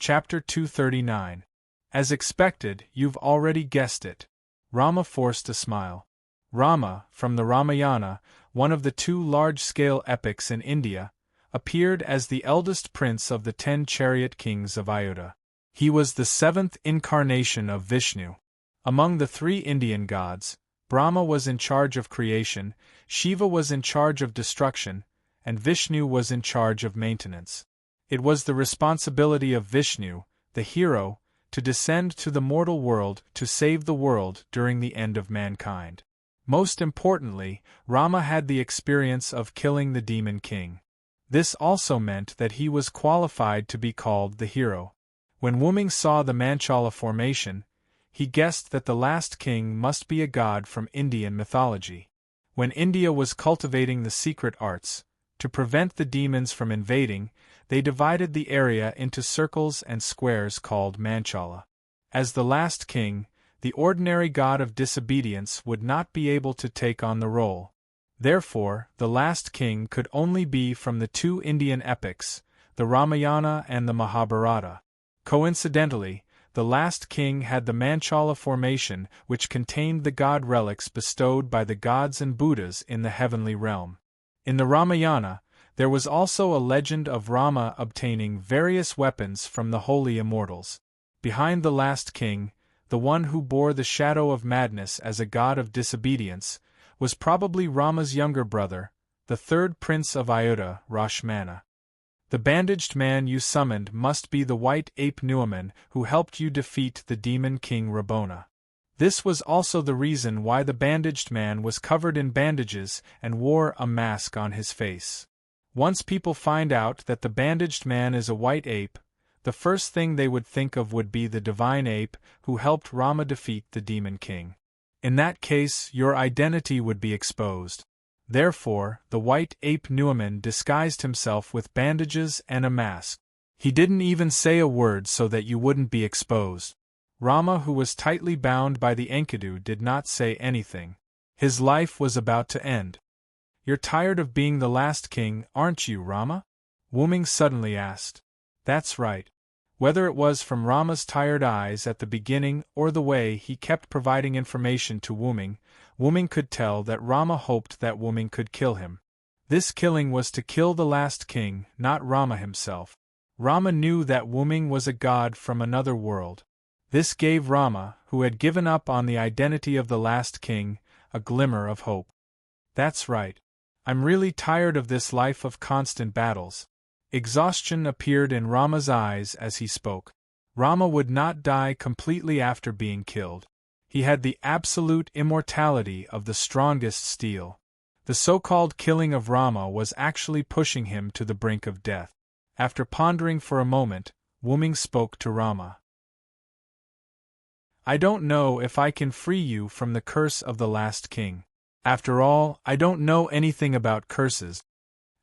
Chapter 239. As expected, you've already guessed it. Rama forced a smile. Rama, from the Ramayana, one of the two large-scale epics in India, appeared as the eldest prince of the 10 chariot kings of Ayodhya. He was the 7th incarnation of Vishnu. Among the 3 Indian gods, Brahma was in charge of creation, Shiva was in charge of destruction, and Vishnu was in charge of maintenance. It was the responsibility of Vishnu, the hero, to descend to the mortal world to save the world during the end of mankind. Most importantly, Rama had the experience of killing the demon king. This also meant that he was qualified to be called the hero. When Wuming saw the Manchala formation, he guessed that the last king must be a god from Indian mythology. When India was cultivating the secret arts, to prevent the demons from invading, they divided the area into circles and squares called Manchala. As the last king, the ordinary god of disobedience would not be able to take on the role. Therefore, the last king could only be from the 2 Indian epics, the Ramayana and the Mahabharata. Coincidentally, the last king had the Manchala formation, which contained the god relics bestowed by the gods and Buddhas in the heavenly realm. In the Ramayana, there was also a legend of Rama obtaining various weapons from the holy immortals. Behind the last king, the one who bore the shadow of madness as a god of disobedience, was probably Rama's younger brother, the 3rd prince of Ayodhya, Rashmana. The bandaged man you summoned must be the white ape Nuaman who helped you defeat the demon king Rabona. This was also the reason why the bandaged man was covered in bandages and wore a mask on his face. Once people find out that the bandaged man is a white ape, the first thing they would think of would be the divine ape who helped Rama defeat the demon king. In that case, your identity would be exposed. Therefore, the white ape Nuaman disguised himself with bandages and a mask. He didn't even say a word so that you wouldn't be exposed. Rama, who was tightly bound by the Enkidu, did not say anything. His life was about to end. You're tired of being the last king, aren't you, Rama? Wuming suddenly asked. That's right. Whether it was from Rama's tired eyes at the beginning or the way he kept providing information to Wuming, Wuming could tell that Rama hoped that Wuming could kill him. This killing was to kill the last king, not Rama himself. Rama knew that Wuming was a god from another world. This gave Rama, who had given up on the identity of the last king, a glimmer of hope. That's right. I'm really tired of this life of constant battles. Exhaustion appeared in Rama's eyes as he spoke. Rama would not die completely after being killed. He had the absolute immortality of the strongest steel. The so-called killing of Rama was actually pushing him to the brink of death. After pondering for a moment, Wuming spoke to Rama. I don't know if I can free you from the curse of the last king. After all, I don't know anything about curses.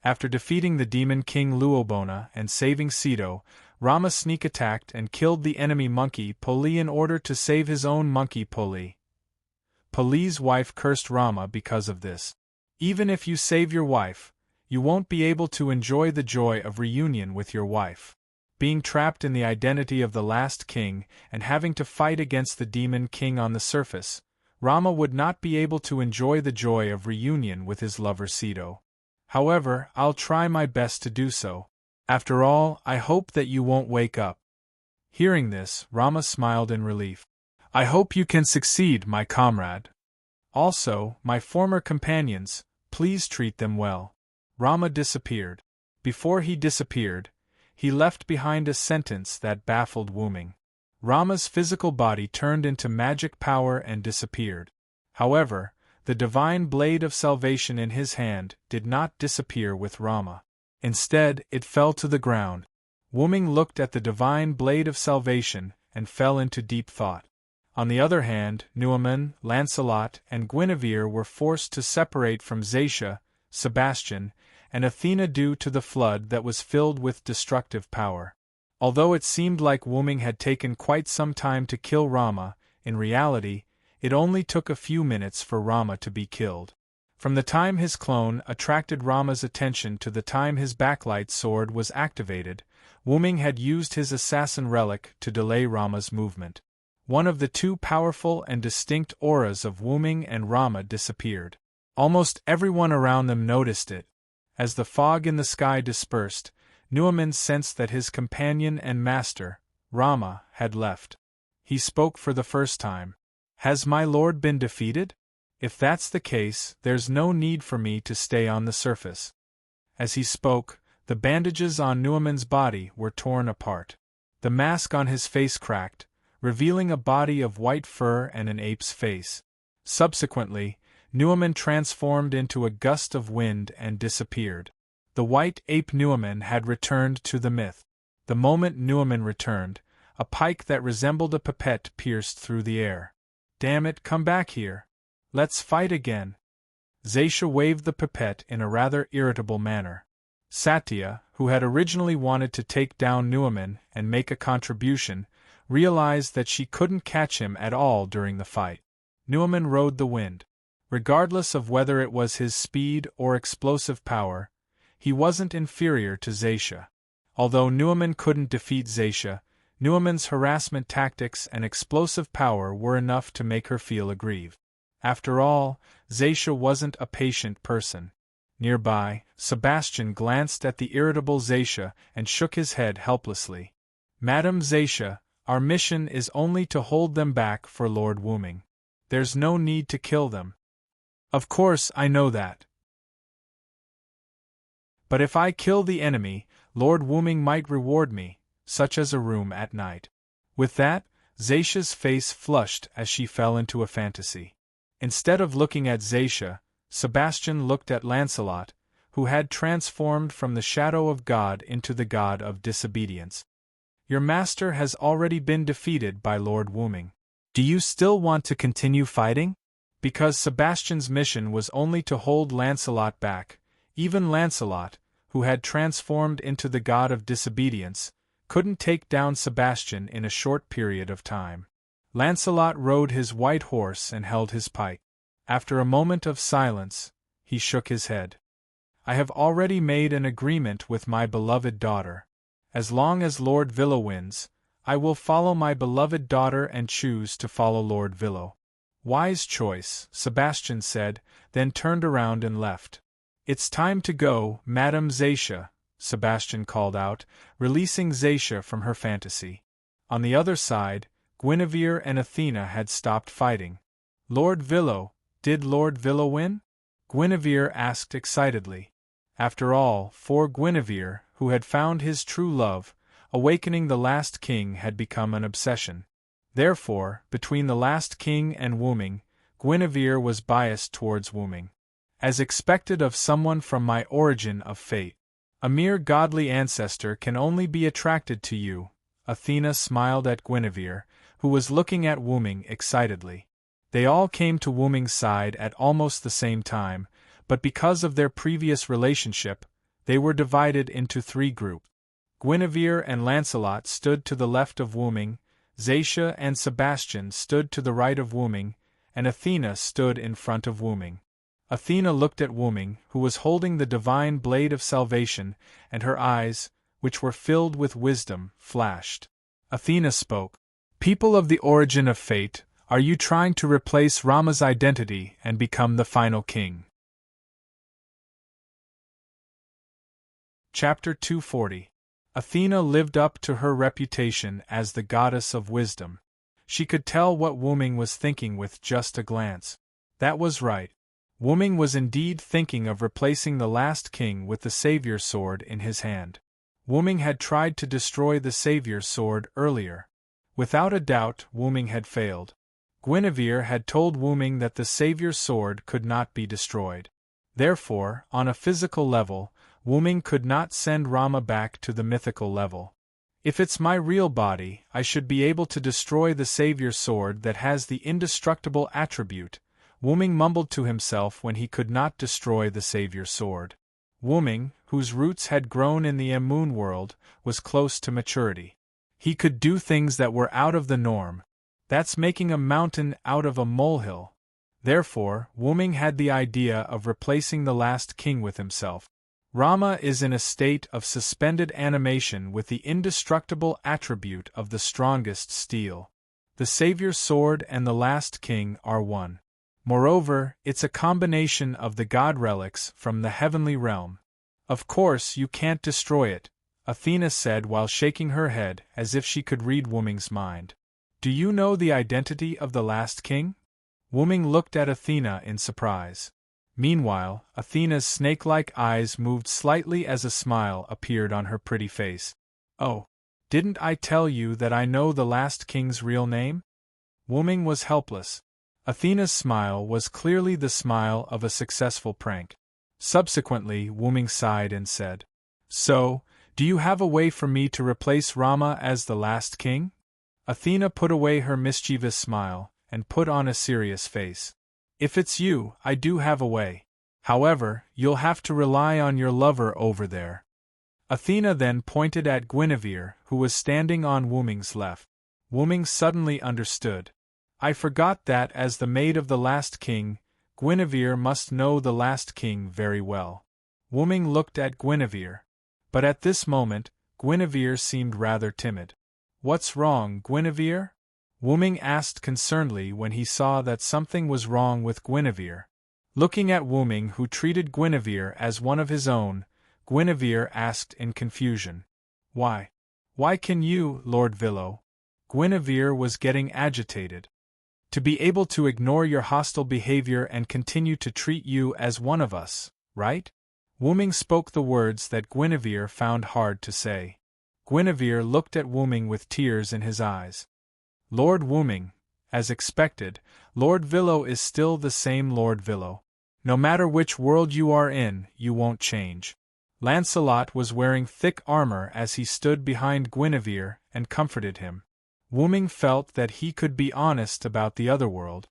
After defeating the demon king Luobona and saving Sito, Rama sneak attacked and killed the enemy monkey Poli in order to save his own monkey Poli. Poli's wife cursed Rama because of this. Even if you save your wife, you won't be able to enjoy the joy of reunion with your wife. Being trapped in the identity of the last king and having to fight against the demon king on the surface, Rama would not be able to enjoy the joy of reunion with his lover Sito. However, I'll try my best to do so. After all, I hope that you won't wake up. Hearing this, Rama smiled in relief. I hope you can succeed, my comrade. Also, my former companions, please treat them well. Rama disappeared. Before he disappeared, he left behind a sentence that baffled Wuming. Rama's physical body turned into magic power and disappeared. However, the divine blade of salvation in his hand did not disappear with Rama. Instead, it fell to the ground. Wuming looked at the divine blade of salvation and fell into deep thought. On the other hand, Nuaman, Lancelot, and Guinevere were forced to separate from Zacia, Sebastian, and Athena due to the flood that was filled with destructive power. Although it seemed like Wuming had taken quite some time to kill Rama, in reality, it only took a few minutes for Rama to be killed. From the time his clone attracted Rama's attention to the time his backlight sword was activated, Wu-Ming had used his assassin relic to delay Rama's movement. One of the two powerful and distinct auras of Wu-Ming and Rama disappeared. Almost everyone around them noticed it. As the fog in the sky dispersed, Nuomin sensed that his companion and master, Rama, had left. He spoke for the first time. "Has my lord been defeated? If that's the case, there's no need for me to stay on the surface." As he spoke, the bandages on Nuomin's body were torn apart. The mask on his face cracked, revealing a body of white fur and an ape's face. Subsequently, Nuomin transformed into a gust of wind and disappeared. The white ape Nuomin had returned to the myth. The moment Nuomin returned, a pike that resembled a pipette pierced through the air. "Damn it, come back here. Let's fight again." Zaisha waved the pipette in a rather irritable manner. Satya, who had originally wanted to take down Nuomin and make a contribution, realized that she couldn't catch him at all during the fight. Nuomin rode the wind. Regardless of whether it was his speed or explosive power, he wasn't inferior to Zaisha. Although Nuomin couldn't defeat Zaisha, Nuomin's harassment tactics and explosive power were enough to make her feel aggrieved. After all, Zaisha wasn't a patient person. Nearby, Sebastian glanced at the irritable Zaisha and shook his head helplessly. "Madam Zaisha, our mission is only to hold them back for Lord Wu-Ming. There's no need to kill them." "Of course I know that. But if I kill the enemy, Lord Wu-Ming might reward me, such as a room at night." With that, Zaisha's face flushed as she fell into a fantasy. Instead of looking at Zaisha, Sebastian looked at Lancelot, who had transformed from the shadow of God into the god of disobedience. "Your master has already been defeated by Lord Wu-Ming. Do you still want to continue fighting?" Because Sebastian's mission was only to hold Lancelot back, even Lancelot, who had transformed into the god of disobedience, couldn't take down Sebastian in a short period of time. Lancelot rode his white horse and held his pike. After a moment of silence, he shook his head. "I have already made an agreement with my beloved daughter. As long as Lord Villo wins, I will follow my beloved daughter and choose to follow Lord Villo." "Wise choice," Sebastian said, then turned around and left. "It's time to go, Madame Zaisha," Sebastian called out, releasing Zaisha from her fantasy. On the other side, Guinevere and Athena had stopped fighting. "Lord Villo, did Lord Villo win?" Guinevere asked excitedly. After all, for Guinevere, who had found his true love, awakening the last king had become an obsession. Therefore, between the last king and Wu-Ming, Guinevere was biased towards Wu-Ming. "As expected of someone from my origin of fate. A mere godly ancestor can only be attracted to you," Athena smiled at Guinevere, who was looking at Wu-Ming excitedly. They all came to Wu-Ming's side at almost the same time, but because of their previous relationship, they were divided into three groups. Guinevere and Lancelot stood to the left of Wu-Ming, Zaisha and Sebastian stood to the right of Wu-Ming, and Athena stood in front of Wu-Ming. Athena looked at Wu-Ming, who was holding the divine blade of salvation, and her eyes, which were filled with wisdom, flashed. Athena spoke. "People of the origin of fate, are you trying to replace Rama's identity and become the final king?" Chapter 240. Athena lived up to her reputation as the goddess of wisdom. She could tell what Wu-Ming was thinking with just a glance. That was right. Wu-Ming was indeed thinking of replacing the last king with the Savior's sword in his hand. Wu-Ming had tried to destroy the Savior's sword earlier. Without a doubt, Wu-Ming had failed. Guinevere had told Wu-Ming that the Savior's sword could not be destroyed. Therefore, on a physical level, Wu-Ming could not send Rama back to the mythical level. "If it's my real body, I should be able to destroy the Savior's sword that has the indestructible attribute," Wu-Ming mumbled to himself when he could not destroy the Savior's sword. Wu-Ming, whose roots had grown in the Moon world, was close to maturity. He could do things that were out of the norm. That's making a mountain out of a molehill. Therefore, Wu-Ming had the idea of replacing the last king with himself. Rama is in a state of suspended animation with the indestructible attribute of the strongest steel. The Savior's sword and the last king are one. Moreover, it's a combination of the god relics from the heavenly realm. Of course you can't destroy it, Athena said while shaking her head as if she could read Wuming's mind. Do you know the identity of the last king? Wuming looked at Athena in surprise. Meanwhile, Athena's snake-like eyes moved slightly as a smile appeared on her pretty face. Oh, didn't I tell you that I know the last king's real name? Wuming was helpless. Athena's smile was clearly the smile of a successful prank. Subsequently, Wuming sighed and said, So, do you have a way for me to replace Rama as the last king? Athena put away her mischievous smile and put on a serious face. If it's you, I do have a way. However, you'll have to rely on your lover over there. Athena then pointed at Guinevere, who was standing on Wuming's left. Wuming suddenly understood. I forgot that as the maid of the last king, Guinevere must know the last king very well. Wuming looked at Guinevere. But at this moment, Guinevere seemed rather timid. What's wrong, Guinevere? Wuming asked concernedly when he saw that something was wrong with Guinevere. Looking at Wuming, who treated Guinevere as one of his own, Guinevere asked in confusion. Why? Why can you, Lord Villo? Guinevere was getting agitated. To be able to ignore your hostile behavior and continue to treat you as one of us, right? Wuming spoke the words that Guinevere found hard to say. Guinevere looked at Wuming with tears in his eyes. Lord Wuming, as expected, Lord Villo is still the same Lord Villo. No matter which world you are in, you won't change. Lancelot was wearing thick armor as he stood behind Guinevere and comforted him. Wuming felt that he could be honest about the other world.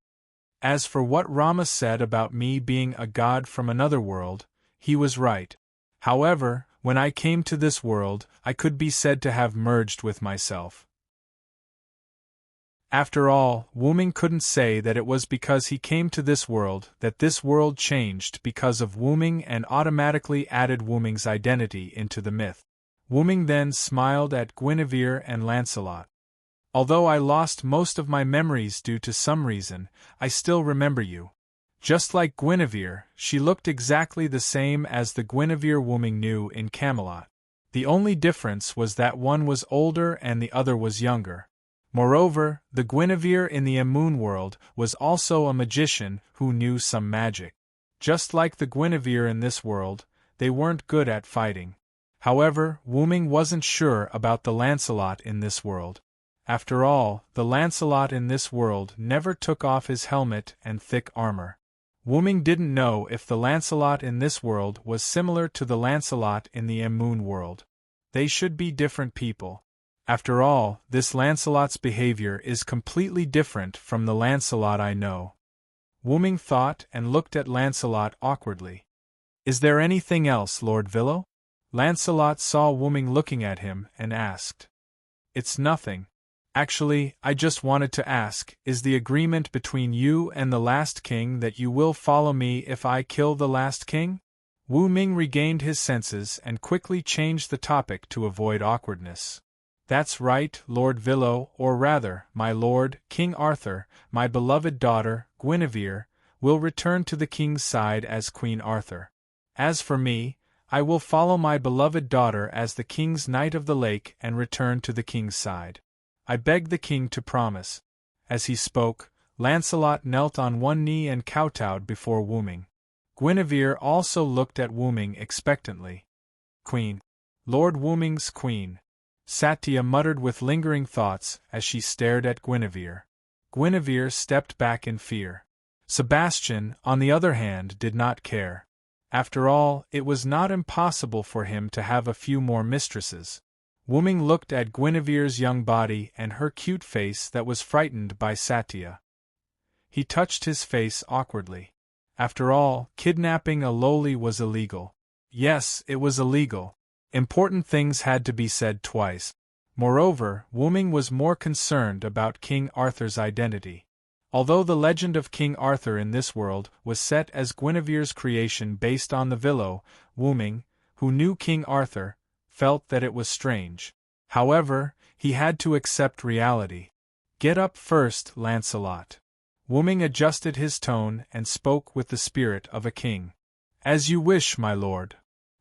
As for what Rama said about me being a god from another world, he was right. However, when I came to this world, I could be said to have merged with myself. After all, Wuming couldn't say that it was because he came to this world that this world changed because of Wuming and automatically added Wuming's identity into the myth. Wuming then smiled at Guinevere and Lancelot. Although I lost most of my memories due to some reason, I still remember you. Just like Guinevere, she looked exactly the same as the Guinevere Wuming knew in Camelot. The only difference was that one was older and the other was younger. Moreover, the Guinevere in the Amun world was also a magician who knew some magic. Just like the Guinevere in this world, they weren't good at fighting. However, Wuming wasn't sure about the Lancelot in this world. After all, the Lancelot in this world never took off his helmet and thick armor. Wuming didn't know if the Lancelot in this world was similar to the Lancelot in the Amun world. They should be different people. After all, this Lancelot's behavior is completely different from the Lancelot I know. Wuming thought and looked at Lancelot awkwardly. Is there anything else, Lord Villo? Lancelot saw Wuming looking at him and asked. It's nothing. Actually, I just wanted to ask, is the agreement between you and the last king that you will follow me if I kill the last king? Wuming regained his senses and quickly changed the topic to avoid awkwardness. That's right, Lord Villo, or rather, my lord, King Arthur, my beloved daughter, Guinevere, will return to the king's side as Queen Arthur. As for me, I will follow my beloved daughter as the king's Knight of the Lake and return to the king's side. I beg the king to promise. As he spoke, Lancelot knelt on one knee and kowtowed before Wuming. Guinevere also looked at Wuming expectantly. Queen. Lord Wuming's queen. Satya muttered with lingering thoughts as she stared at Guinevere. Guinevere stepped back in fear. Sebastian, on the other hand, did not care. After all, it was not impossible for him to have a few more mistresses. Wuming looked at Guinevere's young body and her cute face that was frightened by Satya. He touched his face awkwardly. After all, kidnapping a lowly was illegal. Yes, it was illegal. Important things had to be said twice. Moreover, Wuming was more concerned about King Arthur's identity. Although the legend of King Arthur in this world was set as Guinevere's creation based on the Villo, Wuming, who knew King Arthur, felt that it was strange. However, he had to accept reality. "Get up first, Lancelot." Wooming adjusted his tone and spoke with the spirit of a king. "As you wish, my lord."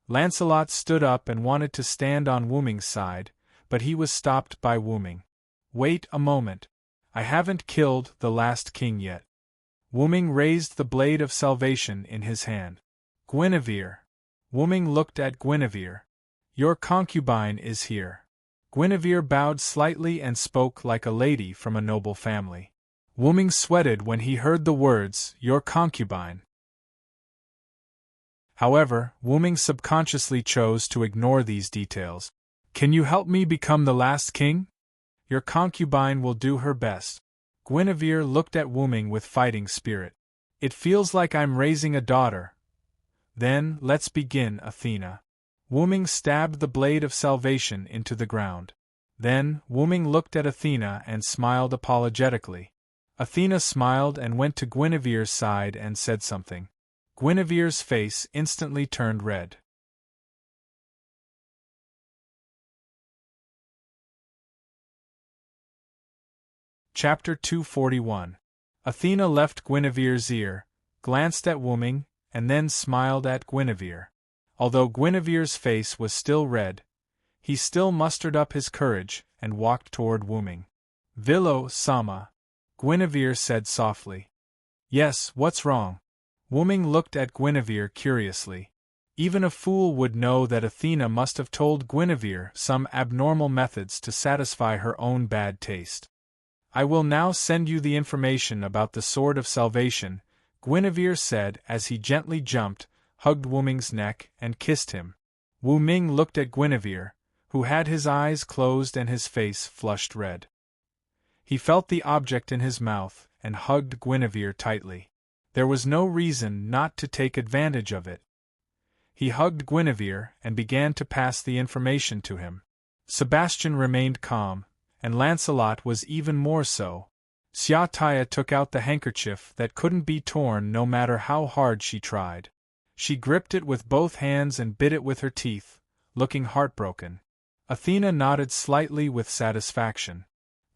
Lancelot stood up and wanted to stand on Wooming's side, but he was stopped by Wooming. "Wait a moment. I haven't killed the last king yet." Wooming raised the blade of salvation in his hand. "Guinevere." Wooming looked at Guinevere. "Your concubine is here." Guinevere bowed slightly and spoke like a lady from a noble family. Wooming sweated when he heard the words, "your concubine." However, Wooming subconsciously chose to ignore these details. "Can you help me become the last king?" "Your concubine will do her best." Guinevere looked at Wooming with fighting spirit. "It feels like I'm raising a daughter." "Then, let's begin, Athena." Wooming stabbed the blade of salvation into the ground. Then, Wooming looked at Athena and smiled apologetically. Athena smiled and went to Guinevere's side and said something. Guinevere's face instantly turned red. Chapter 241. Athena left Guinevere's ear, glanced at Wooming, and then smiled at Guinevere. Although Guinevere's face was still red, he still mustered up his courage and walked toward Wooming. "Villo Sama," Guinevere said softly. "Yes, what's wrong?" Wooming looked at Guinevere curiously. Even a fool would know that Athena must have told Guinevere some abnormal methods to satisfy her own bad taste. "I will now send you the information about the Sword of Salvation," Guinevere said as he gently jumped, hugged Wooming's neck, and kissed him. Wooming looked at Guinevere, who had his eyes closed and his face flushed red. He felt the object in his mouth and hugged Guinevere tightly. There was no reason not to take advantage of it. He hugged Guinevere and began to pass the information to him. Sebastian remained calm, and Lancelot was even more so. Xiaotaya took out the handkerchief that couldn't be torn no matter how hard she tried. She gripped it with both hands and bit it with her teeth, looking heartbroken. Athena nodded slightly with satisfaction.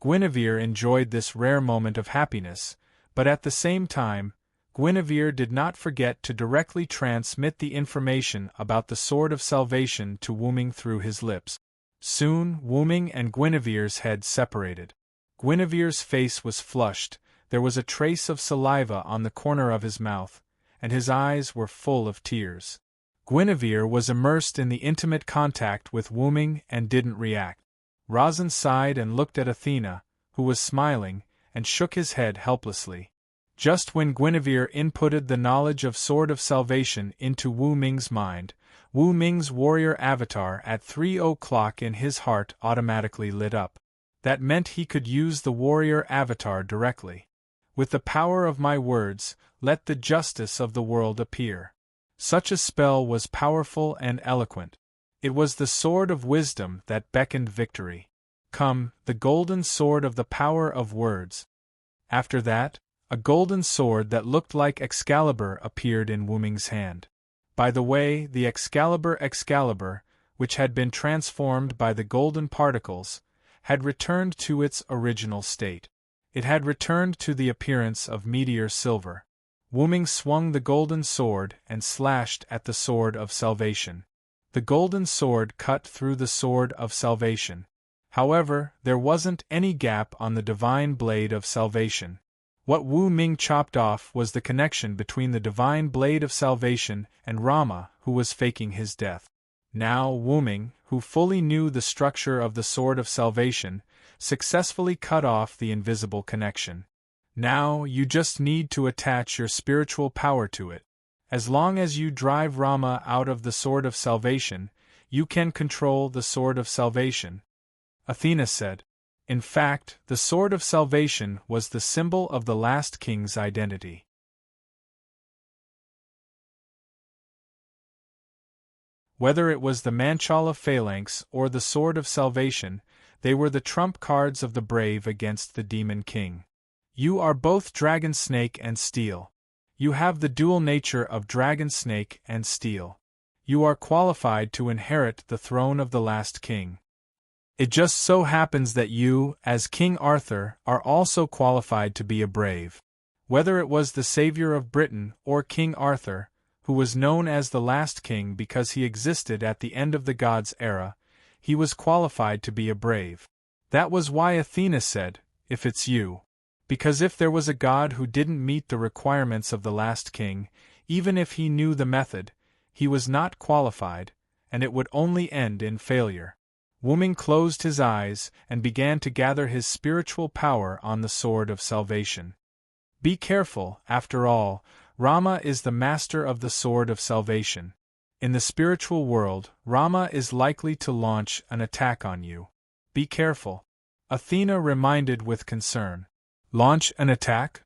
Guinevere enjoyed this rare moment of happiness, but at the same time, Guinevere did not forget to directly transmit the information about the Sword of Salvation to Wooming through his lips. Soon, Wooming and Guinevere's heads separated. Guinevere's face was flushed, there was a trace of saliva on the corner of his mouth, and his eyes were full of tears. Guinevere was immersed in the intimate contact with Wooming and didn't react. Razan sighed and looked at Athena, who was smiling, and shook his head helplessly. Just when Guinevere inputted the knowledge of Sword of Salvation into Wu Ming's mind, Wu Ming's warrior avatar at 3:00 in his heart automatically lit up. That meant he could use the warrior avatar directly. "With the power of my words, let the justice of the world appear." Such a spell was powerful and eloquent. It was the sword of wisdom that beckoned victory. Come, the golden sword of the power of words. After that, a golden sword that looked like Excalibur appeared in Wooming's hand. By the way, the Excalibur, which had been transformed by the golden particles, had returned to its original state. It had returned to the appearance of meteor silver. Wooming swung the golden sword and slashed at the Sword of Salvation. The golden sword cut through the Sword of Salvation. However, there wasn't any gap on the divine blade of salvation. What Wu Ming chopped off was the connection between the divine blade of salvation and Rama, who was faking his death. Now Wu Ming, who fully knew the structure of the Sword of Salvation, successfully cut off the invisible connection. Now you just need to attach your spiritual power to it. As long as you drive Rama out of the Sword of Salvation, you can control the Sword of Salvation. Athena said. In fact, the Sword of Salvation was the symbol of the last king's identity. Whether it was the Manchala phalanx or the Sword of Salvation, they were the trump cards of the brave against the Demon King. You are both Dragon Snake and Steel. You have the dual nature of Dragon Snake and Steel. You are qualified to inherit the throne of the last king. It just so happens that you, as King Arthur, are also qualified to be a brave. Whether it was the savior of Britain or King Arthur, who was known as the last king because he existed at the end of the gods' era, he was qualified to be a brave. That was why Athena said, "If it's you." Because if there was a god who didn't meet the requirements of the last king, even if he knew the method, he was not qualified, and it would only end in failure. Wuming closed his eyes and began to gather his spiritual power on the sword of salvation. Be careful, after all, Rama is the master of the sword of salvation. In the spiritual world, Rama is likely to launch an attack on you. Be careful. Athena reminded with concern. Launch an attack?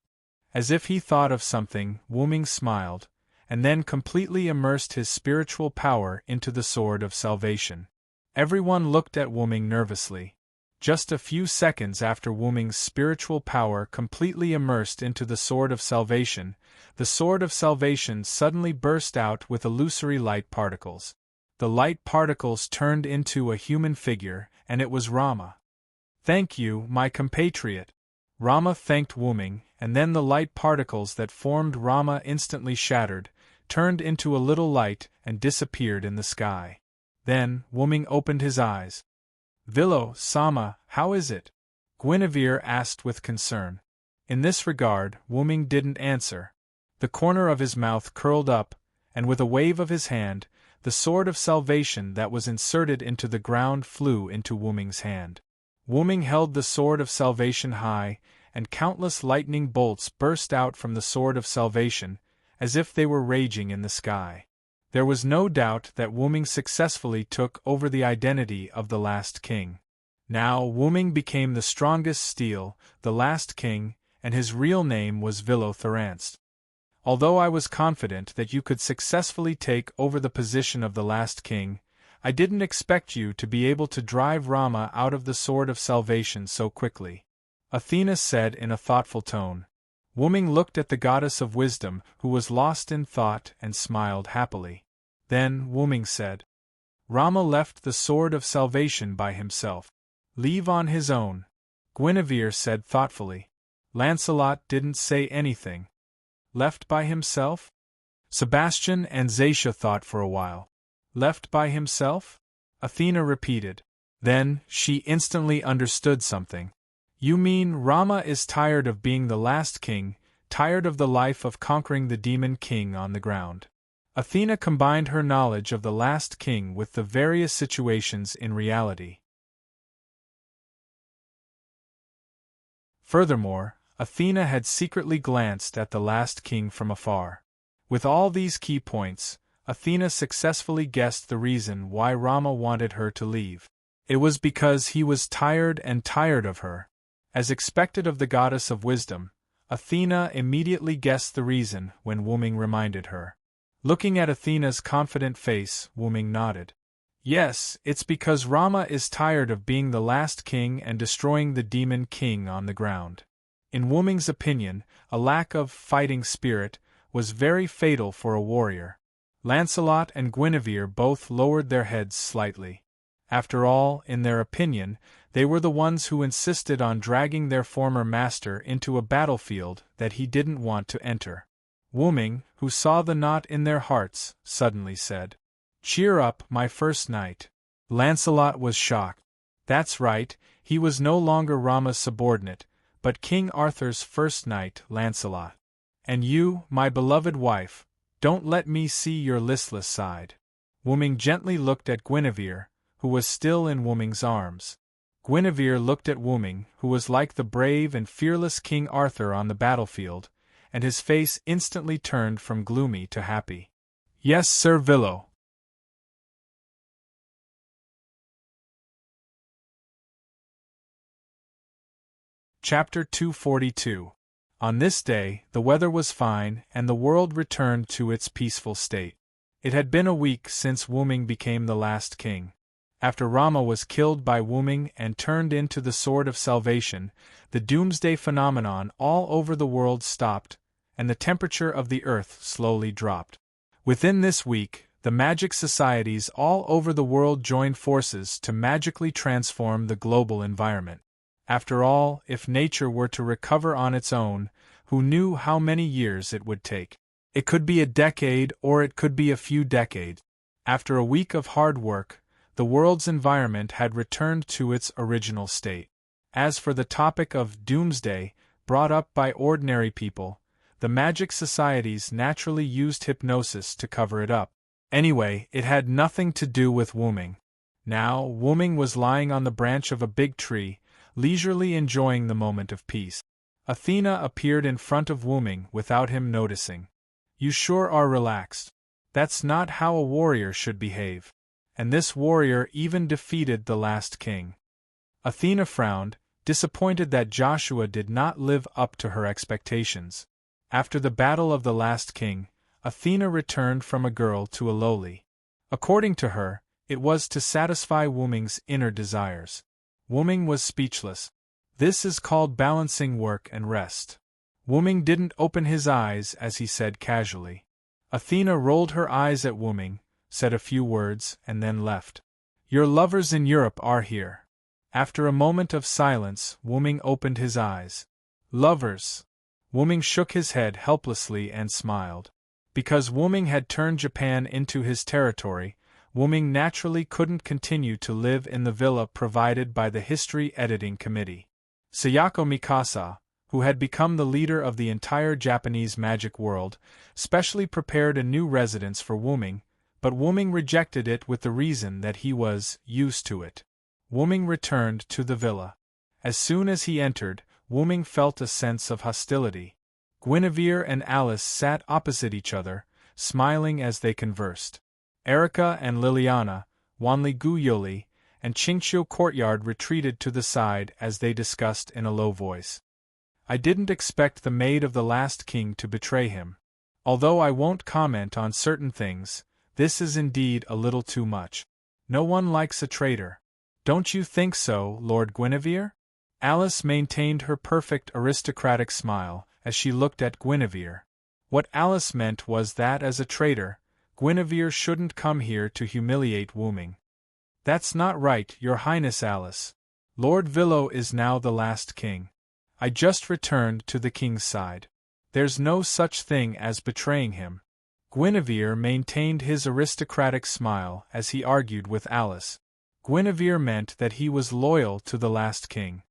As if he thought of something, Wuming smiled, and then completely immersed his spiritual power into the sword of salvation. Everyone looked at Wuming nervously. Just a few seconds after Wuming's spiritual power completely immersed into the sword of salvation, the sword of salvation suddenly burst out with illusory light particles. The light particles turned into a human figure, and it was Rama. "Thank you, my compatriot." Rama thanked Wuming, and then the light particles that formed Rama instantly shattered, turned into a little light, and disappeared in the sky. Then, Wuming opened his eyes. "Vilo, Sama, how is it?" Guinevere asked with concern. In this regard, Wuming didn't answer. The corner of his mouth curled up, and with a wave of his hand, the sword of salvation that was inserted into the ground flew into Wuming's hand. Wuming held the sword of salvation high, and countless lightning bolts burst out from the sword of salvation, as if they were raging in the sky. There was no doubt that Wuming successfully took over the identity of the last king. Now Wuming became the strongest steel, the last king, and his real name was Vilo-Thranst. Although I was confident that you could successfully take over the position of the last king, I didn't expect you to be able to drive Rama out of the sword of salvation so quickly. Athena said in a thoughtful tone. Wuming looked at the goddess of wisdom, who was lost in thought, and smiled happily. Then Wuming said, "Rama left the sword of salvation by himself. Leave on his own." Guinevere said thoughtfully. Lancelot didn't say anything. Left by himself? Sebastian and Zacia thought for a while. Left by himself? Athena repeated. Then, she instantly understood something. "You mean Rama is tired of being the last king, tired of the life of conquering the demon king on the ground." Athena combined her knowledge of the last king with the various situations in reality. Furthermore, Athena had secretly glanced at the last king from afar. With all these key points, Athena successfully guessed the reason why Rama wanted her to leave. It was because he was tired of her. As expected of the goddess of wisdom, Athena immediately guessed the reason when Wuming reminded her. Looking at Athena's confident face, Wuming nodded. "Yes, it's because Rama is tired of being the last king and destroying the demon king on the ground." In Wuming's opinion, a lack of fighting spirit was very fatal for a warrior. Lancelot and Guinevere both lowered their heads slightly. After all, in their opinion, they were the ones who insisted on dragging their former master into a battlefield that he didn't want to enter. Wuming, who saw the knot in their hearts, suddenly said, "Cheer up, my first knight." Lancelot was shocked. That's right, he was no longer Rama's subordinate, but King Arthur's first knight, Lancelot. "And you, my beloved wife, don't let me see your listless side." Wuming gently looked at Guinevere, who was still in Wuming's arms. Guinevere looked at Wuming, who was like the brave and fearless King Arthur on the battlefield, and his face instantly turned from gloomy to happy. "Yes, Sir Vilo." Chapter 242. On this day, the weather was fine, and the world returned to its peaceful state. It had been a week since Wuming became the last king. After Rama was killed by Wuming and turned into the Sword of Salvation, the doomsday phenomenon all over the world stopped, and the temperature of the earth slowly dropped. Within this week, The magic societies all over the world joined forces to magically transform the global environment. After all, if nature were to recover on its own, who knew how many years it would take? It could be a decade or it could be a few decades. After a week of hard work, the world's environment had returned to its original state. As for the topic of doomsday, brought up by ordinary people, the magic societies naturally used hypnosis to cover it up. Anyway, it had nothing to do with Wuming. Now, Wuming was lying on the branch of a big tree, leisurely enjoying the moment of peace. Athena appeared in front of Wuming without him noticing. You sure are relaxed. That's not how a warrior should behave. And this warrior even defeated the last king. Athena frowned, disappointed that Joshua did not live up to her expectations. After the battle of the last king, Athena returned from a girl to a lowly. According to her, it was to satisfy Wuming's inner desires. Wuming was speechless. This is called balancing work and rest. Wuming didn't open his eyes as he said casually. Athena rolled her eyes at Wuming, said a few words, and then left. Your lovers in Europe are here. After a moment of silence, Wuming opened his eyes. Lovers? Wuming shook his head helplessly and smiled. Because Wuming had turned Japan into his territory, Wuming naturally couldn't continue to live in the villa provided by the History Editing Committee. Sayako Mikasa, who had become the leader of the entire Japanese magic world, specially prepared a new residence for Wuming, but Wuming rejected it with the reason that he was used to it. Wuming returned to the villa. As soon as he entered, Wuming felt a sense of hostility. Guinevere and Alice sat opposite each other, smiling as they conversed. Erica and Liliana, Wanli Guyoli, and Qingqiu Courtyard retreated to the side as they discussed in a low voice. I didn't expect the maid of the last king to betray him. Although I won't comment on certain things, this is indeed a little too much. No one likes a traitor. Don't you think so, Lord Guinevere? Alice maintained her perfect aristocratic smile as she looked at Guinevere. What Alice meant was that as a traitor, Guinevere shouldn't come here to humiliate Wuming. That's not right, Your Highness Alice. Lord Villo is now the last king. I just returned to the king's side. There's no such thing as betraying him. Guinevere maintained his aristocratic smile as he argued with Alice. Guinevere meant that he was loyal to the last king.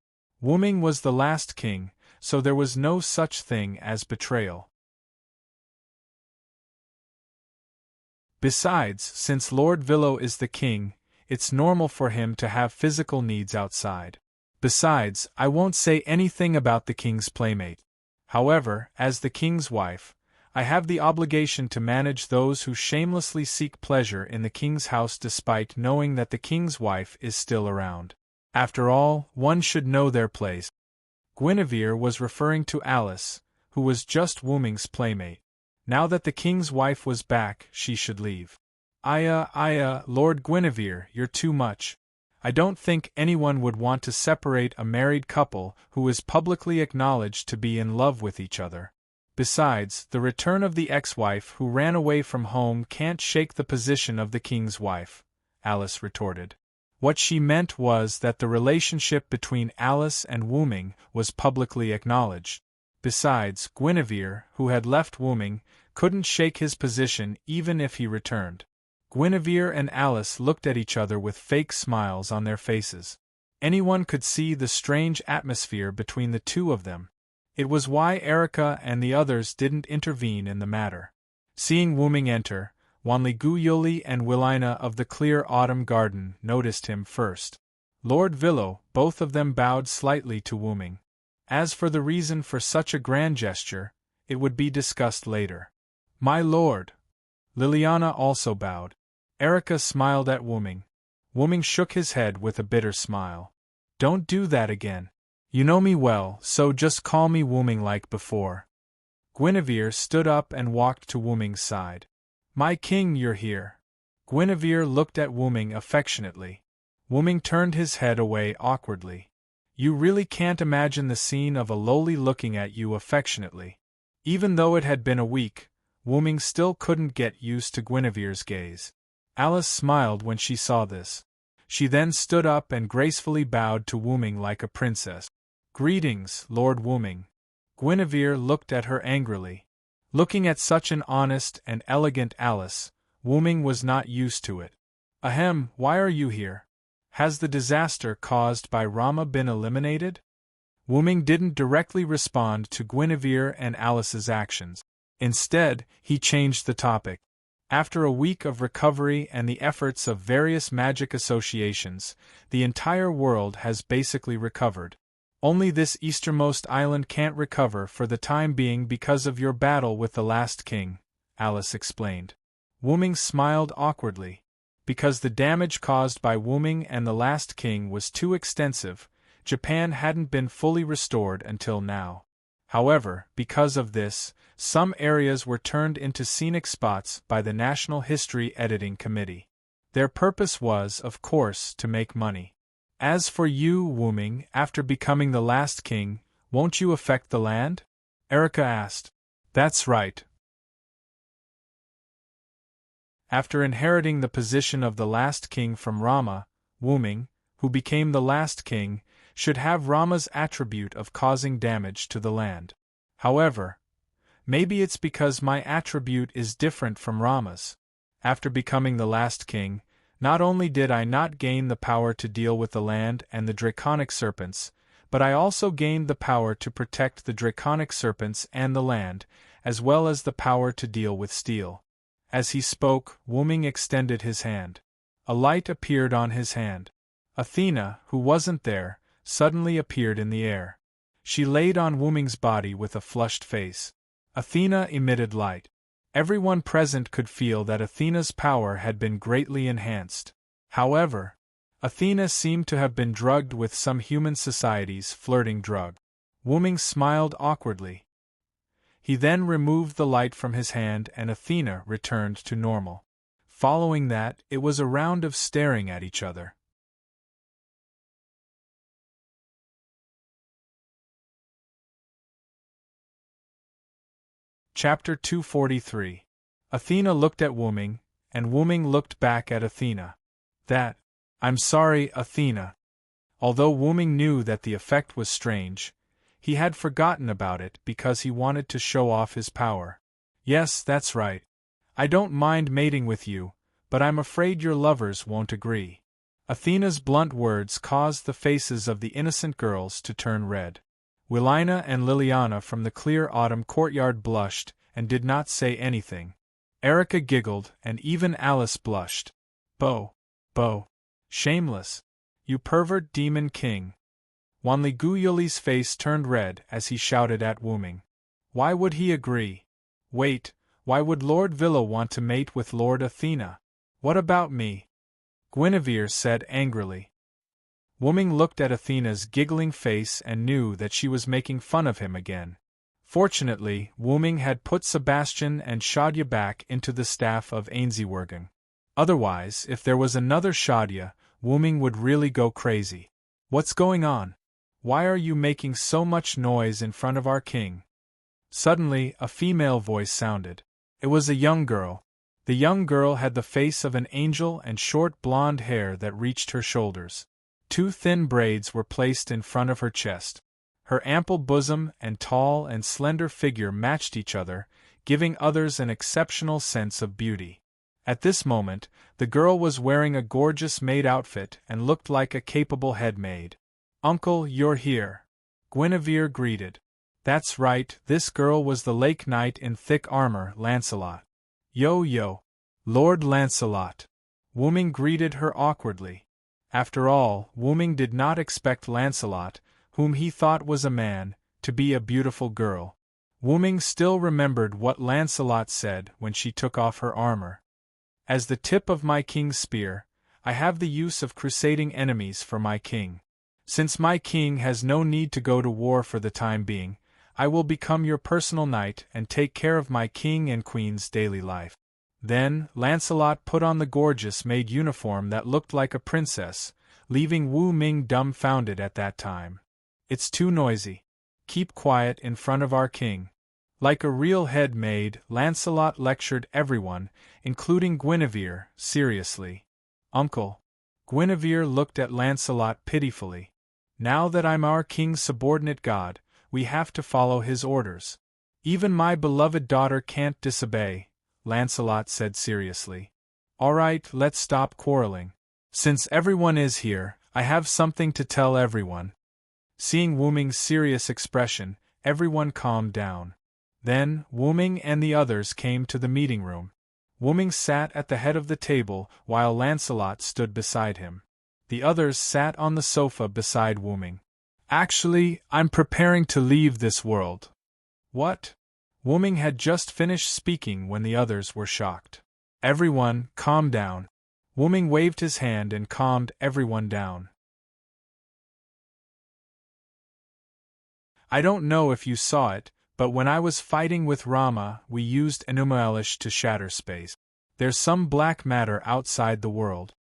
Wuming was the last king, so there was no such thing as betrayal. Besides, since Lord Villo is the king, it's normal for him to have physical needs outside. Besides, I won't say anything about the king's playmate. However, as the king's wife, I have the obligation to manage those who shamelessly seek pleasure in the king's house despite knowing that the king's wife is still around. After all, one should know their place. Guinevere was referring to Alice, who was just Wuming's playmate. Now that the king's wife was back, she should leave. Lord Guinevere, you're too much. I don't think anyone would want to separate a married couple who is publicly acknowledged to be in love with each other. Besides, the return of the ex-wife who ran away from home can't shake the position of the king's wife, Alice retorted. What she meant was that the relationship between Alice and Wuming was publicly acknowledged. Besides, Guinevere, who had left Wuming, couldn't shake his position even if he returned. Guinevere and Alice looked at each other with fake smiles on their faces. Anyone could see the strange atmosphere between the two of them. It was why Erica and the others didn't intervene in the matter. Seeing Wuming enter, Wanli Guyoli and Willina of the Clear Autumn Garden noticed him first. Lord Villo, both of them bowed slightly to Wuming. As for the reason for such a grand gesture, it would be discussed later. My lord! Liliana also bowed. Erica smiled at Wuming. Wuming shook his head with a bitter smile. Don't do that again. You know me well, so just call me Wuming like before. Guinevere stood up and walked to Wuming's side. My king, you're here. Guinevere looked at Wuming affectionately. Wuming turned his head away awkwardly. You really can't imagine the scene of a lowly looking at you affectionately. Even though it had been a week, Wu Ming still couldn't get used to Guinevere's gaze. Alice smiled when she saw this. She then stood up and gracefully bowed to Wu Ming like a princess. "Greetings, Lord Wu Ming." Guinevere looked at her angrily. Looking at such an honest and elegant Alice, Wu Ming was not used to it. "Ahem, why are you here? Has the disaster caused by Rama been eliminated?" Wu Ming didn't directly respond to Guinevere and Alice's actions. Instead, he changed the topic. After a week of recovery and the efforts of various magic associations, the entire world has basically recovered. Only this easternmost island can't recover for the time being because of your battle with the last king, Alice explained. Wu Ming smiled awkwardly. Because the damage caused by Wu Ming and the last king was too extensive, Japan hadn't been fully restored until now. However, because of this, some areas were turned into scenic spots by the National History Editing Committee. Their purpose was, of course, to make money. As for you, Wu Ming, after becoming the last king, won't you affect the land? Erica asked. That's right. After inheriting the position of the last king from Rama, Wu Ming, who became the last king, should have Rama's attribute of causing damage to the land. However, maybe it's because my attribute is different from Rama's. After becoming the last king, not only did I not gain the power to deal with the land and the draconic serpents, but I also gained the power to protect the draconic serpents and the land, as well as the power to deal with steel. As he spoke, Wu Ming extended his hand. A light appeared on his hand. Athena, who wasn't there, suddenly appeared in the air. She laid on Wu Ming's body with a flushed face. Athena emitted light. Everyone present could feel that Athena's power had been greatly enhanced. However, Athena seemed to have been drugged with some human society's flirting drug. Wu Ming smiled awkwardly. He then removed the light from his hand and Athena returned to normal. Following that, it was a round of staring at each other. Chapter 243. Athena looked at Wu Ming, and Wu Ming looked back at Athena. I'm sorry, Athena. Although Wu Ming knew that the effect was strange, he had forgotten about it because he wanted to show off his power. Yes, that's right. I don't mind mating with you, but I'm afraid your lovers won't agree. Athena's blunt words caused the faces of the innocent girls to turn red. Willina and Liliana from the clear autumn courtyard blushed and did not say anything. Erica giggled and even Alice blushed. Bo. Shameless. You pervert demon king. Wanli Guyuli's face turned red as he shouted at Wu Ming. Why would he agree? Wait, why would Lord Villa want to mate with Lord Athena? What about me? Guinevere said angrily. Wu Ming looked at Athena's giggling face and knew that she was making fun of him again. Fortunately, Wu Ming had put Sebastian and Shadya back into the staff of Ainsiewergen. Otherwise, if there was another Shadya, Wu Ming would really go crazy. What's going on? Why are you making so much noise in front of our king? Suddenly, a female voice sounded. It was a young girl. The young girl had the face of an angel and short blonde hair that reached her shoulders. 2 thin braids were placed in front of her chest. Her ample bosom and tall and slender figure matched each other, giving others an exceptional sense of beauty. At this moment, the girl was wearing a gorgeous maid outfit and looked like a capable head maid. Uncle, you're here. Guinevere greeted. That's right, this girl was the lake knight in thick armor, Lancelot. Yo, Lord Lancelot. Wu Ming greeted her awkwardly. After all, Wu Ming did not expect Lancelot, whom he thought was a man, to be a beautiful girl. Wu Ming still remembered what Lancelot said when she took off her armor. As the tip of my king's spear, I have the use of crusading enemies for my king. Since my king has no need to go to war for the time being, I will become your personal knight and take care of my king and queen's daily life. Then, Lancelot put on the gorgeous maid uniform that looked like a princess, leaving Wu Ming dumbfounded at that time. It's too noisy. Keep quiet in front of our king. Like a real head maid, Lancelot lectured everyone, including Guinevere, seriously. Uncle. Guinevere looked at Lancelot pitifully. Now that I'm our king's subordinate god, we have to follow his orders. Even my beloved daughter can't disobey, Lancelot said seriously. All right, let's stop quarreling. Since everyone is here, I have something to tell everyone. Seeing Wu Ming's serious expression, everyone calmed down. Then, Wu Ming and the others came to the meeting room. Wu Ming sat at the head of the table, while Lancelot stood beside him. The others sat on the sofa beside Wu Ming. Actually, I'm preparing to leave this world. What? Wu Ming had just finished speaking when the others were shocked. Everyone, calm down. Wu Ming waved his hand and calmed everyone down. I don't know if you saw it, but when I was fighting with Rama, we used Enumaelish to shatter space. There's some black matter outside the world.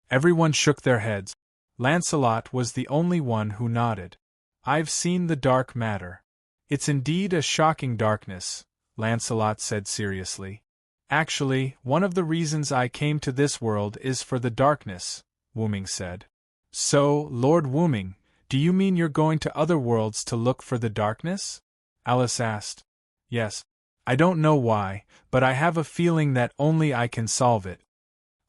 Everyone shook their heads. Lancelot was the only one who nodded. I've seen the dark matter. It's indeed a shocking darkness, Lancelot said seriously. Actually, one of the reasons I came to this world is for the darkness, Wu Ming said. So, Lord Wu Ming, do you mean you're going to other worlds to look for the darkness? Alice asked. Yes. I don't know why, but I have a feeling that only I can solve it.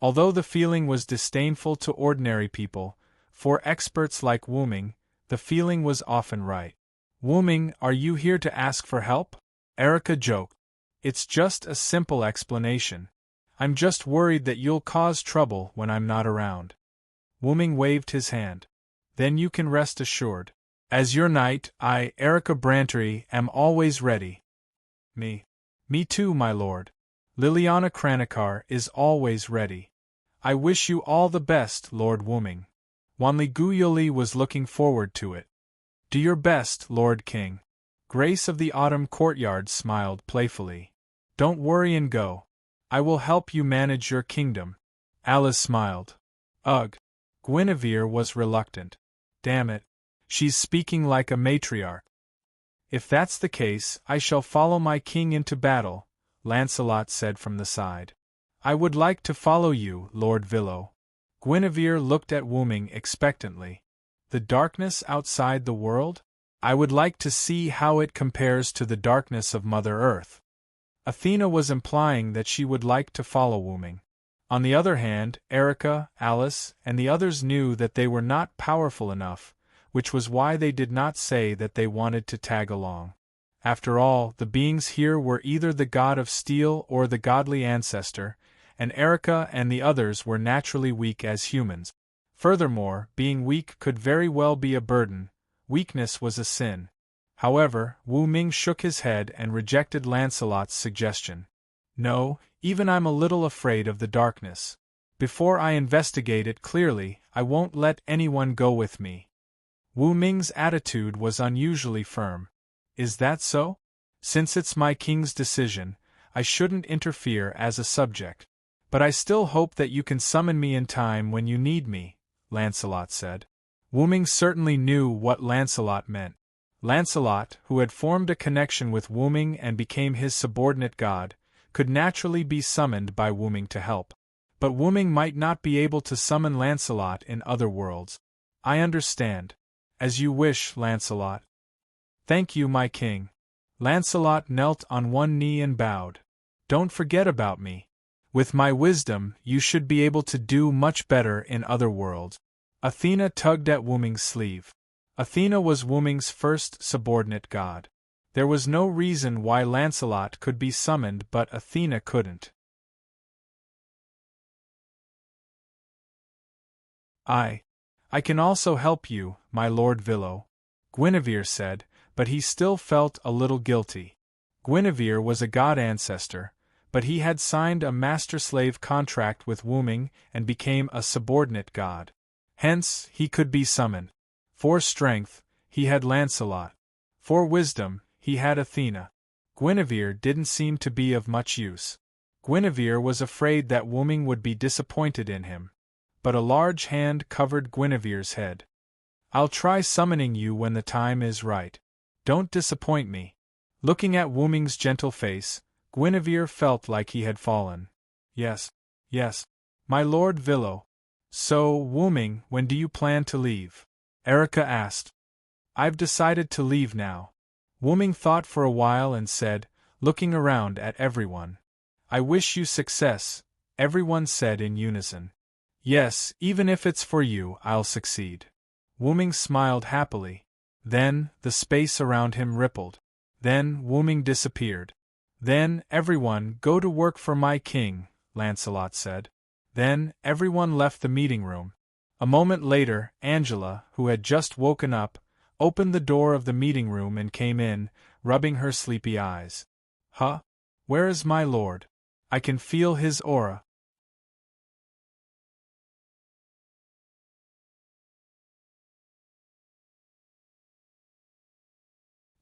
Although the feeling was disdainful to ordinary people, for experts like Wu Ming, the feeling was often right. Wu Ming, are you here to ask for help? Erica joked. It's just a simple explanation. I'm just worried that you'll cause trouble when I'm not around. Wu Ming waved his hand. Then you can rest assured. As your knight, I, Erica Brantery, am always ready. Me too, my lord. Liliana Kranikar is always ready. I wish you all the best, Lord Wu Ming. Wanli Guyoli was looking forward to it. Do your best, Lord King. Grace of the Autumn Courtyard smiled playfully. Don't worry and go. I will help you manage your kingdom. Alice smiled. Ugh. Guinevere was reluctant. Damn it. She's speaking like a matriarch. If that's the case, I shall follow my king into battle, Lancelot said from the side. I would like to follow you, Lord Villo. Guinevere looked at Wu Ming expectantly. The darkness outside the world? I would like to see how it compares to the darkness of Mother Earth. Athena was implying that she would like to follow Wu Ming. On the other hand, Erica, Alice, and the others knew that they were not powerful enough, which was why they did not say that they wanted to tag along. After all, the beings here were either the god of steel or the godly ancestor, and Erica and the others were naturally weak as humans. Furthermore, being weak could very well be a burden. Weakness was a sin. However, Wu Ming shook his head and rejected Lancelot's suggestion. No, even I'm a little afraid of the darkness. Before I investigate it clearly, I won't let anyone go with me. Wu Ming's attitude was unusually firm. Is that so? Since it's my king's decision, I shouldn't interfere as a subject. But I still hope that you can summon me in time when you need me, Lancelot said. Wu Ming certainly knew what Lancelot meant. Lancelot, who had formed a connection with Wu Ming and became his subordinate god, could naturally be summoned by Wu Ming to help. But Wu Ming might not be able to summon Lancelot in other worlds. I understand. As you wish, Lancelot. Thank you, my king. Lancelot knelt on one knee and bowed. Don't forget about me. With my wisdom, you should be able to do much better in other worlds. Athena tugged at Wu Ming's sleeve. Athena was Wu Ming's first subordinate god. There was no reason why Lancelot could be summoned but Athena couldn't. I can also help you, my Lord Villo, Guinevere said, but he still felt a little guilty. Guinevere was a god ancestor, but he had signed a master-slave contract with Wu Ming and became a subordinate god. Hence, he could be summoned. For strength, he had Lancelot. For wisdom, he had Athena. Guinevere didn't seem to be of much use. Guinevere was afraid that Wu Ming would be disappointed in him. But a large hand covered Guinevere's head. I'll try summoning you when the time is right. Don't disappoint me. Looking at Wu Ming's gentle face, Guinevere felt like he had fallen. Yes, yes, my Lord Villo. So, Wu Ming, when do you plan to leave? Erica asked. I've decided to leave now. Wu Ming thought for a while and said, looking around at everyone. I wish you success, everyone said in unison. Yes, even if it's for you, I'll succeed. Wu Ming smiled happily. Then, the space around him rippled. Then, Wu Ming disappeared. Then, everyone, go to work for my king, Lancelot said. Then, everyone left the meeting room. A moment later, Angela, who had just woken up, opened the door of the meeting room and came in, rubbing her sleepy eyes. Huh? Where is my lord? I can feel his aura.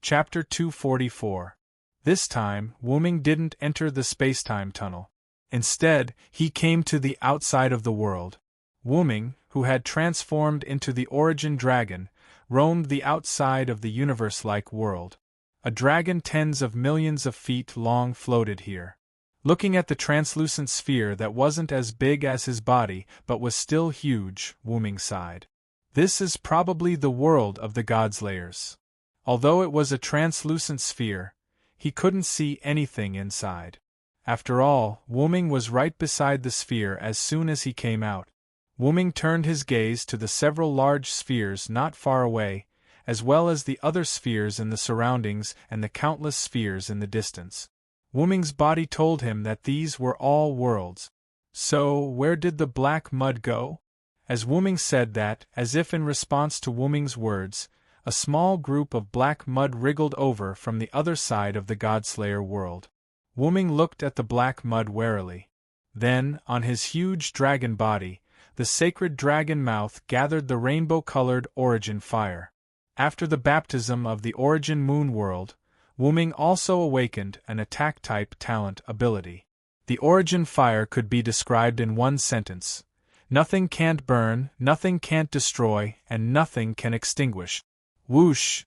Chapter 244. This time, Wu Ming didn't enter the spacetime tunnel. Instead, he came to the outside of the world. Wu Ming, who had transformed into the origin dragon, roamed the outside of the universe-like world. A dragon tens of millions of feet long floated here. Looking at the translucent sphere that wasn't as big as his body but was still huge, Wu Ming sighed. This is probably the world of the gods' layers. Although it was a translucent sphere, he couldn't see anything inside. After all, Wu Ming was right beside the sphere as soon as he came out. Wu Ming turned his gaze to the several large spheres not far away, as well as the other spheres in the surroundings and the countless spheres in the distance. Wu Ming's body told him that these were all worlds. So, where did the black mud go? As Wu Ming said that, as if in response to Wu Ming's words, a small group of black mud wriggled over from the other side of the Godslayer world. Wu Ming looked at the black mud warily. Then, on his huge dragon body, the sacred dragon mouth gathered the rainbow-colored origin fire. After the baptism of the origin moon world, Wu Ming also awakened an attack-type talent ability. The origin fire could be described in one sentence. Nothing can't burn, nothing can't destroy, and nothing can extinguish. Whoosh!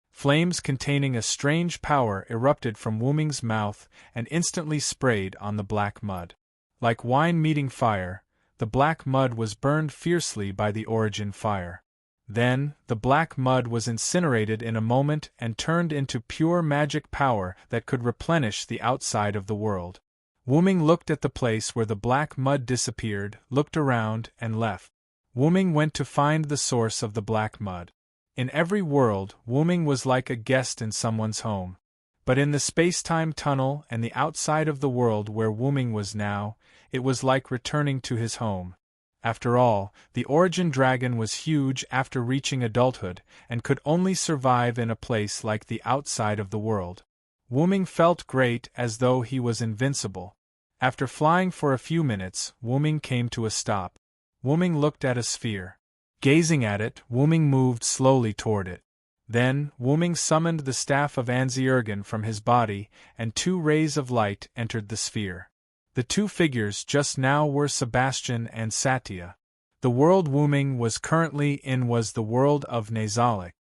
Flames containing a strange power erupted from Wu Ming's mouth and instantly sprayed on the black mud. Like wine meeting fire, the black mud was burned fiercely by the origin fire. Then, the black mud was incinerated in a moment and turned into pure magic power that could replenish the outside of the world. Wu Ming looked at the place where the black mud disappeared, looked around, and left. Wu Ming went to find the source of the black mud. In every world, Wu Ming was like a guest in someone's home. But in the space-time tunnel and the outside of the world where Wu Ming was now, it was like returning to his home. After all, the origin dragon was huge after reaching adulthood and could only survive in a place like the outside of the world. Wu Ming felt great, as though he was invincible. After flying for a few minutes, Wu Ming came to a stop. Wu Ming looked at a sphere. Gazing at it, Wu Ming moved slowly toward it. Then, Wu Ming summoned the staff of Anziergen from his body, and 2 rays of light entered the sphere. The 2 figures just now were Sebastian and Satya. The world Wu Ming was currently in was the world of Nazalik.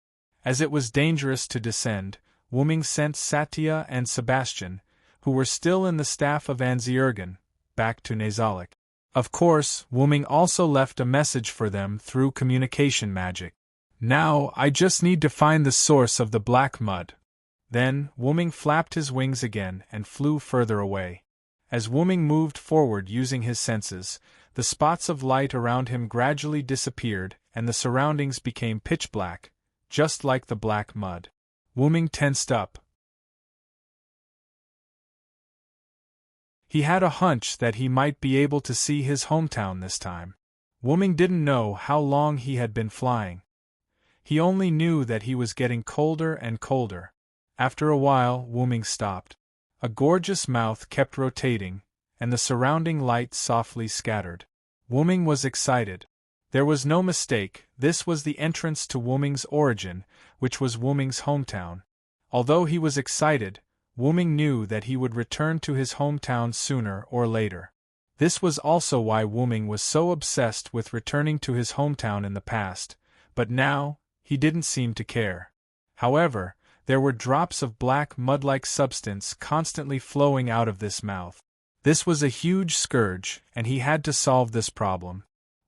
As it was dangerous to descend, Wu Ming sent Satya and Sebastian, who were still in the staff of Anziergen, back to Nazalik. Of course, Wu Ming also left a message for them through communication magic. Now, I just need to find the source of the black mud. Then, Wu Ming flapped his wings again and flew further away. As Wu Ming moved forward using his senses, the spots of light around him gradually disappeared and the surroundings became pitch black, just like the black mud. Wu Ming tensed up. He had a hunch that he might be able to see his hometown this time. Wu Ming didn't know how long he had been flying. He only knew that he was getting colder and colder. After a while, Wu Ming stopped. A gorgeous mouth kept rotating, and the surrounding light softly scattered. Wu Ming was excited. There was no mistake, this was the entrance to Wu Ming's origin, which was Wu Ming's hometown. Although he was excited, Wu Ming knew that he would return to his hometown sooner or later. This was also why Wu Ming was so obsessed with returning to his hometown in the past, but now, he didn't seem to care. However, There were drops of black mud-like substance constantly flowing out of this mouth. This was a huge scourge, and he had to solve this problem.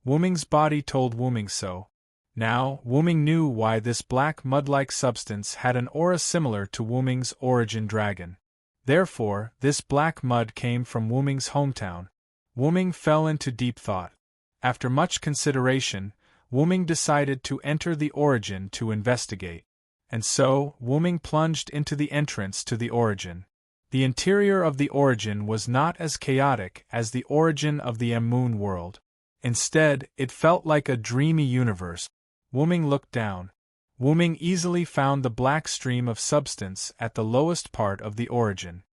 Wuming's body told Wuming so. Now, Wuming knew why this black mud-like substance had an aura similar to Wuming's origin dragon. Therefore, this black mud came from Wuming's hometown. Wuming fell into deep thought. After much consideration, Wuming decided to enter the origin to investigate. And so, Wuming plunged into the entrance to the origin. The interior of the origin was not as chaotic as the origin of the Moon world. Instead, it felt like a dreamy universe. Wuming looked down. Wuming easily found the black stream of substance at the lowest part of the origin.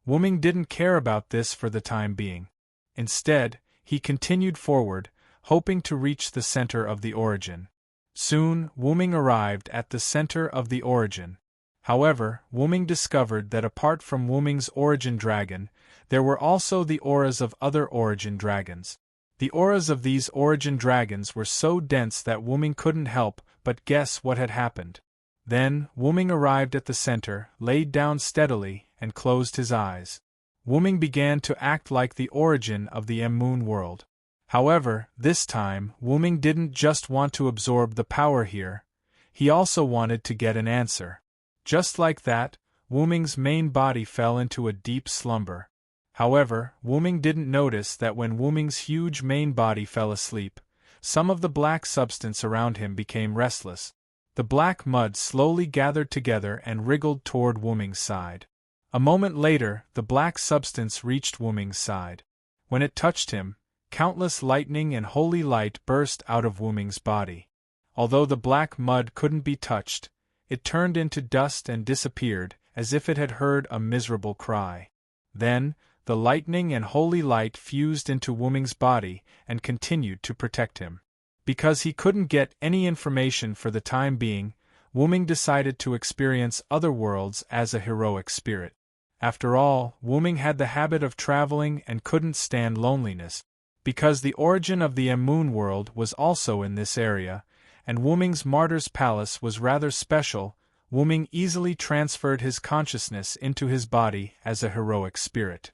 Wuming didn't care about this for the time being. Instead, he continued forward, hoping to reach the center of the origin. Soon, Wuming arrived at the center of the origin. However, Wuming discovered that apart from Wuming's origin dragon, there were also the auras of other origin dragons. The auras of these origin dragons were so dense that Wuming couldn't help but guess what had happened. Then, Wuming arrived at the center, laid down steadily, and closed his eyes. Wuming began to act like the origin of the Moon world. However, this time, Wuming didn't just want to absorb the power here, he also wanted to get an answer. Just like that, Wuming's main body fell into a deep slumber. However, Wuming didn't notice that when Wuming's huge main body fell asleep, some of the black substance around him became restless. The black mud slowly gathered together and wriggled toward Wuming's side. A moment later, the black substance reached Wuming's side. When it touched him, countless lightning and holy light burst out of Wuming's body. Although the black mud couldn't be touched, it turned into dust and disappeared, as if it had heard a miserable cry. Then, the lightning and holy light fused into Wuming's body and continued to protect him. Because he couldn't get any information for the time being, Wuming decided to experience other worlds as a heroic spirit. After all, Wuming had the habit of traveling and couldn't stand loneliness. Because the origin of the Moon world was also in this area, and Wuming's martyr's palace was rather special, Wuming easily transferred his consciousness into his body as a heroic spirit.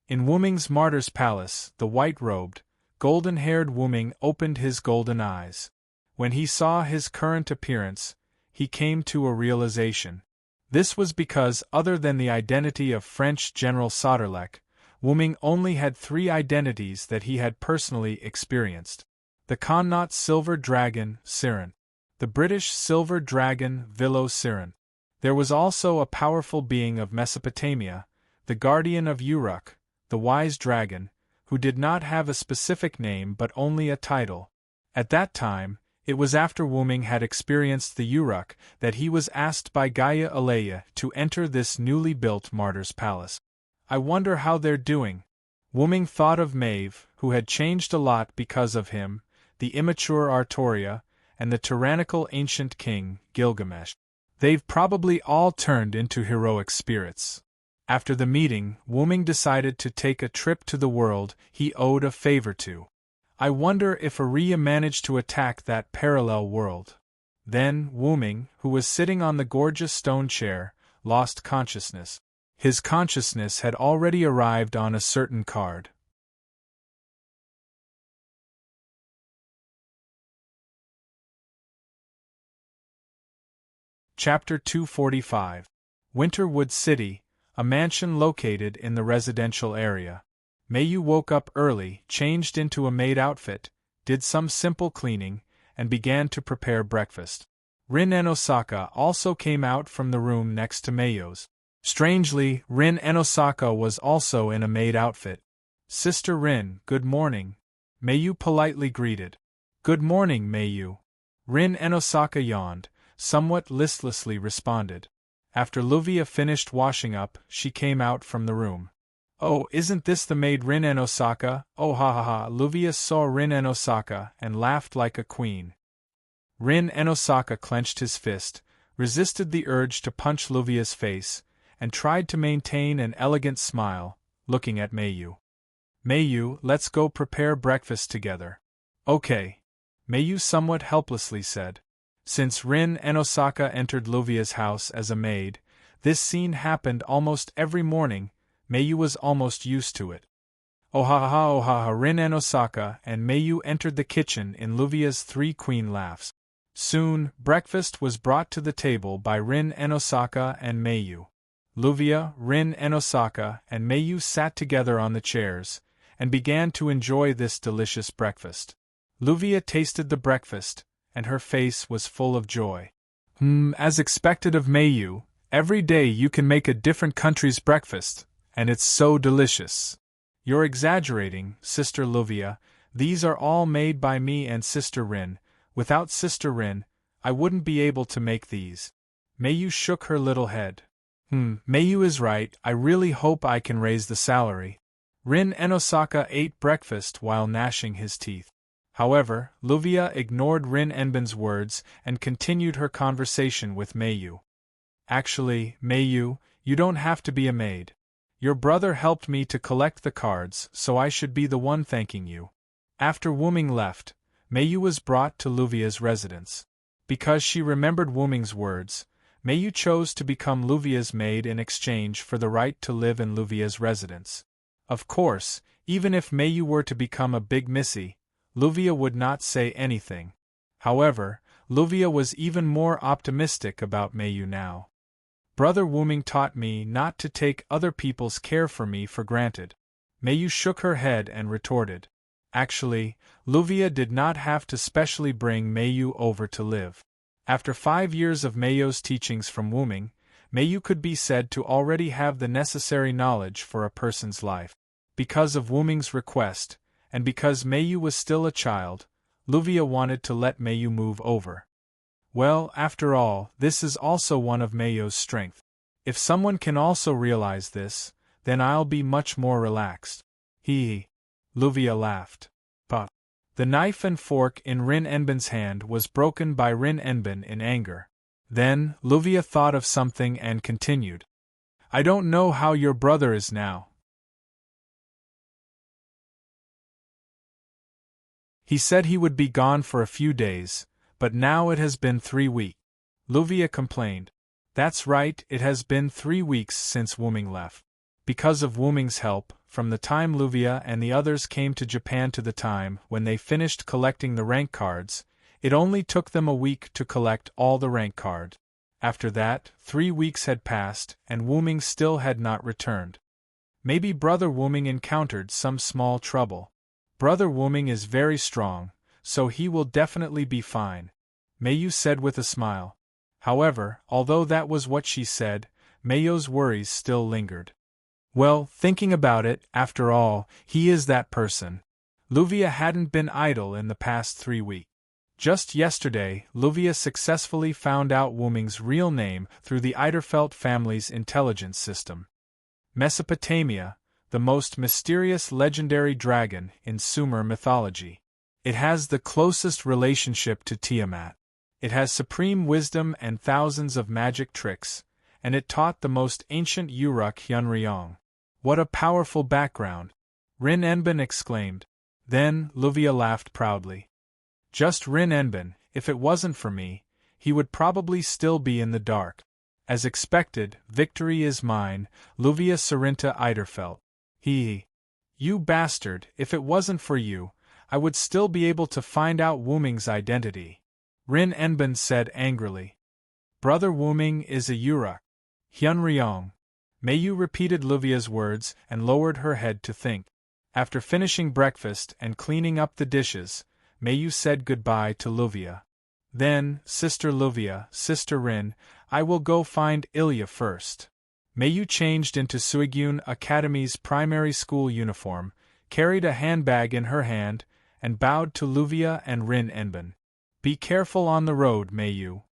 In Wuming's martyr's palace, the white-robed, golden-haired Wuming opened his golden eyes. When he saw his current appearance, he came to a realization. This was because, other than the identity of French General Sauterlec, Wuming only had 3 identities that he had personally experienced. The Connaught Silver Dragon, Serene. The British Silver Dragon, Vilo Serene. There was also a powerful being of Mesopotamia, the guardian of Uruk, the wise dragon, who did not have a specific name but only a title. At that time, it was after Wuming had experienced the Uruk that he was asked by Gaia Aleia to enter this newly built martyr's palace. I wonder how they're doing. Wuming thought of Maeve, who had changed a lot because of him, the immature Artoria, and the tyrannical ancient king, Gilgamesh. They've probably all turned into heroic spirits. After the meeting, Wuming decided to take a trip to the world he owed a favor to. I wonder if Aria managed to attack that parallel world. Then, Wuming, who was sitting on the gorgeous stone chair, lost consciousness. His consciousness had already arrived on a certain card. Chapter 245. Winterwood City, a mansion located in the residential area. Mayu woke up early, changed into a maid outfit, did some simple cleaning, and began to prepare breakfast. Rin and Osaka also came out from the room next to Mayu's. Strangely, Rin and Osaka was also in a maid outfit. Sister Rin, good morning. Mayu politely greeted. Good morning, Mayu. Rin and Osaka yawned, somewhat listlessly responded. After Luvia finished washing up, she came out from the room. Oh, isn't this the maid Rin and Osaka? Oh ha ha ha. Luvia saw Rin and Osaka and laughed like a queen. Rin and Osaka clenched his fist, resisted the urge to punch Luvia's face, and tried to maintain an elegant smile, looking at Mayu. Mayu, let's go prepare breakfast together. Okay. Mayu somewhat helplessly said. Since Rin and Osaka entered Luvia's house as a maid, this scene happened almost every morning. Mayu was almost used to it. Ohaha, Rin and Osaka and Mayu entered the kitchen in Luvia's three queen laughs. Soon, breakfast was brought to the table by Rin and Osaka and Mayu. Luvia, Rin and Osaka and Mayu sat together on the chairs, and began to enjoy this delicious breakfast. Luvia tasted the breakfast, and her face was full of joy. As expected of Mayu, every day you can make a different country's breakfast, and it's so delicious. You're exaggerating, Sister Luvia. These are all made by me and Sister Rin. Without Sister Rin, I wouldn't be able to make these. Mayu shook her little head. Mayu is right, I really hope I can raise the salary. Rin and Osaka ate breakfast while gnashing his teeth. However, Luvia ignored Rin Enben's words and continued her conversation with Mayu. Actually, Mayu, you don't have to be a maid. Your brother helped me to collect the cards, so I should be the one thanking you. After Wuming left, Mayu was brought to Luvia's residence. Because she remembered Wuming's words, Mayu chose to become Luvia's maid in exchange for the right to live in Luvia's residence. Of course, even if Mayu were to become a big missy, Luvia would not say anything. However, Luvia was even more optimistic about Mayu now. Brother Wuming taught me not to take other people's care for me for granted. Mayu shook her head and retorted. Actually, Luvia did not have to specially bring Mayu over to live. After 5 years of Mayu's teachings from Wuming, Mayu could be said to already have the necessary knowledge for a person's life. Because of Wuming's request, and because Mayu was still a child, Luvia wanted to let Mayu move over. Well, after all, this is also one of Mayu's strengths. If someone can also realize this, then I'll be much more relaxed. Hee. Luvia laughed. But the knife and fork in Rin Enben's hand was broken by Rin Enben in anger. Then, Luvia thought of something and continued. I don't know how your brother is now. He said he would be gone for a few days, but now it has been 3 weeks. Luvia complained. That's right, it has been 3 weeks since Wuming left. Because of Wuming's help, from the time Luvia and the others came to Japan to the time when they finished collecting the rank cards, it only took them a week to collect all the rank cards. After that, 3 weeks had passed, and Wuming still had not returned. Maybe Brother Wuming encountered some small trouble. Brother Wuming is very strong, so he will definitely be fine, Mayu said with a smile. However, although that was what she said, Mayu's worries still lingered. Well, thinking about it, after all, he is that person. Luvia hadn't been idle in the past 3 weeks. Just yesterday, Luvia successfully found out Wuming's real name through the Eiderfelt family's intelligence system. Mesopotamia, the most mysterious legendary dragon in Sumer mythology. It has the closest relationship to Tiamat. It has supreme wisdom and thousands of magic tricks, and it taught the most ancient Uruk Hyunryong. What a powerful background! Rin Enben exclaimed. Then, Luvia laughed proudly. Just Rin Enben, if it wasn't for me, he would probably still be in the dark. As expected, victory is mine, Luvia Sarinta Eiderfelt. You bastard, if it wasn't for you, I would still be able to find out Wuming's identity. Rin Enben said angrily. Brother Wuming is a Uruk Hyunryong. Mayu repeated Luvia's words and lowered her head to think. After finishing breakfast and cleaning up the dishes, Mayu said goodbye to Luvia. Then, Sister Luvia, Sister Rin, I will go find Ilya first. Mayu changed into Suigyun Academy's primary school uniform, carried a handbag in her hand, and bowed to Luvia and Rin Enben. Be careful on the road, Mayu.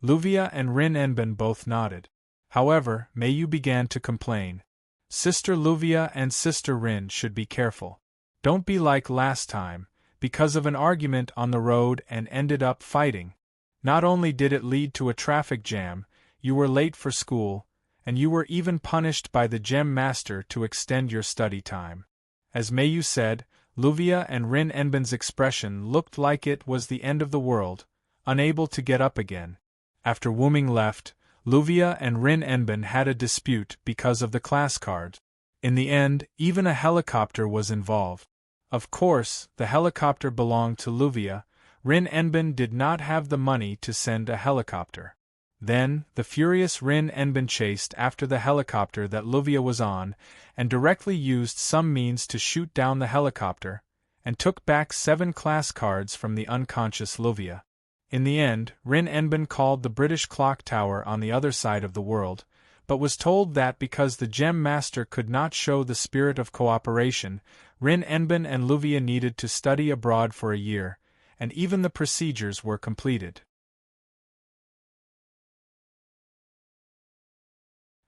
Luvia and Rin Enben both nodded. However, Mayu began to complain. Sister Luvia and Sister Rin should be careful. Don't be like last time, because of an argument on the road and ended up fighting. Not only did it lead to a traffic jam, you were late for school, and you were even punished by the gem master to extend your study time. As Mayu said, Luvia and Rin Enben's expression looked like it was the end of the world, unable to get up again. After Wuming left, Luvia and Rin Enben had a dispute because of the class card. In the end, even a helicopter was involved. Of course, the helicopter belonged to Luvia. Rin Enben did not have the money to send a helicopter. Then, the furious Rin Enben chased after the helicopter that Luvia was on, and directly used some means to shoot down the helicopter, and took back 7 class cards from the unconscious Luvia. In the end, Rin Enben called the British clock tower on the other side of the world, but was told that because the Gem Master could not show the spirit of cooperation, Rin Enben and Luvia needed to study abroad for a year, and even the procedures were completed.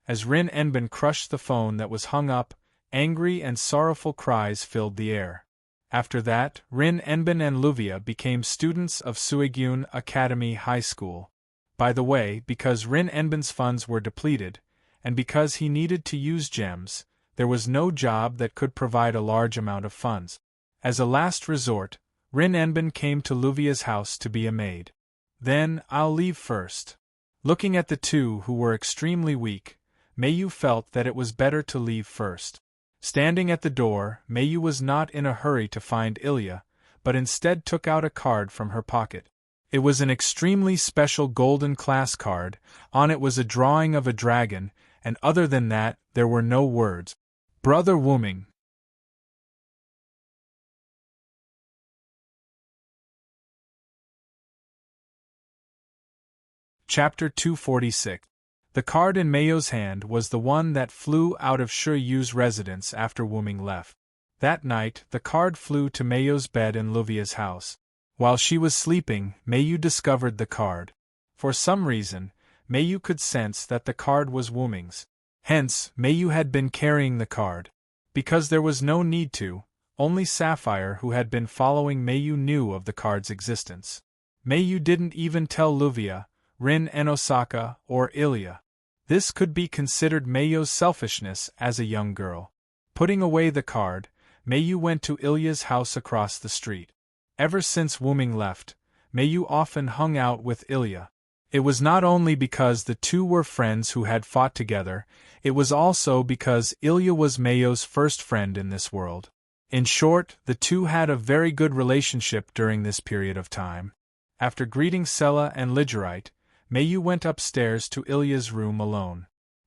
As Rin Enben crushed the phone that was hung up, angry and sorrowful cries filled the air. After that, Rin Enben and Luvia became students of Suigyun Academy High School. By the way, because Rin Enben's funds were depleted, and because he needed to use gems, there was no job that could provide a large amount of funds. As a last resort, Rin Enben came to Luvia's house to be a maid. Then, I'll leave first. Looking at the two who were extremely weak, Meiyu felt that it was better to leave first. Standing at the door, Meiyu was not in a hurry to find Ilya, but instead took out a card from her pocket. It was an extremely special golden class card. On it was a drawing of a dragon, and other than that, there were no words. Brother Wuming. Chapter 246. The card in Meiyu's hand was the one that flew out of Shi Yu's residence after Wuming left. That night, the card flew to Meiyu's bed in Luvia's house. While she was sleeping, Meiyu discovered the card. For some reason, Meiyu could sense that the card was Wuming's. Hence, Meiyu had been carrying the card. Because there was no need to, only Sapphire, who had been following Meiyu, knew of the card's existence. Meiyu didn't even tell Luvia, Rin and Osaka, or Ilya. This could be considered Meiyu's selfishness as a young girl. Putting away the card, Meiyu went to Ilya's house across the street. Ever since Wuming left, Meiyu often hung out with Ilya. It was not only because the two were friends who had fought together, it was also because Ilya was Meiyu's first friend in this world. In short, the two had a very good relationship during this period of time. After greeting Sela and Ligerite, Meiyu went upstairs to Ilya's room alone.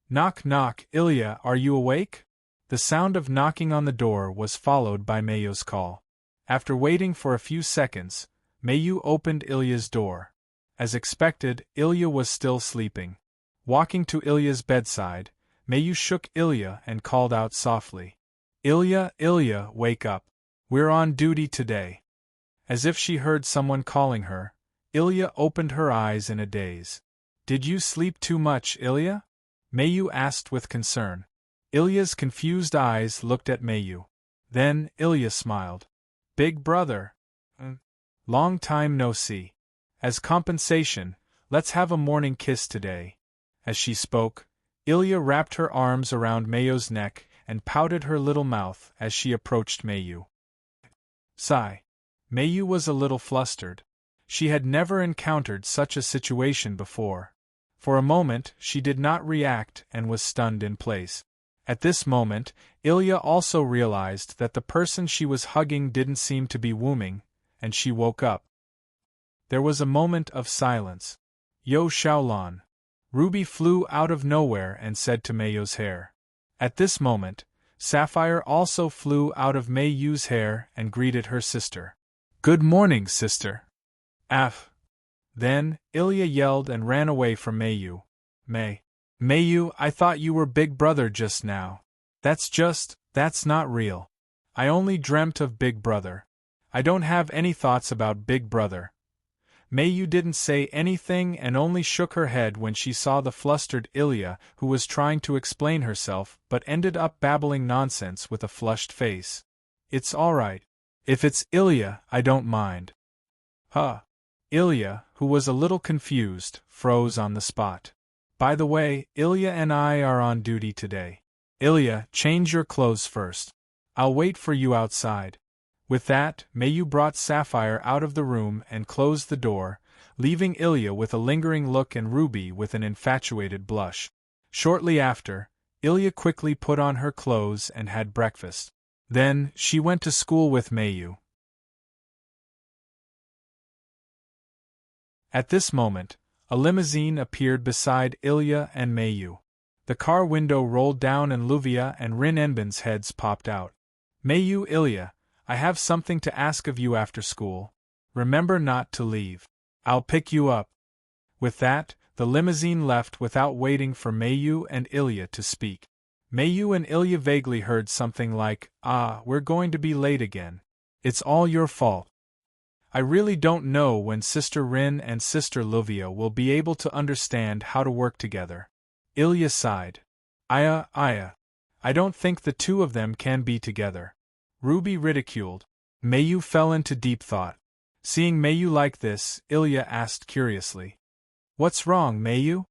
Knock knock, Ilya, are you awake? The sound of knocking on the door was followed by Meiyu's call. After waiting for a few seconds, Meiyu opened Ilya's door. As expected, Ilya was still sleeping. Walking to Ilya's bedside, Meiyu shook Ilya and called out softly. Ilya, Ilya, wake up. We're on duty today. As if she heard someone calling her, Ilya opened her eyes in a daze. Did you sleep too much, Ilya? Meiyu asked with concern. Ilya's confused eyes looked at Meiyu. Then, Ilya smiled. Big brother. Long time no see. As compensation, let's have a morning kiss today. As she spoke, Ilya wrapped her arms around Meiyu's neck and pouted her little mouth as she approached Meiyu. Sigh. Meiyu was a little flustered. She had never encountered such a situation before. For a moment, she did not react and was stunned in place. At this moment, Ilya also realized that the person she was hugging didn't seem to be Wuming, and she woke up. There was a moment of silence. Yo Xiaolan. Ruby flew out of nowhere and said to Meiyu's hair. At this moment, Sapphire also flew out of Meiyu's hair and greeted her sister. Good morning, sister. Then, Ilya yelled and ran away from Meiyu. Meiyu, I thought you were Big Brother just now. That's not real. I only dreamt of Big Brother. I don't have any thoughts about Big Brother. Meiyu didn't say anything and only shook her head when she saw the flustered Ilya, who was trying to explain herself but ended up babbling nonsense with a flushed face. It's alright. If it's Ilya, I don't mind. Huh. Ilya, who was a little confused, froze on the spot. By the way, Ilya and I are on duty today. Ilya, change your clothes first. I'll wait for you outside. With that, Mayu brought Sapphire out of the room and closed the door, leaving Ilya with a lingering look and Ruby with an infatuated blush. Shortly after, Ilya quickly put on her clothes and had breakfast. Then, she went to school with Mayu. At this moment, a limousine appeared beside Ilya and Mayu. The car window rolled down and Luvia and Rin Enben's heads popped out. Mayu, Ilya, I have something to ask of you after school. Remember not to leave. I'll pick you up. With that, the limousine left without waiting for Mayu and Ilya to speak. Mayu and Ilya vaguely heard something like, we're going to be late again. It's all your fault. I really don't know when Sister Rin and Sister Luvia will be able to understand how to work together. Ilya sighed. I don't think the two of them can be together. Ruby ridiculed. Mayu fell into deep thought. Seeing Mayu like this, Ilya asked curiously. What's wrong, Mayu?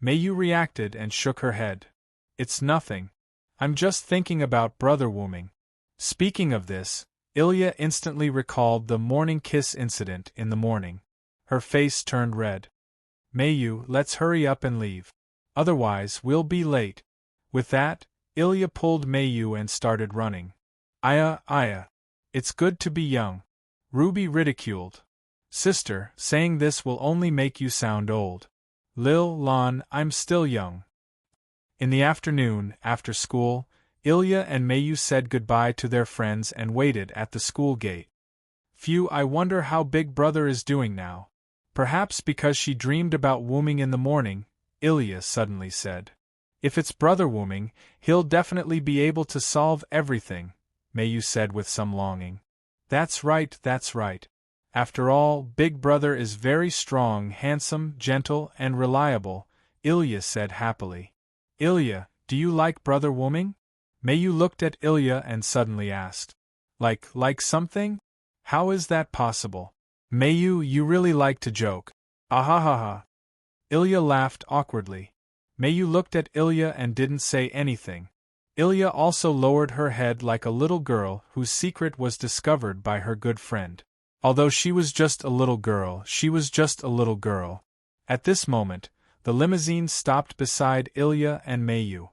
Mayu reacted and shook her head. It's nothing. I'm just thinking about brother wombing. Speaking of this, Ilya instantly recalled the morning kiss incident in the morning. Her face turned red. Mayu, let's hurry up and leave. Otherwise, we'll be late. With that, Ilya pulled Mayu and started running. It's good to be young. Ruby ridiculed. Sister, saying this will only make you sound old. Lil Lon, I'm still young. In the afternoon, after school, Ilya and Mayu said goodbye to their friends and waited at the school gate. Phew, I wonder how Big Brother is doing now. Perhaps because she dreamed about wombing in the morning, Ilya suddenly said. If it's brother wombing, he'll definitely be able to solve everything, Mayu said with some longing. That's right. After all, Big Brother is very strong, handsome, gentle, and reliable, Ilya said happily. Ilya, do you like brother wombing? Mayu looked at Ilya and suddenly asked. Like something? How is that possible? Mayu, you really like to joke. Ahahaha. Ilya laughed awkwardly. Mayu looked at Ilya and didn't say anything. Ilya also lowered her head like a little girl whose secret was discovered by her good friend. Although she was just a little girl, she was just a little girl. At this moment, the limousine stopped beside Ilya and Mayu.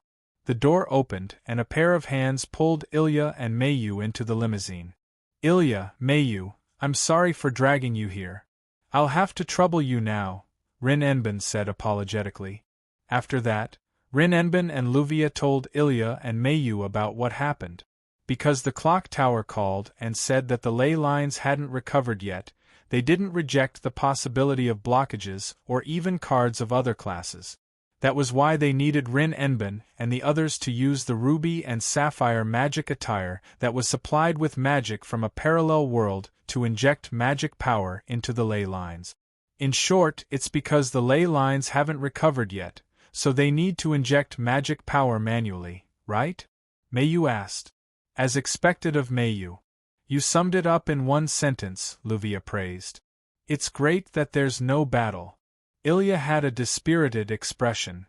The door opened and a pair of hands pulled Ilya and Mayu into the limousine. Ilya, Mayu, I'm sorry for dragging you here. I'll have to trouble you now, Rin Enben said apologetically. After that, Rin Enben and Luvia told Ilya and Mayu about what happened. Because the clock tower called and said that the ley lines hadn't recovered yet, they didn't reject the possibility of blockages or even cards of other classes. That was why they needed Rin Enben and the others to use the ruby and sapphire magic attire that was supplied with magic from a parallel world to inject magic power into the ley lines. In short, it's because the ley lines haven't recovered yet, so they need to inject magic power manually, right? Mayu asked. As expected of Mayu. You summed it up in one sentence, Luvia praised. It's great that there's no battle. Ilya had a dispirited expression.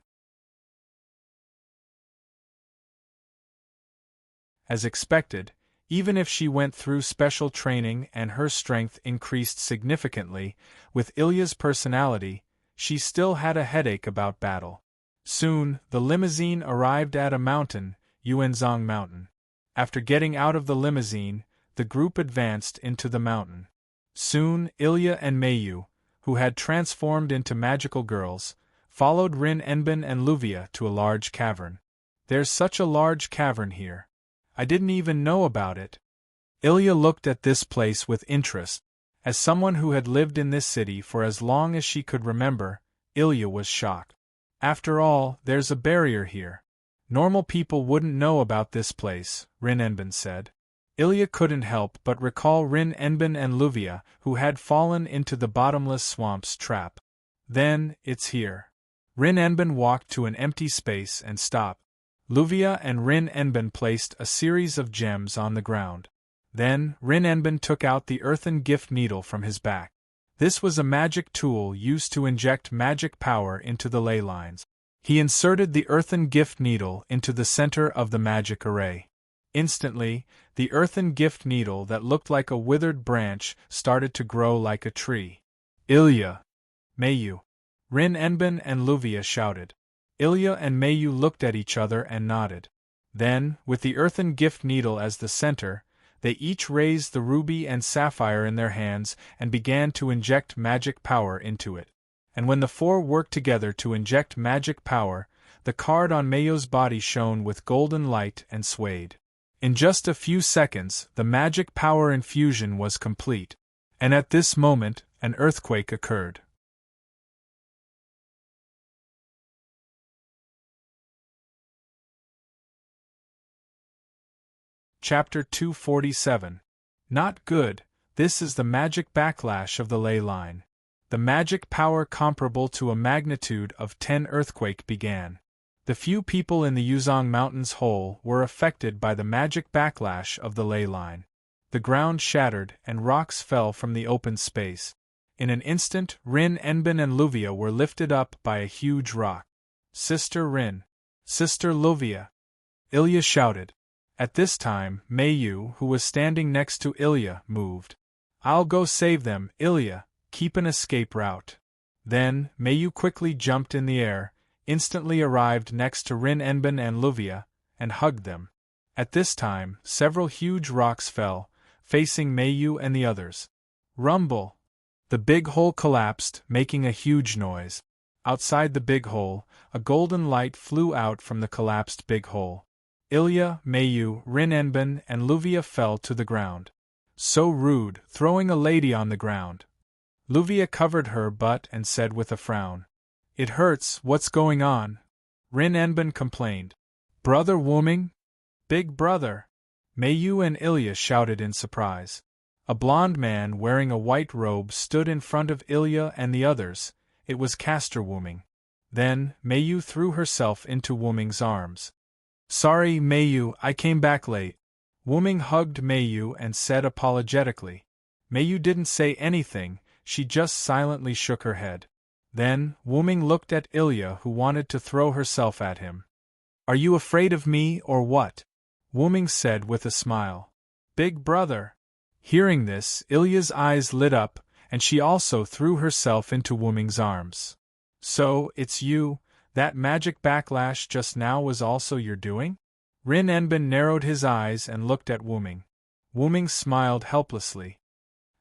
As expected, even if she went through special training and her strength increased significantly, with Ilya's personality, she still had a headache about battle. Soon, the limousine arrived at a mountain, Yuanzhong Mountain. After getting out of the limousine, the group advanced into the mountain. Soon, Ilya and Mayu, who had transformed into magical girls, followed Rin Enben and Luvia to a large cavern. There's such a large cavern here. I didn't even know about it. Ilya looked at this place with interest. As someone who had lived in this city for as long as she could remember, Ilya was shocked. After all, there's a barrier here. Normal people wouldn't know about this place, Rin Enben said. Ilya couldn't help but recall Rin Enben and Luvia, who had fallen into the bottomless swamp's trap. Then, it's here. Rin Enben walked to an empty space and stopped. Luvia and Rin Enben placed a series of gems on the ground. Then, Rin Enben took out the earthen gift needle from his back. This was a magic tool used to inject magic power into the ley lines. He inserted the earthen gift needle into the center of the magic array. Instantly, the earthen gift needle that looked like a withered branch started to grow like a tree. Ilya! Mayu! Rin Enbin and Luvia shouted. Ilya and Mayu looked at each other and nodded. Then, with the earthen gift needle as the center, they each raised the ruby and sapphire in their hands and began to inject magic power into it. And when the four worked together to inject magic power, the card on Mayu's body shone with golden light and swayed. In just a few seconds, the magic power infusion was complete. And at this moment, an earthquake occurred. Chapter 247. Not good. This is the magic backlash of the ley line. The magic power comparable to a magnitude of 10 earthquake began. The few people in the Yuzong Mountains whole were affected by the magic backlash of the ley line. The ground shattered and rocks fell from the open space. In an instant, Rin Enbin and Luvia were lifted up by a huge rock. Sister Rin! Sister Luvia! Ilya shouted. At this time, Mayu, who was standing next to Ilya, moved. I'll go save them, Ilya, keep an escape route. Then, Mayu quickly jumped in the air, instantly arrived next to Rin Enbin and Luvia, and hugged them. At this time, several huge rocks fell, facing Mayu and the others. Rumble! The big hole collapsed, making a huge noise. Outside the big hole, a golden light flew out from the collapsed big hole. Ilya, Mayu, Rin Enbin, and Luvia fell to the ground. So rude, throwing a lady on the ground. Luvia covered her butt and said with a frown. It hurts, what's going on? Rin Enbin complained. Brother Wuming? Big brother! Mayu and Ilya shouted in surprise. A blond man wearing a white robe stood in front of Ilya and the others. It was Castor Wuming. Then, Mayu threw herself into Wuming's arms. Sorry, Mayu, I came back late. Wuming hugged Mayu and said apologetically. Mayu didn't say anything, she just silently shook her head. Then, Wuming looked at Ilya, who wanted to throw herself at him. Are you afraid of me or what? Wuming said with a smile. Big brother. Hearing this, Ilya's eyes lit up, and she also threw herself into Wuming's arms. So, it's you. That magic backlash just now was also your doing? Rin Enbin narrowed his eyes and looked at Wuming. Wuming smiled helplessly.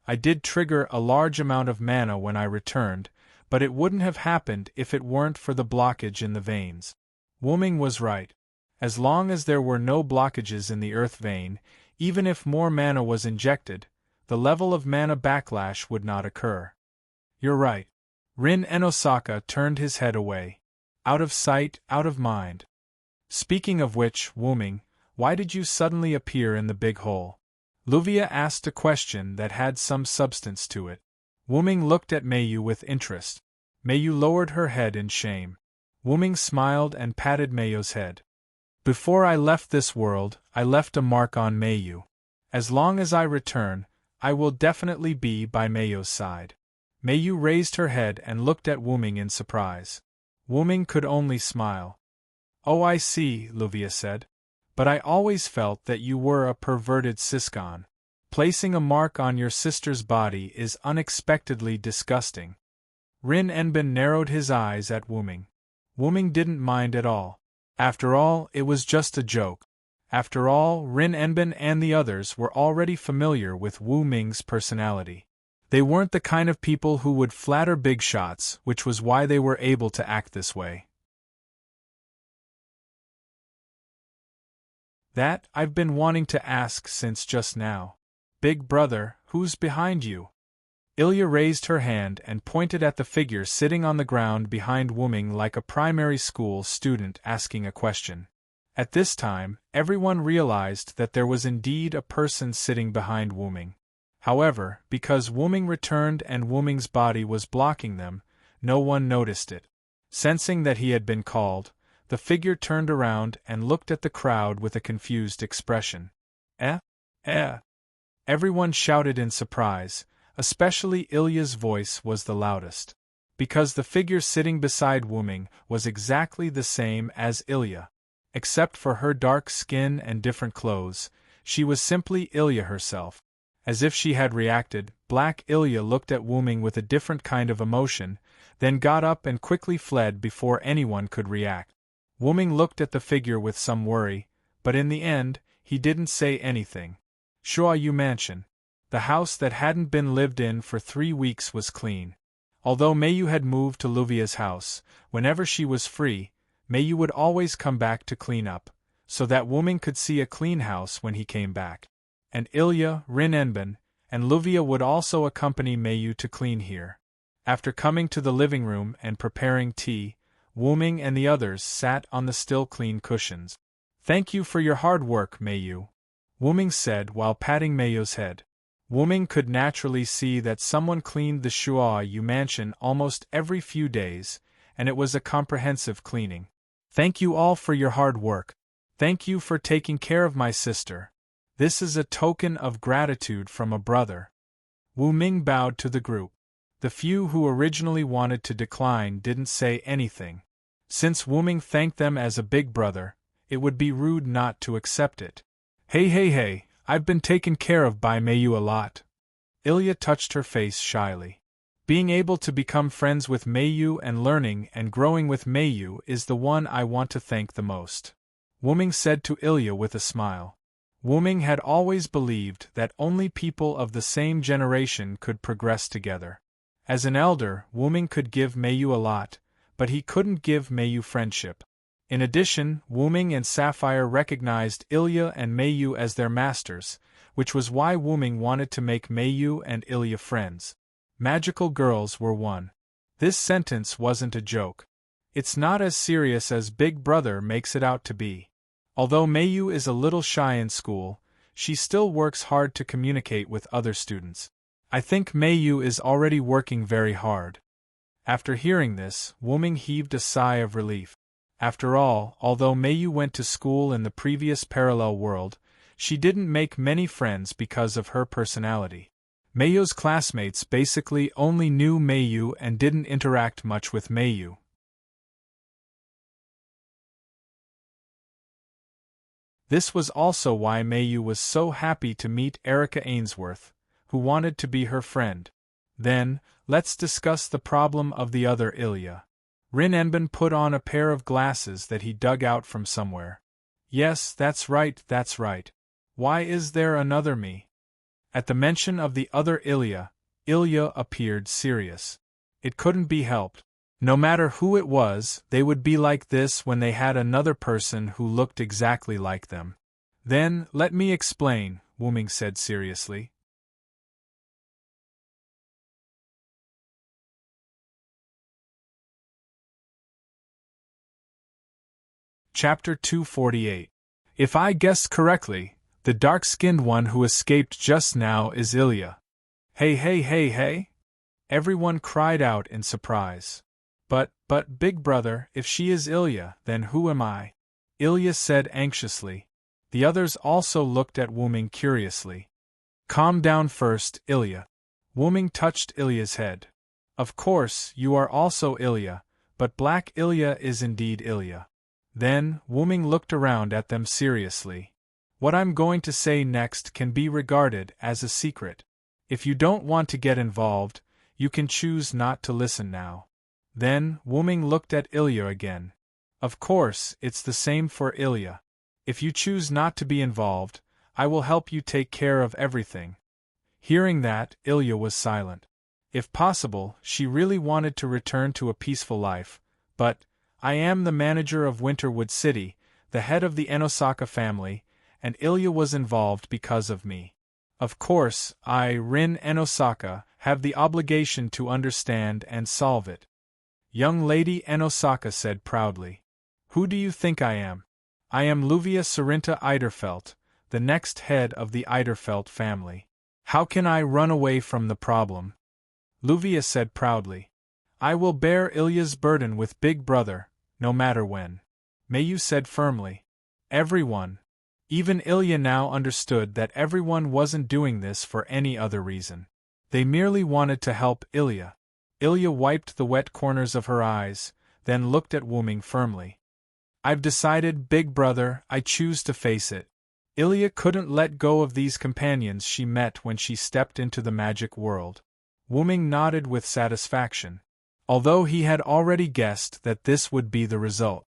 I did trigger a large amount of mana when I returned, but it wouldn't have happened if it weren't for the blockage in the veins. Wuming was right. As long as there were no blockages in the earth vein, even if more mana was injected, the level of mana backlash would not occur. You're right. Rin Enosaka turned his head away. Out of sight, out of mind. Speaking of which, Wuming, why did you suddenly appear in the big hole? Luvia asked a question that had some substance to it. Wuming looked at Mayu with interest. Mayu lowered her head in shame. Wuming smiled and patted Mayu's head. Before I left this world, I left a mark on Mayu. As long as I return, I will definitely be by Mayu's side. Mayu raised her head and looked at Wuming in surprise. Wuming could only smile. Oh, I see, Luvia said. But I always felt that you were a perverted Siscon. Placing a mark on your sister's body is unexpectedly disgusting. Rin Enbin narrowed his eyes at Wuming. Wuming didn't mind at all. After all, it was just a joke. After all, Rin Enbin and the others were already familiar with Wu Ming's personality. They weren't the kind of people who would flatter big shots, which was why they were able to act this way. That I've been wanting to ask since just now. Big brother, who's behind you? Ilya raised her hand and pointed at the figure sitting on the ground behind Wuming like a primary school student asking a question. At this time, everyone realized that there was indeed a person sitting behind Wuming. However, because Wuming returned and Wuming's body was blocking them, no one noticed it. Sensing that he had been called, the figure turned around and looked at the crowd with a confused expression. Eh? Everyone shouted in surprise, especially Ilya's voice was the loudest. Because the figure sitting beside Wuming was exactly the same as Ilya. Except for her dark skin and different clothes, she was simply Ilya herself. As if she had reacted, Black Ilya looked at Wu Ming with a different kind of emotion, then got up and quickly fled before anyone could react. Wu Ming looked at the figure with some worry, but in the end, he didn't say anything. Shuayu Mansion. The house that hadn't been lived in for 3 weeks was clean. Although Meiyu had moved to Luvia's house, whenever she was free, Meiyu would always come back to clean up, so that Wu Ming could see a clean house when he came back. And Ilya, Rin Enben, and Luvia would also accompany Meiyu to clean here. After coming to the living room and preparing tea, Wu Ming and the others sat on the still clean cushions. "Thank you for your hard work, Meiyu," Wu Ming said while patting Meiyu's head. Wu Ming could naturally see that someone cleaned the Shuayu mansion almost every few days, and it was a comprehensive cleaning. "Thank you all for your hard work. Thank you for taking care of my sister. This is a token of gratitude from a brother." Wu Ming bowed to the group. The few who originally wanted to decline didn't say anything. Since Wu Ming thanked them as a big brother, it would be rude not to accept it. Hey, I've been taken care of by Meiyu a lot." Ilya touched her face shyly. "Being able to become friends with Meiyu and learning and growing with Meiyu is the one I want to thank the most," Wu Ming said to Ilya with a smile. Wu Ming had always believed that only people of the same generation could progress together. As an elder, Wu Ming could give Meiyu a lot, but he couldn't give Meiyu friendship. In addition, Wu Ming and Sapphire recognized Ilya and Meiyu as their masters, which was why Wu Ming wanted to make Meiyu and Ilya friends. Magical girls were one. This sentence wasn't a joke. It's not as serious as Big Brother makes it out to be. Although Meiyu is a little shy in school, she still works hard to communicate with other students. I think Meiyu is already working very hard. After hearing this, Wu Ming heaved a sigh of relief. After all, although Meiyu went to school in the previous parallel world, she didn't make many friends because of her personality. Meiyu's classmates basically only knew Meiyu and didn't interact much with Meiyu. This was also why Meiyu was so happy to meet Erica Ainsworth, who wanted to be her friend. Then, let's discuss the problem of the other Ilya. Rin Enben put on a pair of glasses that he dug out from somewhere. "Yes, that's right. Why is there another me?" At the mention of the other Ilya, Ilya appeared serious. It couldn't be helped. No matter who it was, they would be like this when they had another person who looked exactly like them. "Then, let me explain," Wu Ming said seriously. Chapter 248. If I guessed correctly, the dark-skinned one who escaped just now is Ilya. Hey! Everyone cried out in surprise. But, Big Brother, if she is Ilya, then who am I?" Ilya said anxiously. The others also looked at Wu Ming curiously. "Calm down first, Ilya." Wu Ming touched Ilya's head. "Of course, you are also Ilya, but Black Ilya is indeed Ilya." Then, Wu Ming looked around at them seriously. "What I'm going to say next can be regarded as a secret. If you don't want to get involved, you can choose not to listen now." Then, Wu Ming looked at Ilya again. "Of course, it's the same for Ilya. If you choose not to be involved, I will help you take care of everything." Hearing that, Ilya was silent. If possible, she really wanted to return to a peaceful life, but, "I am the manager of Winterwood City, the head of the Enosaka family, and Ilya was involved because of me. Of course, I, Rin Enosaka, have the obligation to understand and solve it." Young Lady Enosaka said proudly. "Who do you think I am? I am Luvia Sarinta Eiderfelt, the next head of the Eiderfelt family. How can I run away from the problem?" Luvia said proudly. "I will bear Ilya's burden with Big Brother, no matter when," Meiyu said firmly. Everyone, even Ilya now understood that everyone wasn't doing this for any other reason. They merely wanted to help Ilya. Ilya wiped the wet corners of her eyes, then looked at Wu Ming firmly. I've decided, big brother, I choose to face it. Ilya couldn't let go of these companions she met when she stepped into the magic world. Wuming nodded with satisfaction, although he had already guessed that this would be the result.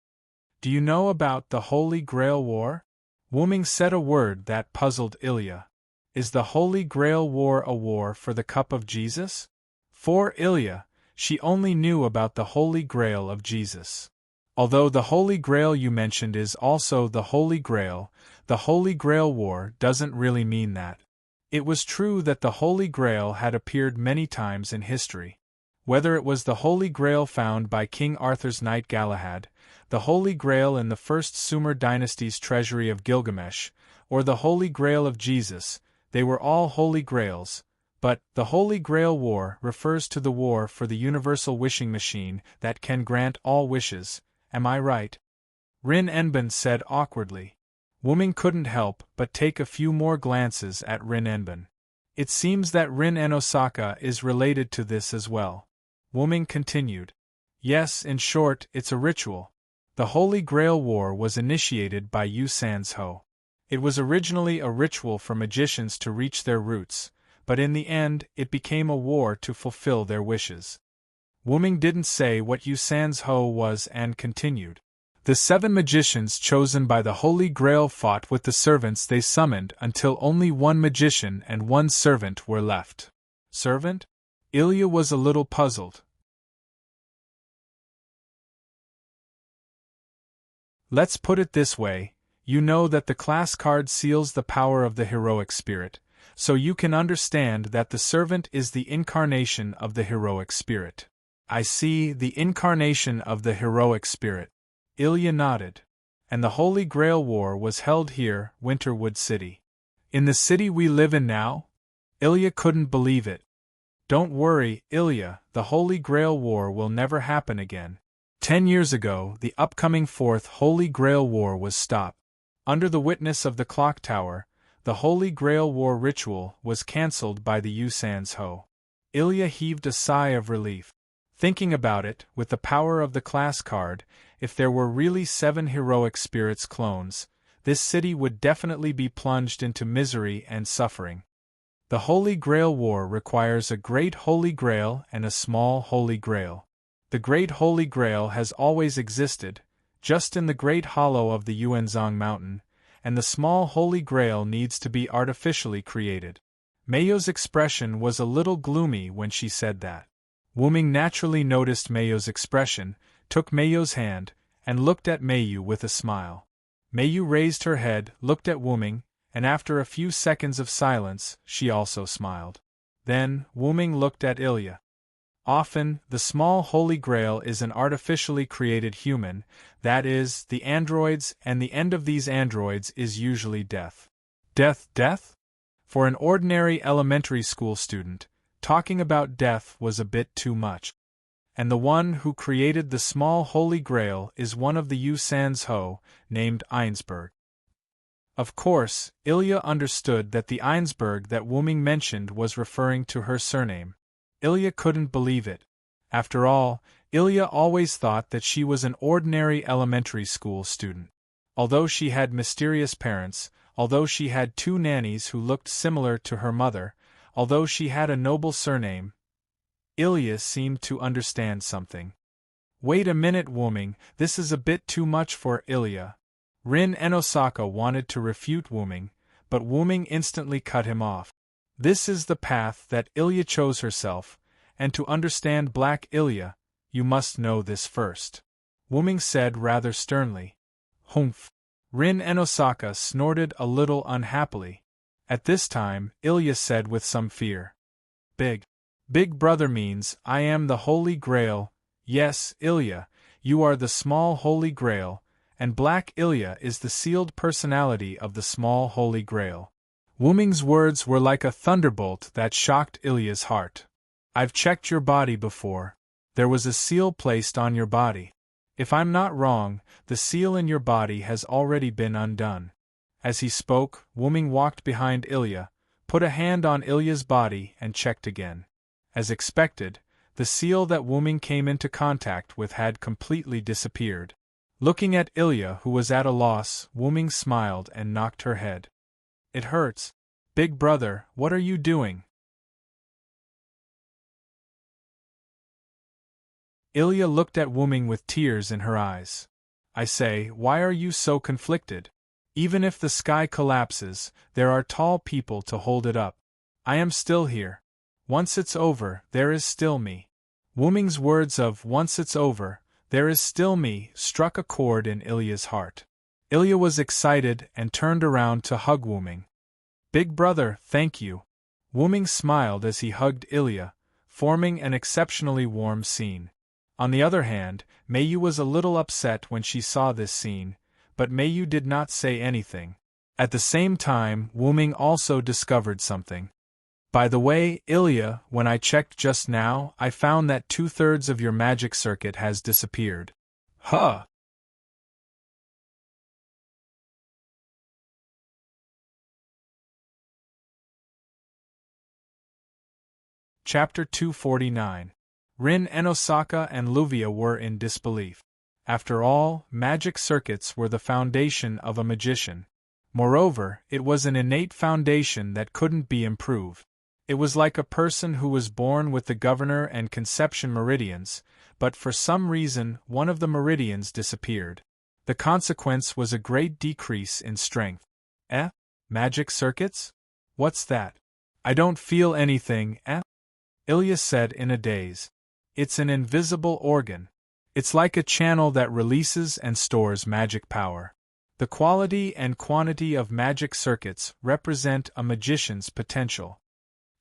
Do you know about the Holy Grail War? Wuming said a word that puzzled Ilya. Is the Holy Grail War a war for the cup of Jesus? For Ilya, she only knew about the Holy Grail of Jesus. Although the Holy Grail you mentioned is also the Holy Grail, the Holy Grail War doesn't really mean that. It was true that the Holy Grail had appeared many times in history. Whether it was the Holy Grail found by King Arthur's knight Galahad, the Holy Grail in the First Sumer dynasty's treasury of Gilgamesh, or the Holy Grail of Jesus, they were all Holy Grails, but the Holy Grail War refers to the war for the universal wishing machine that can grant all wishes, am I right? Rin Enbin said awkwardly. Wuming couldn't help but take a few more glances at Rin Enbin. It seems that Rin en Osaka is related to this as well. Wuming continued. Yes, in short, it's a ritual. The Holy Grail War was initiated by Yu San's Ho. It was originally a ritual for magicians to reach their roots, but in the end it became a war to fulfill their wishes. Wuming didn't say what Yu San's Ho was and continued. The 7 magicians chosen by the Holy Grail fought with the servants they summoned until only 1 magician and 1 servant were left. Servant? Ilya was a little puzzled. Let's put it this way, you know that the class card seals the power of the heroic spirit, so you can understand that the servant is the incarnation of the heroic spirit. I see, the incarnation of the heroic spirit. Ilya nodded. And the Holy Grail War was held here, Winterwood City. In the city we live in now? Ilya couldn't believe it. Don't worry, Ilya, the Holy Grail War will never happen again. 10 years ago, the upcoming 4th Holy Grail War was stopped. Under the witness of the clock tower, the Holy Grail War ritual was cancelled by the Yu San's Ho. Ilya heaved a sigh of relief. Thinking about it, with the power of the class card, if there were really 7 heroic spirits clones, this city would definitely be plunged into misery and suffering. The Holy Grail War requires a great Holy Grail and a small Holy Grail. The Great Holy Grail has always existed, just in the Great Hollow of the Yuanzhong Mountain, and the small Holy Grail needs to be artificially created. Mayo's expression was a little gloomy when she said that. Wuming naturally noticed Mayo's expression, took Mayo's hand, and looked at Mayu with a smile. Mayu raised her head, looked at Wuming, and after a few seconds of silence, she also smiled. Then, Wuming looked at Ilya. Often, the small Holy Grail is an artificially created human, that is, the androids, and the end of these androids is usually death. Death? For an ordinary elementary school student, talking about death was a bit too much. And the one who created the small Holy Grail is one of the Yu San's Ho, named Einsberg. Of course, Ilya understood that the Einsberg that Wuming mentioned was referring to her surname. Ilya couldn't believe it. After all, Ilya always thought that she was an ordinary elementary school student. Although she had mysterious parents, although she had 2 nannies who looked similar to her mother, although she had a noble surname, Ilya seemed to understand something. Wait a minute, Wuming, this is a bit too much for Ilya. Rin en Osaka wanted to refute Wuming, but Wuming instantly cut him off. This is the path that Ilya chose herself, and to understand Black Ilya, you must know this first. Wuming said rather sternly. Humph. Rin en Osaka snorted a little unhappily. At this time, Ilya said with some fear. Big brother means, I am the Holy Grail. Yes, Ilya, you are the small Holy Grail, and Black Ilya is the sealed personality of the small Holy Grail. Wuming's words were like a thunderbolt that shocked Ilya's heart. I've checked your body before. There was a seal placed on your body. If I'm not wrong, the seal in your body has already been undone. As he spoke, Wuming walked behind Ilya, put a hand on Ilya's body and checked again. As expected, the seal that Wuming came into contact with had completely disappeared. Looking at Ilya, who was at a loss, Wu Ming smiled and knocked her head. It hurts. Big brother, what are you doing? Ilya looked at Wu Ming with tears in her eyes. I say, why are you so conflicted? Even if the sky collapses, there are tall people to hold it up. I am still here. Once it's over, there is still me. Wu Ming's words of once it's over, there is still me struck a chord in Ilya's heart. Ilya was excited and turned around to hug Wu Ming. Big brother, thank you. Wu Ming smiled as he hugged Ilya, forming an exceptionally warm scene. On the other hand, Meiyu was a little upset when she saw this scene, but Meiyu did not say anything. At the same time, Wu Ming also discovered something. By the way, Ilya, when I checked just now, I found that 2/3 of your magic circuit has disappeared. Huh! Chapter 249. Rin and Osaka and Luvia were in disbelief. After all, magic circuits were the foundation of a magician. Moreover, it was an innate foundation that couldn't be improved. It was like a person who was born with the governor and conception meridians, but for some reason one of the meridians disappeared. The consequence was a great decrease in strength. Magic circuits? What's that? I don't feel anything, Ilya said in a daze. It's an invisible organ. It's like a channel that releases and stores magic power. The quality and quantity of magic circuits represent a magician's potential.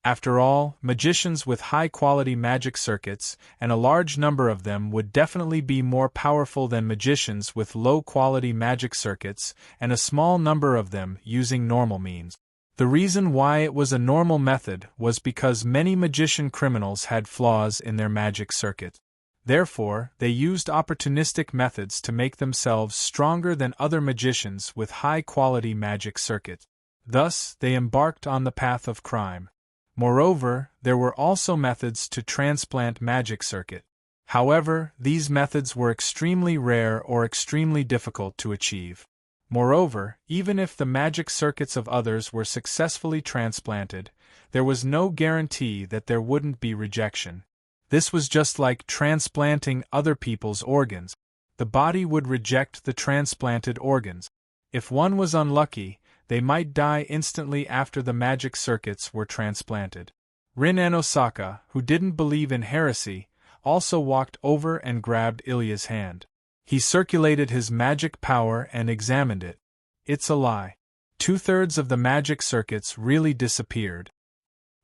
After all, magicians with high-quality magic circuits, and a large number of them, would definitely be more powerful than magicians with low-quality magic circuits, and a small number of them using normal means. The reason why it was a normal method was because many magician criminals had flaws in their magic circuit. Therefore, they used opportunistic methods to make themselves stronger than other magicians with high-quality magic circuits. Thus, they embarked on the path of crime. Moreover, there were also methods to transplant magic circuit. However, these methods were extremely rare or extremely difficult to achieve. Moreover, even if the magic circuits of others were successfully transplanted, there was no guarantee that there wouldn't be rejection. This was just like transplanting other people's organs. The body would reject the transplanted organs. If one was unlucky, they might die instantly after the magic circuits were transplanted. Rin and Osaka, who didn't believe in heresy, also walked over and grabbed Ilya's hand. He circulated his magic power and examined it. It's a lie. 2/3 of the magic circuits really disappeared.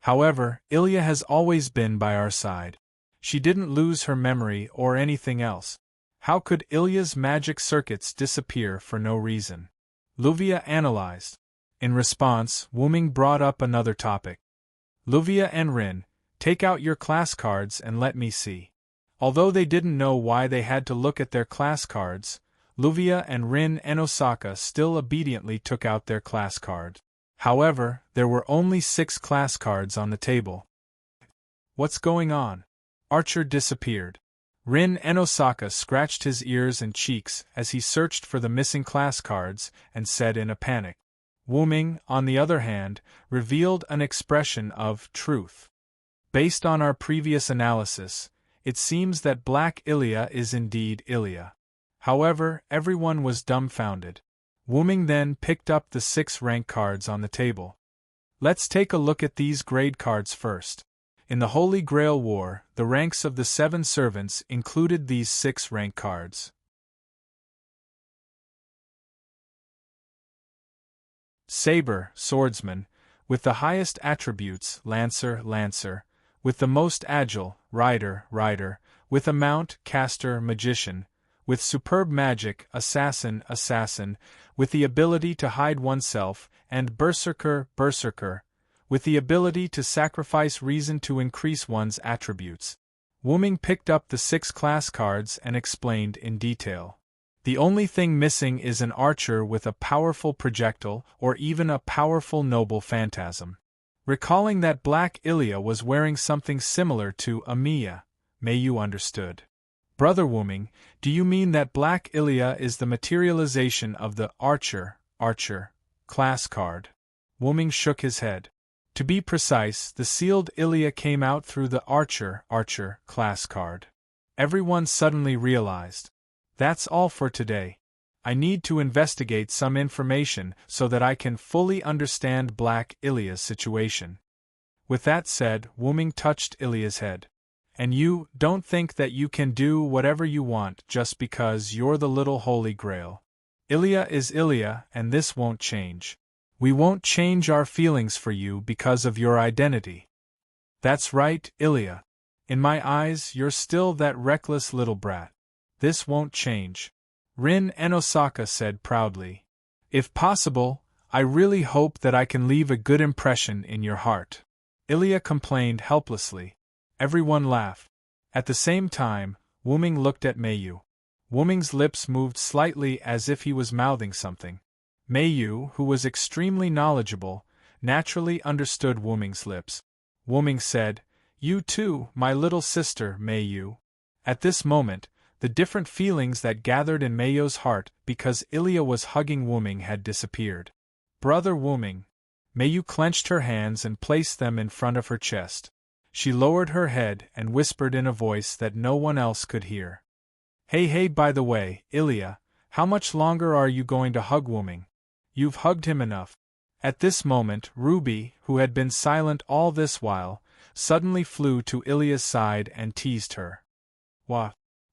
However, Ilya has always been by our side. She didn't lose her memory or anything else. How could Ilya's magic circuits disappear for no reason? Luvia analyzed. In response, Wu Ming brought up another topic. Luvia and Rin, take out your class cards and let me see. Although they didn't know why they had to look at their class cards, Luvia and Rin and Osaka still obediently took out their class cards. However, there were only 6 class cards on the table. What's going on? Archer disappeared. Rin and Osaka scratched his ears and cheeks as he searched for the missing class cards and said in a panic. Wu Ming, on the other hand, revealed an expression of truth. Based on our previous analysis, it seems that Black Ilya is indeed Ilya. However, everyone was dumbfounded. Wu Ming then picked up the 6 rank cards on the table. Let's take a look at these grade cards first. In the Holy Grail War, the ranks of the 7 servants included these 6 rank cards. Saber, swordsman, with the highest attributes, lancer, lancer, with the most agile, rider, rider, with a mount, caster, magician, with superb magic, assassin, assassin, with the ability to hide oneself, and berserker, berserker, with the ability to sacrifice reason to increase one's attributes. Wu Ming picked up the 6 class cards and explained in detail. The only thing missing is an archer with a powerful projectile or even a powerful noble phantasm. Recalling that Black Ilya was wearing something similar to Amiya, Meiyu understood. Brother Wuming, do you mean that Black Ilya is the materialization of the Archer class card? Wuming shook his head. To be precise, the sealed Ilya came out through the Archer class card. Everyone suddenly realized. That's all for today. I need to investigate some information so that I can fully understand Black Ilya's situation. With that said, Wuming touched Ilya's head. And you don't think that you can do whatever you want just because you're the little Holy Grail. Ilya is Ilya, and this won't change. We won't change our feelings for you because of your identity. That's right, Ilya. In my eyes, you're still that reckless little brat. This won't change. Rin Enosaka said proudly. If possible, I really hope that I can leave a good impression in your heart. Ilya complained helplessly. Everyone laughed. At the same time, Wuming looked at Mayu. Wuming's lips moved slightly as if he was mouthing something. Mayu, who was extremely knowledgeable, naturally understood Wuming's lips. Wuming said, "You too, my little sister, Mayu." At this moment, the different feelings that gathered in Mayu's heart because Ilya was hugging Wuming had disappeared. Brother Wuming. Mayu clenched her hands and placed them in front of her chest. She lowered her head and whispered in a voice that no one else could hear. Hey, by the way, Ilya, how much longer are you going to hug Wuming? You've hugged him enough. At this moment, Ruby, who had been silent all this while, suddenly flew to Ilya's side and teased her. Wah!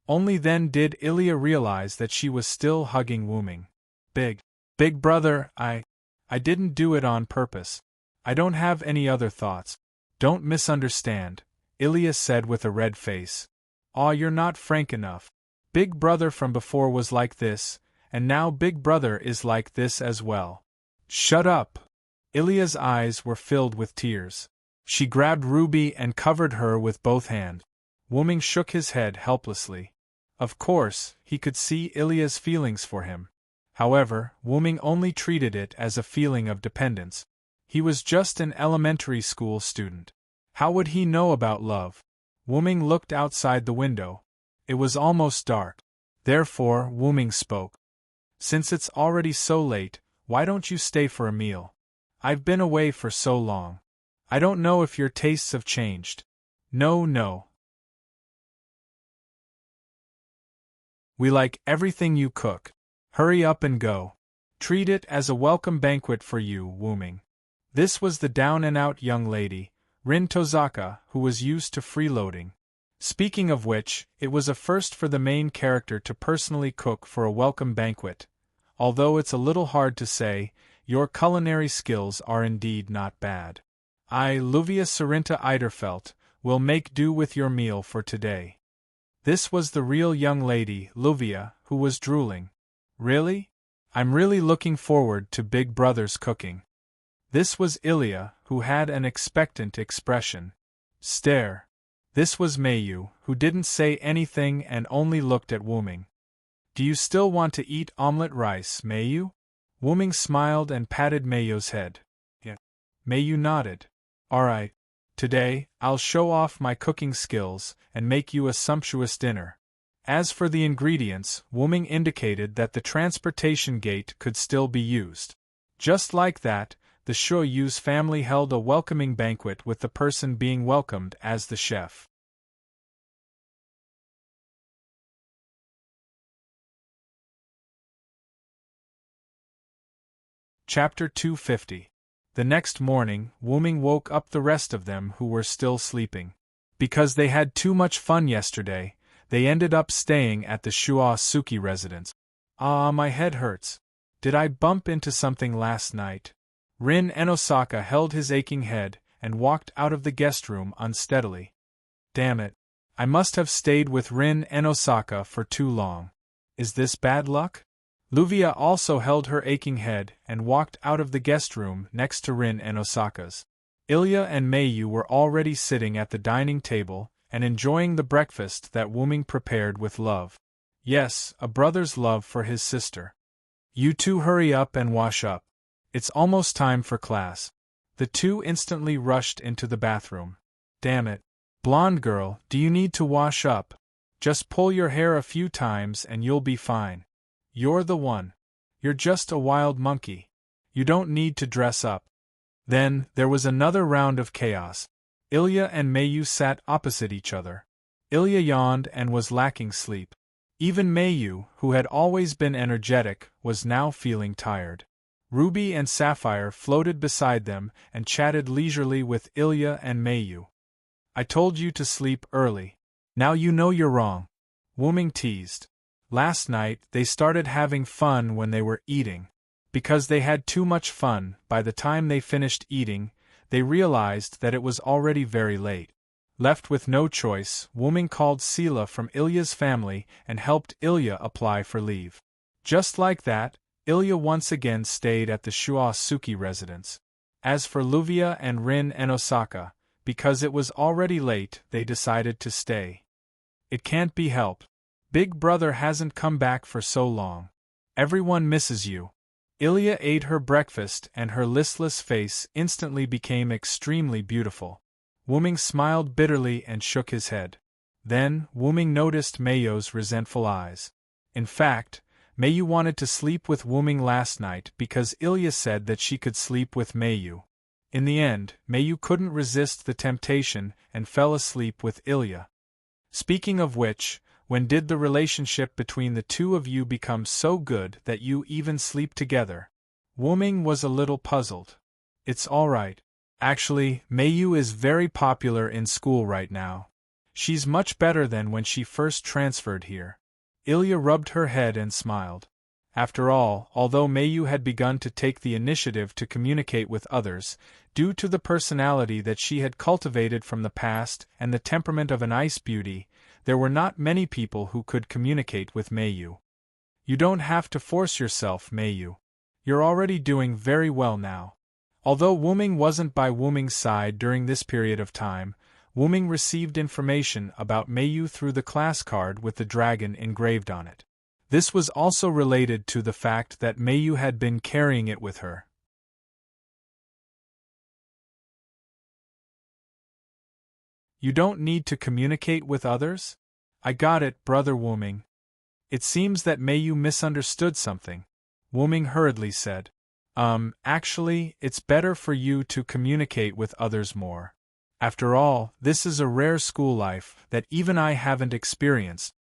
Only then did Ilya realize that she was still hugging Wuming. Big brother, I didn't do it on purpose. I don't have any other thoughts. Don't misunderstand, Ilya said with a red face. Aw, you're not frank enough. Big brother from before was like this, and now Big brother is like this as well. Shut up! Ilya's eyes were filled with tears. She grabbed Ruby and covered her with both hands. Wuming shook his head helplessly. Of course, he could see Ilya's feelings for him. However, Wuming only treated it as a feeling of dependence. He was just an elementary school student. How would he know about love? Wuming looked outside the window. It was almost dark. Therefore, Wuming spoke. Since it's already so late, why don't you stay for a meal? I've been away for so long. I don't know if your tastes have changed. No. We like everything you cook. Hurry up and go. Treat it as a welcome banquet for you, Wuming. This was the down-and-out young lady, Rin Tozaka, who was used to freeloading. Speaking of which, it was a first for the main character to personally cook for a welcome banquet. Although it's a little hard to say, your culinary skills are indeed not bad. I, Luvia Sarinta Eiderfelt, will make do with your meal for today. This was the real young lady, Luvia, who was drooling. Really? I'm really looking forward to Big Brother's cooking. This was Ilya, who had an expectant expression. Stare. This was Mayu, who didn't say anything and only looked at Wuming. Do you still want to eat omelette rice, Mayu? Wuming smiled and patted Mayu's head. Yeah. Mayu nodded. Alright. Today, I'll show off my cooking skills and make you a sumptuous dinner. As for the ingredients, Wuming indicated that the transportation gate could still be used. Just like that, the Shoyu's family held a welcoming banquet with the person being welcomed as the chef. Chapter 250. The next morning, Wuming woke up the rest of them who were still sleeping. Because they had too much fun yesterday, they ended up staying at the Shuasuki residence. Ah, my head hurts. Did I bump into something last night? Rin Enosaka held his aching head and walked out of the guest room unsteadily. Damn it. I must have stayed with Rin Enosaka for too long. Is this bad luck? Luvia also held her aching head and walked out of the guest room next to Rin Enosaka's. Ilya and Mayu were already sitting at the dining table and enjoying the breakfast that Wuming prepared with love. Yes, a brother's love for his sister. You two hurry up and wash up. It's almost time for class. The two instantly rushed into the bathroom. Damn it. Blonde girl, do you need to wash up? Just pull your hair a few times and you'll be fine. You're the one. You're just a wild monkey. You don't need to dress up. Then, there was another round of chaos. Ilya and Mayu sat opposite each other. Ilya yawned and was lacking sleep. Even Mayu, who had always been energetic, was now feeling tired. Ruby and Sapphire floated beside them and chatted leisurely with Ilya and Mayu. I told you to sleep early. Now you know you're wrong. Wuming teased. Last night, they started having fun when they were eating. Because they had too much fun, by the time they finished eating, they realized that it was already very late. Left with no choice, Wuming called Sila from Ilya's family and helped Ilya apply for leave. Just like that, Ilya once again stayed at the Shuasuki residence. As for Luvia and Rin and Osaka, because it was already late, they decided to stay. It can't be helped. Big brother hasn't come back for so long. Everyone misses you. Ilya ate her breakfast and her listless face instantly became extremely beautiful. Wuming smiled bitterly and shook his head. Then, Wuming noticed Mayu's resentful eyes. In fact, Mayu wanted to sleep with Wuming last night because Ilya said that she could sleep with Mayu. In the end, Mayu couldn't resist the temptation and fell asleep with Ilya. Speaking of which, when did the relationship between the two of you become so good that you even sleep together? Wuming was a little puzzled. It's all right. Actually, Mayu is very popular in school right now. She's much better than when she first transferred here. Ilya rubbed her head and smiled. After all, although Mayu had begun to take the initiative to communicate with others, due to the personality that she had cultivated from the past and the temperament of an ice beauty, there were not many people who could communicate with Mayu. You don't have to force yourself, Mayu. You're already doing very well now. Although Wuming wasn't by Wuming's side during this period of time, Wuming received information about Mayu through the class card with the dragon engraved on it. This was also related to the fact that Mayu had been carrying it with her. You don't need to communicate with others? I got it, Brother Wuming. It seems that Mayu misunderstood something, Wuming hurriedly said. Actually, it's better for you to communicate with others more. After all, this is a rare school life that even I haven't experienced.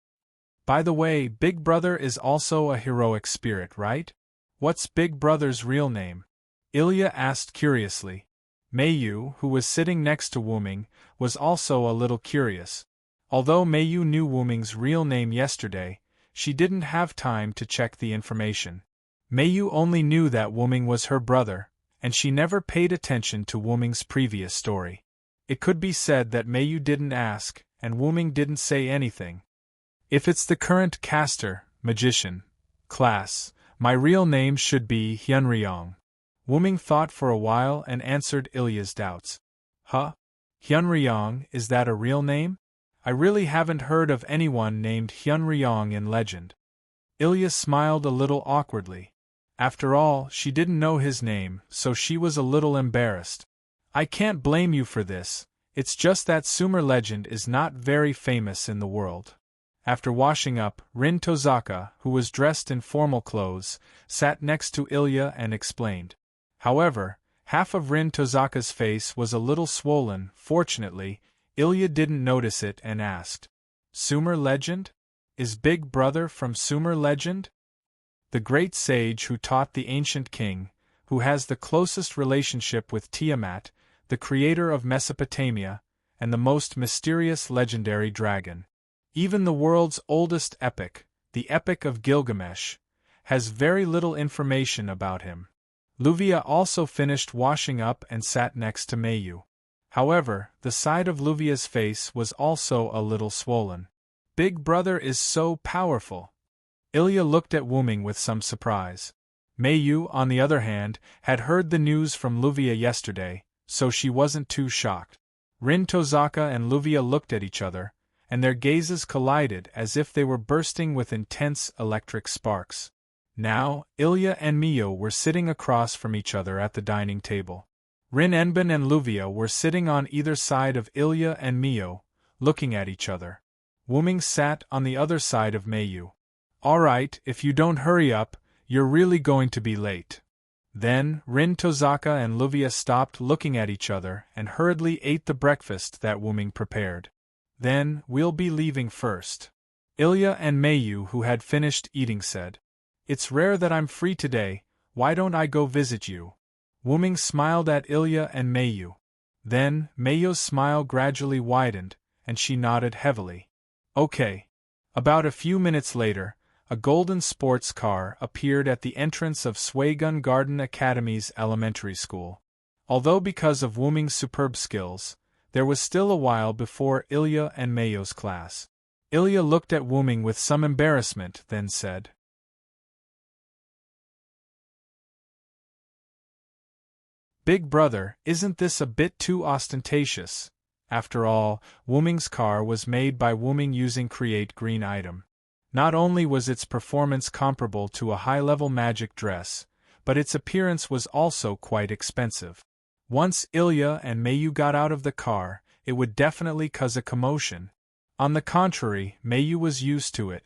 By the way, Big Brother is also a heroic spirit, right? What's Big Brother's real name? Ilya asked curiously. Mayu, who was sitting next to Wuming, was also a little curious. Although Mayu knew Wuming's real name yesterday, she didn't have time to check the information. Mayu only knew that Wuming was her brother, and she never paid attention to Wuming's previous story. It could be said that Mayu didn't ask, and Wuming didn't say anything. If it's the current caster, magician, class, my real name should be Hyunryong. Wuming thought for a while and answered Ilya's doubts. Huh? Hyunryong, is that a real name? I really haven't heard of anyone named Hyunryong in legend. Ilya smiled a little awkwardly. After all, she didn't know his name, so she was a little embarrassed. I can't blame you for this, it's just that Sumer legend is not very famous in the world. After washing up, Rin Tozaka, who was dressed in formal clothes, sat next to Ilya and explained. However, half of Rin Tozaka's face was a little swollen. Fortunately, Ilya didn't notice it and asked, Sumer legend? Is Big Brother from Sumer legend? The great sage who taught the ancient king, who has the closest relationship with Tiamat, the creator of Mesopotamia, and the most mysterious legendary dragon. Even the world's oldest epic, the Epic of Gilgamesh, has very little information about him. Luvia also finished washing up and sat next to Mayu. However, the side of Luvia's face was also a little swollen. Big Brother is so powerful. Ilya looked at Wuming with some surprise. Mayu, on the other hand, had heard the news from Luvia yesterday, so she wasn't too shocked. Rin Tozaka and Luvia looked at each other, and their gazes collided as if they were bursting with intense electric sparks. Now, Ilya and Mio were sitting across from each other at the dining table. Rin Enbin and Luvia were sitting on either side of Ilya and Mio, looking at each other. Wuming sat on the other side of Meiyu. Alright, if you don't hurry up, you're really going to be late. Then, Rin Tozaka and Luvia stopped looking at each other and hurriedly ate the breakfast that Wuming prepared. Then, we'll be leaving first. Ilya and Meiyu, who had finished eating, said, It's rare that I'm free today, why don't I go visit you? Wuming smiled at Ilya and Meiyu. Then, Meiyu's smile gradually widened, and she nodded heavily. Okay. About a few minutes later, a golden sports car appeared at the entrance of Swagun Garden Academy's elementary school. Although because of Wuming's superb skills, there was still a while before Ilya and Meiyu's class. Ilya looked at Wuming with some embarrassment, then said, Big brother, isn't this a bit too ostentatious? After all, Wuming's car was made by Wuming using Create Green item. Not only was its performance comparable to a high-level magic dress, but its appearance was also quite expensive. Once Ilya and Meiyu got out of the car, it would definitely cause a commotion. On the contrary, Meiyu was used to it.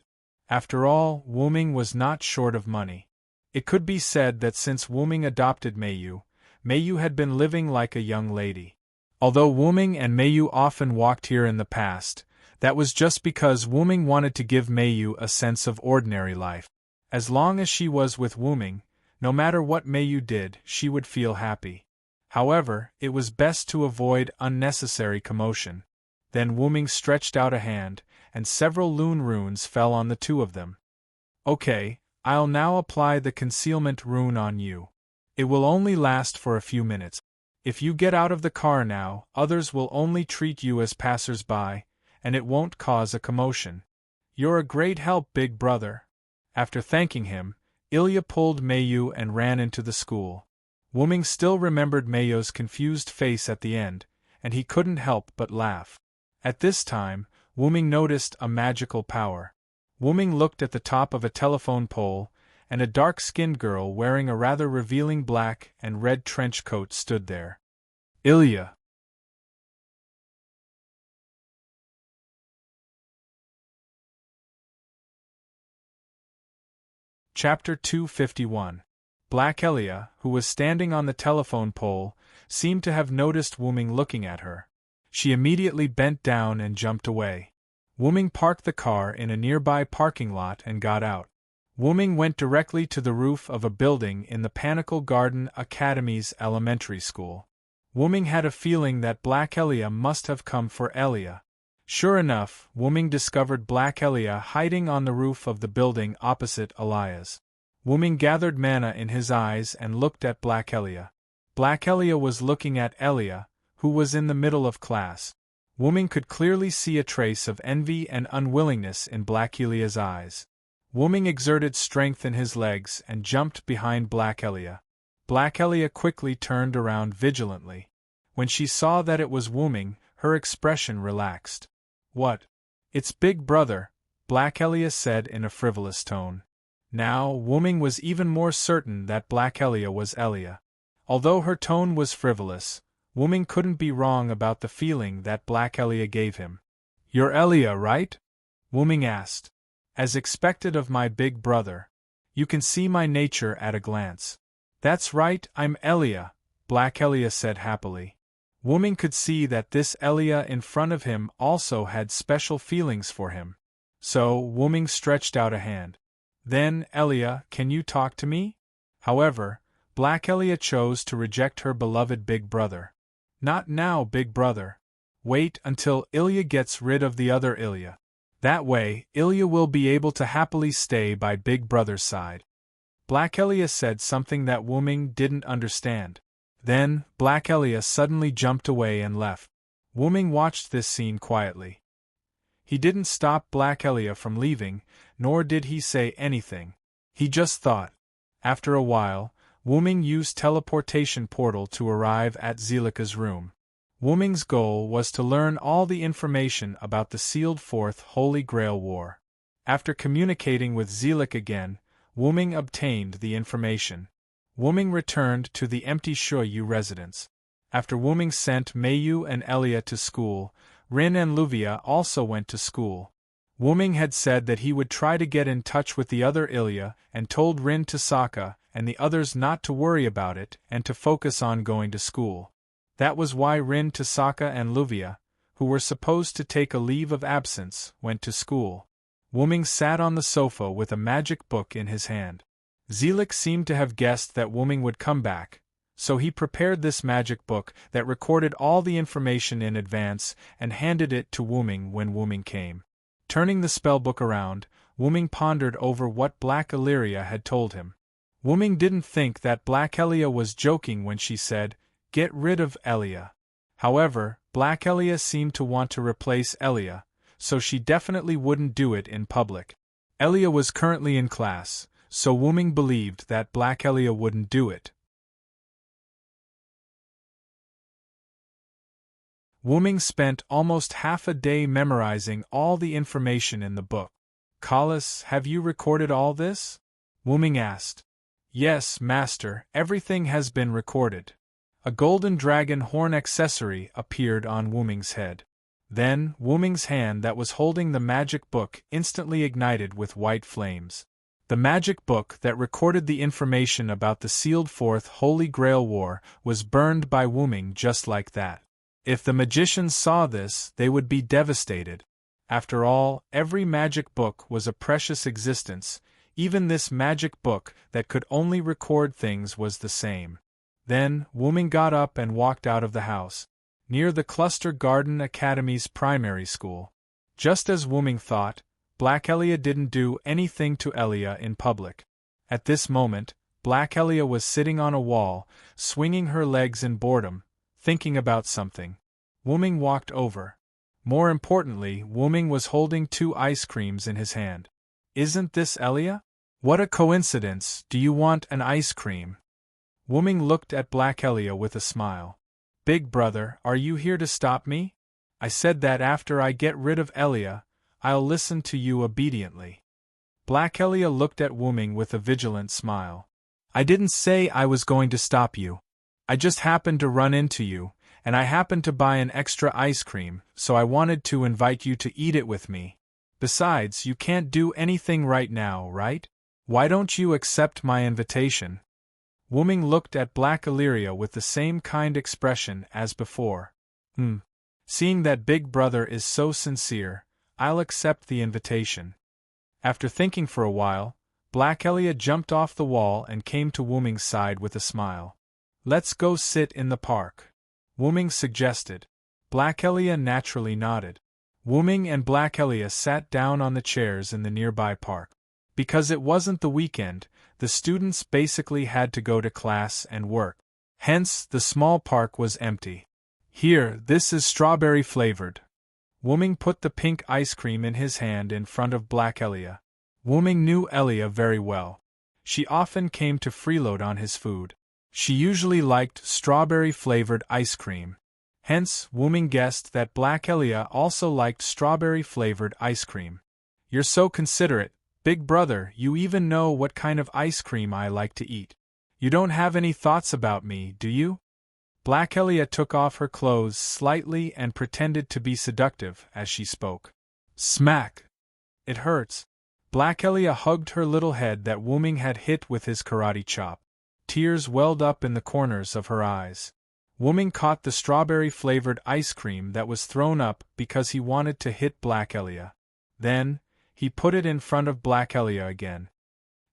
After all, Wuming was not short of money. It could be said that since Wuming adopted Meiyu, Meiyu had been living like a young lady. Although Wuming and Meiyu often walked here in the past, that was just because Wuming wanted to give Meiyu a sense of ordinary life. As long as she was with Wuming, no matter what Meiyu did, she would feel happy. However, it was best to avoid unnecessary commotion. Then Wuming stretched out a hand, and several Lune runes fell on the two of them. Okay, I'll now apply the concealment rune on you. It will only last for a few minutes. If you get out of the car now, others will only treat you as passers-by, and it won't cause a commotion. You're a great help, big brother. After thanking him, Ilya pulled Meiyu and ran into the school. Wuming still remembered Meiyu's confused face at the end, and he couldn't help but laugh. At this time, Wuming noticed a magical power. Wuming looked at the top of a telephone pole, and a dark-skinned girl wearing a rather revealing black and red trench coat stood there. Ilya. Chapter 251. Black Ilya, who was standing on the telephone pole, seemed to have noticed Wuming looking at her. She immediately bent down and jumped away. Wuming parked the car in a nearby parking lot and got out. Wuming went directly to the roof of a building in the Pinnacle Garden Academy's elementary school. Wuming had a feeling that Black Ilya must have come for Ilya. Sure enough, Wuming discovered Black Ilya hiding on the roof of the building opposite Elia's. Wuming gathered mana in his eyes and looked at Black Ilya. Black Ilya was looking at Ilya, who was in the middle of class. Wuming could clearly see a trace of envy and unwillingness in Black Ilya's eyes. Wuming exerted strength in his legs and jumped behind Black Ilya. Black Ilya quickly turned around vigilantly. When she saw that it was Wuming, her expression relaxed. What? It's Big Brother, Black Ilya said in a frivolous tone. Now, Wuming was even more certain that Black Ilya was Ilya. Although her tone was frivolous, Wuming couldn't be wrong about the feeling that Black Ilya gave him. You're Ilya, right? Wuming asked. As expected of my big brother. You can see my nature at a glance. That's right, I'm Ilya, Black Ilya said happily. Wuming could see that this Ilya in front of him also had special feelings for him. So, Wuming stretched out a hand. Then, Ilya, can you talk to me? However, Black Ilya chose to reject her beloved big brother. Not now, big brother. Wait until Ilya gets rid of the other Ilya. That way, Ilya will be able to happily stay by big brother's side. Black Ilya said something that Wuming didn't understand. Then, Black Ilya suddenly jumped away and left. Wuming watched this scene quietly. He didn't stop Black Ilya from leaving, nor did he say anything. He just thought. After a while, Wuming used teleportation portal to arrive at Zelika's room. Wuming's goal was to learn all the information about the sealed Fourth Holy Grail War. After communicating with Zelika again, Wuming obtained the information. Wuming returned to the empty Shuyu residence. After Wuming sent Meiyu and Ilya to school, Rin and Luvia also went to school. Wuming had said that he would try to get in touch with the other Ilya and told Rin Tasaka and the others not to worry about it and to focus on going to school. That was why Rin Tasaka and Luvia, who were supposed to take a leave of absence, went to school. Wuming sat on the sofa with a magic book in his hand. Zelik seemed to have guessed that Wuming would come back, so he prepared this magic book that recorded all the information in advance and handed it to Wuming when Wuming came. Turning the spellbook around, Wuming pondered over what Black Illyria had told him. Wuming didn't think that Black Elia was joking when she said, "Get rid of Elia." However, Black Elia seemed to want to replace Elia, so she definitely wouldn't do it in public. Elia was currently in class, so Wuming believed that Black Elia wouldn't do it. Wuming spent almost half a day memorizing all the information in the book. "Kalas, have you recorded all this?" Wuming asked. "Yes, master, everything has been recorded." A golden dragon horn accessory appeared on Wuming's head. Then, Wuming's hand that was holding the magic book instantly ignited with white flames. The magic book that recorded the information about the sealed Fourth Holy Grail War was burned by Wuming just like that. If the magicians saw this, they would be devastated. After all, every magic book was a precious existence. Even this magic book that could only record things was the same. Then, Wuming got up and walked out of the house, near the Cluster Garden Academy's primary school. Just as Wuming thought, Black Elia didn't do anything to Elia in public. At this moment, Black Elia was sitting on a wall, swinging her legs in boredom, thinking about something. Wuming walked over. More importantly, Wuming was holding 2 ice creams in his hand. "Isn't this Elia? What a coincidence, do you want an ice cream?" Wuming looked at Black Elia with a smile. "Big brother, are you here to stop me? I said that after I get rid of Elia, I'll listen to you obediently." Black Elia looked at Wuming with a vigilant smile. "I didn't say I was going to stop you. I just happened to run into you, and I happened to buy an extra ice cream, so I wanted to invite you to eat it with me. Besides, you can't do anything right now, right? Why don't you accept my invitation?" Wuming looked at Black Illyria with the same kind expression as before. Seeing that Big Brother is so sincere, I'll accept the invitation." After thinking for a while, Black Elia jumped off the wall and came to Wuming's side with a smile. "Let's go sit in the park," Wuming suggested. Black Elia naturally nodded. Wuming and Black Elia sat down on the chairs in the nearby park. Because it wasn't the weekend, the students basically had to go to class and work. Hence, the small park was empty. "Here, this is strawberry-flavored." Wuming put the pink ice cream in his hand in front of Black Elia. Wuming knew Elia very well. She often came to freeload on his food. She usually liked strawberry-flavored ice cream. Hence, Wuming guessed that Black Elia also liked strawberry-flavored ice cream. "You're so considerate, Big Brother, you even know what kind of ice cream I like to eat. You don't have any thoughts about me, do you?" Black Elia took off her clothes slightly and pretended to be seductive as she spoke. Smack! "It hurts." Black Elia hugged her little head that Wuming had hit with his karate chop. Tears welled up in the corners of her eyes. Wuming caught the strawberry-flavored ice cream that was thrown up because he wanted to hit Black Elia. Then, he put it in front of Black Elia again.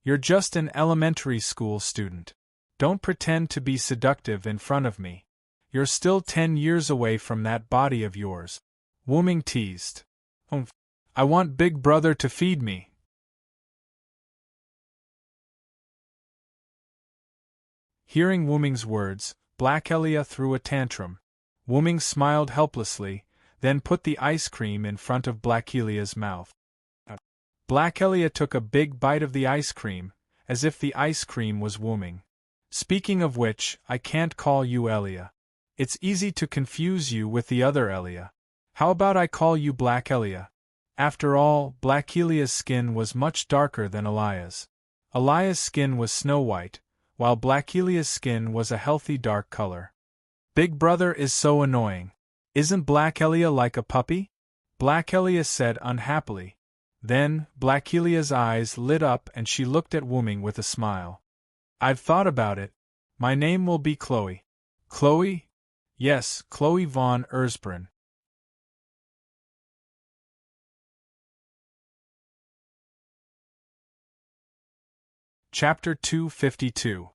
"You're just an elementary school student. Don't pretend to be seductive in front of me. You're still 10 years away from that body of yours," Wuming teased. "I want Big Brother to feed me." Hearing Wuming's words, Black Elia threw a tantrum. Wuming smiled helplessly, then put the ice cream in front of Black Elia's mouth. Black Elia took a big bite of the ice cream, as if the ice cream was Wuming. "Speaking of which, I can't call you Elia. It's easy to confuse you with the other Elia. How about I call you Black Elia?" After all, Black Elia's skin was much darker than Elia's. Elia's skin was snow white, while Black Elia's skin was a healthy dark color. "Big Brother is so annoying. Isn't Black Elia like a puppy?" Black Elia said unhappily. Then, Black Ilya's eyes lit up and she looked at Wu Ming with a smile. I've thought about it. My name will be Chloe. Chloe? Yes, Chloe von Erzbrunn. Chapter 252.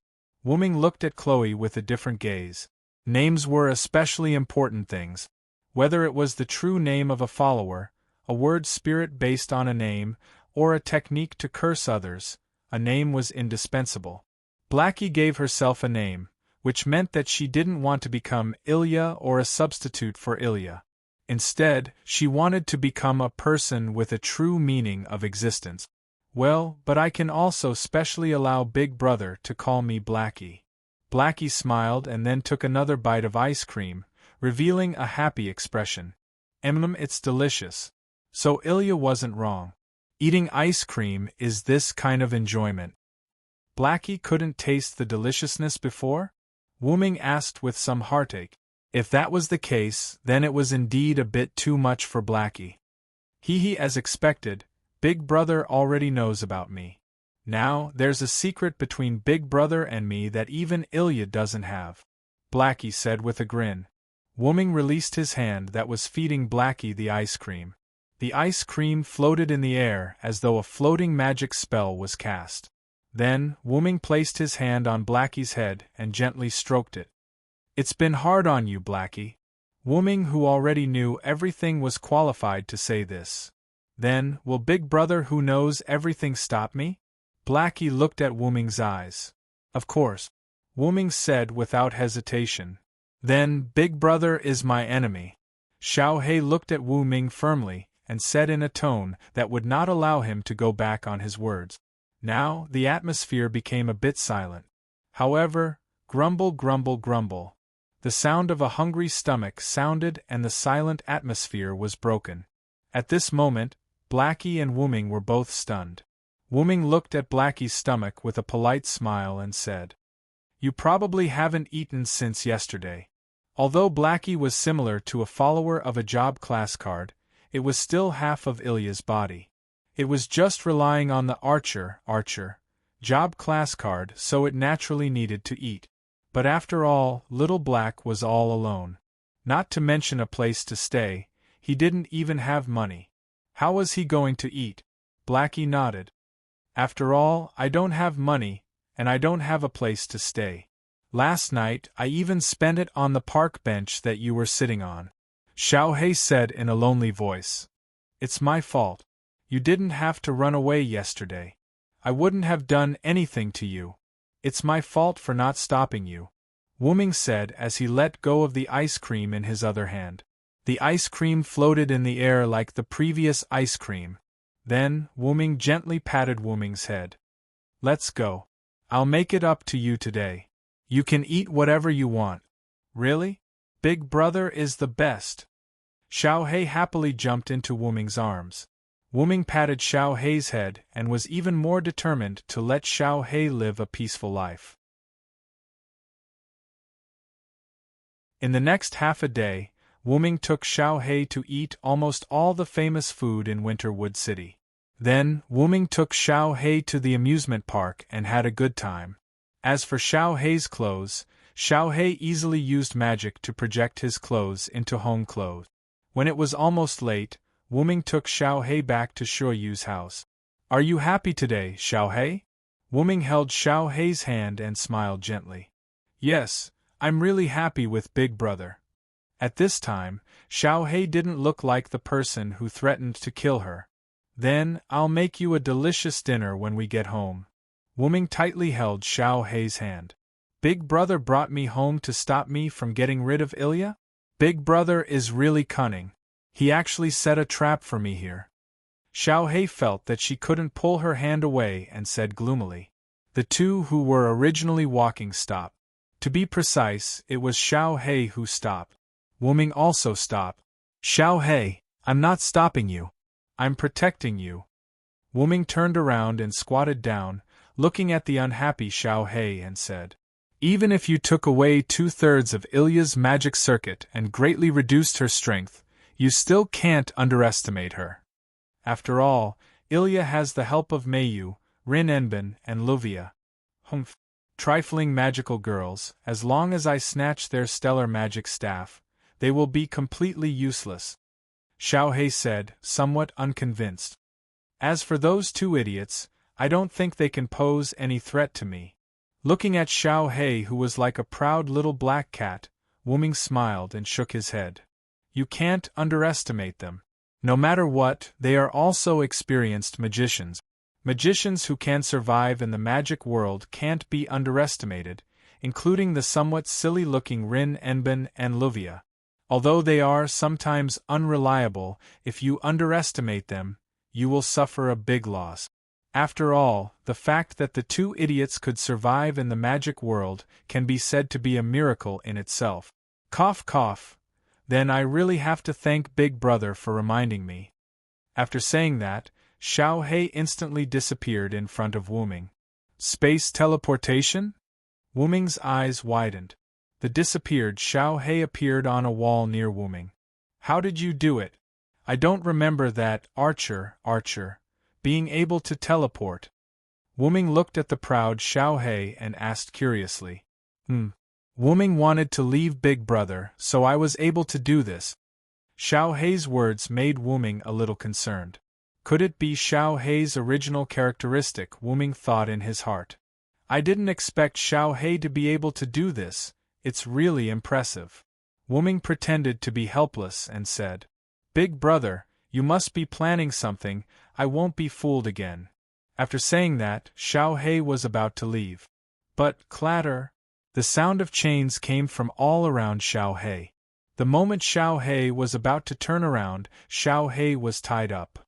Wu Ming looked at Chloe with a different gaze. Names were especially important things. Whether it was the true name of a follower, a word spirit based on a name, or a technique to curse others, a name was indispensable. Blackie gave herself a name, which meant that she didn't want to become Ilya or a substitute for Ilya. Instead, she wanted to become a person with a true meaning of existence. Well, but I can also specially allow Big Brother to call me Blackie. Blackie smiled and then took another bite of ice cream, revealing a happy expression. It's delicious. So Ilya wasn't wrong. Eating ice cream is this kind of enjoyment. Blackie couldn't taste the deliciousness before? Wu Ming asked with some heartache. If that was the case, then it was indeed a bit too much for Blackie. As expected, Big Brother already knows about me. Now, there's a secret between Big Brother and me that even Ilya doesn't have. Blackie said with a grin. Wu Ming released his hand that was feeding Blackie the ice cream. The ice cream floated in the air as though a floating magic spell was cast. Then, Wu Ming placed his hand on Blackie's head and gently stroked it. It's been hard on you, Blackie. Wu Ming, who already knew everything, was qualified to say this. Then, will Big Brother who knows everything stop me? Blackie looked at Wu Ming's eyes. Of course. Wu Ming said without hesitation. Then, Big Brother is my enemy. Xiao He looked at Wu Ming firmly and said in a tone that would not allow him to go back on his words. Now, the atmosphere became a bit silent. However, grumble, grumble, grumble. The sound of a hungry stomach sounded and the silent atmosphere was broken. At this moment, Blackie and Wu Ming were both stunned. Wu Ming looked at Blackie's stomach with a polite smile and said, You probably haven't eaten since yesterday. Although Blackie was similar to a follower of a job class card, it was still half of Ilya's body. It was just relying on the archer, job class card, so it naturally needed to eat. But after all, Little Black was all alone. Not to mention a place to stay, he didn't even have money. How was he going to eat? Blackie nodded. After all, I don't have money, and I don't have a place to stay. Last night, I even spent it on the park bench that you were sitting on. Xiao He said in a lonely voice. It's my fault. You didn't have to run away yesterday. I wouldn't have done anything to you. It's my fault for not stopping you. Wu Ming said as he let go of the ice cream in his other hand. The ice cream floated in the air like the previous ice cream. Then, Wu Ming gently patted Wu Ming's head. Let's go. I'll make it up to you today. You can eat whatever you want. Really? Big Brother is the best. Xiao He happily jumped into Wu Ming's arms. Wu Ming patted Xiao He's head and was even more determined to let Xiao He live a peaceful life. In the next half a day, Wu Ming took Xiao He to eat almost all the famous food in Winterwood City. Then, Wu Ming took Xiao He to the amusement park and had a good time. As for Xiao He's clothes, Xiao He easily used magic to project his clothes into home clothes. When it was almost late, Wu Ming took Xiao He back to Shuoyu's house. Are you happy today, Xiao He? Wu Ming held Xiao He's hand and smiled gently. Yes, I'm really happy with Big Brother. At this time, Xiao He didn't look like the person who threatened to kill her. Then, I'll make you a delicious dinner when we get home. Wu Ming tightly held Xiao He's hand. Big Brother brought me home to stop me from getting rid of Ilya? Big Brother is really cunning. He actually set a trap for me here. Xiao He felt that she couldn't pull her hand away and said gloomily. The two who were originally walking stopped. To be precise, it was Xiao He who stopped. Wu Ming also stopped. Xiao He, I'm not stopping you. I'm protecting you. Wu Ming turned around and squatted down, looking at the unhappy Xiao He and said, Even if you took away 2/3 of Ilya's magic circuit and greatly reduced her strength, you still can't underestimate her. After all, Ilya has the help of Mayu, Rin Enbin, and Luvia. Humph. Trifling magical girls, as long as I snatch their stellar magic staff, they will be completely useless, Xiaohei said, somewhat unconvinced. As for those two idiots, I don't think they can pose any threat to me. Looking at Xiaohei, who was like a proud little black cat, Wu Ming smiled and shook his head. You can't underestimate them. No matter what, they are also experienced magicians. Magicians who can survive in the magic world can't be underestimated, including the somewhat silly-looking Rin Enbin and Luvia. Although they are sometimes unreliable, if you underestimate them, you will suffer a big loss. After all, the fact that the two idiots could survive in the magic world can be said to be a miracle in itself. Cough cough. Then I really have to thank Big Brother for reminding me. After saying that, Xiaohei instantly disappeared in front of Wu Ming. Space teleportation? Wu Ming's eyes widened. The disappeared Xiaohei appeared on a wall near Wu Ming. How did you do it? I don't remember that, Archer, being able to teleport. Wu Ming looked at the proud Xiaohei and asked curiously. Wu Ming wanted to leave Big Brother, so I was able to do this. Xiaohei's words made Wu Ming a little concerned. Could it be Xiaohei's original characteristic? Wu Ming thought in his heart. I didn't expect Xiaohei to be able to do this, it's really impressive. Wu Ming pretended to be helpless and said, Big Brother, you must be planning something, I won't be fooled again. After saying that, Xiaohei was about to leave. But, clatter! The sound of chains came from all around Xiaohei. The moment Xiaohei was about to turn around, Xiaohei was tied up.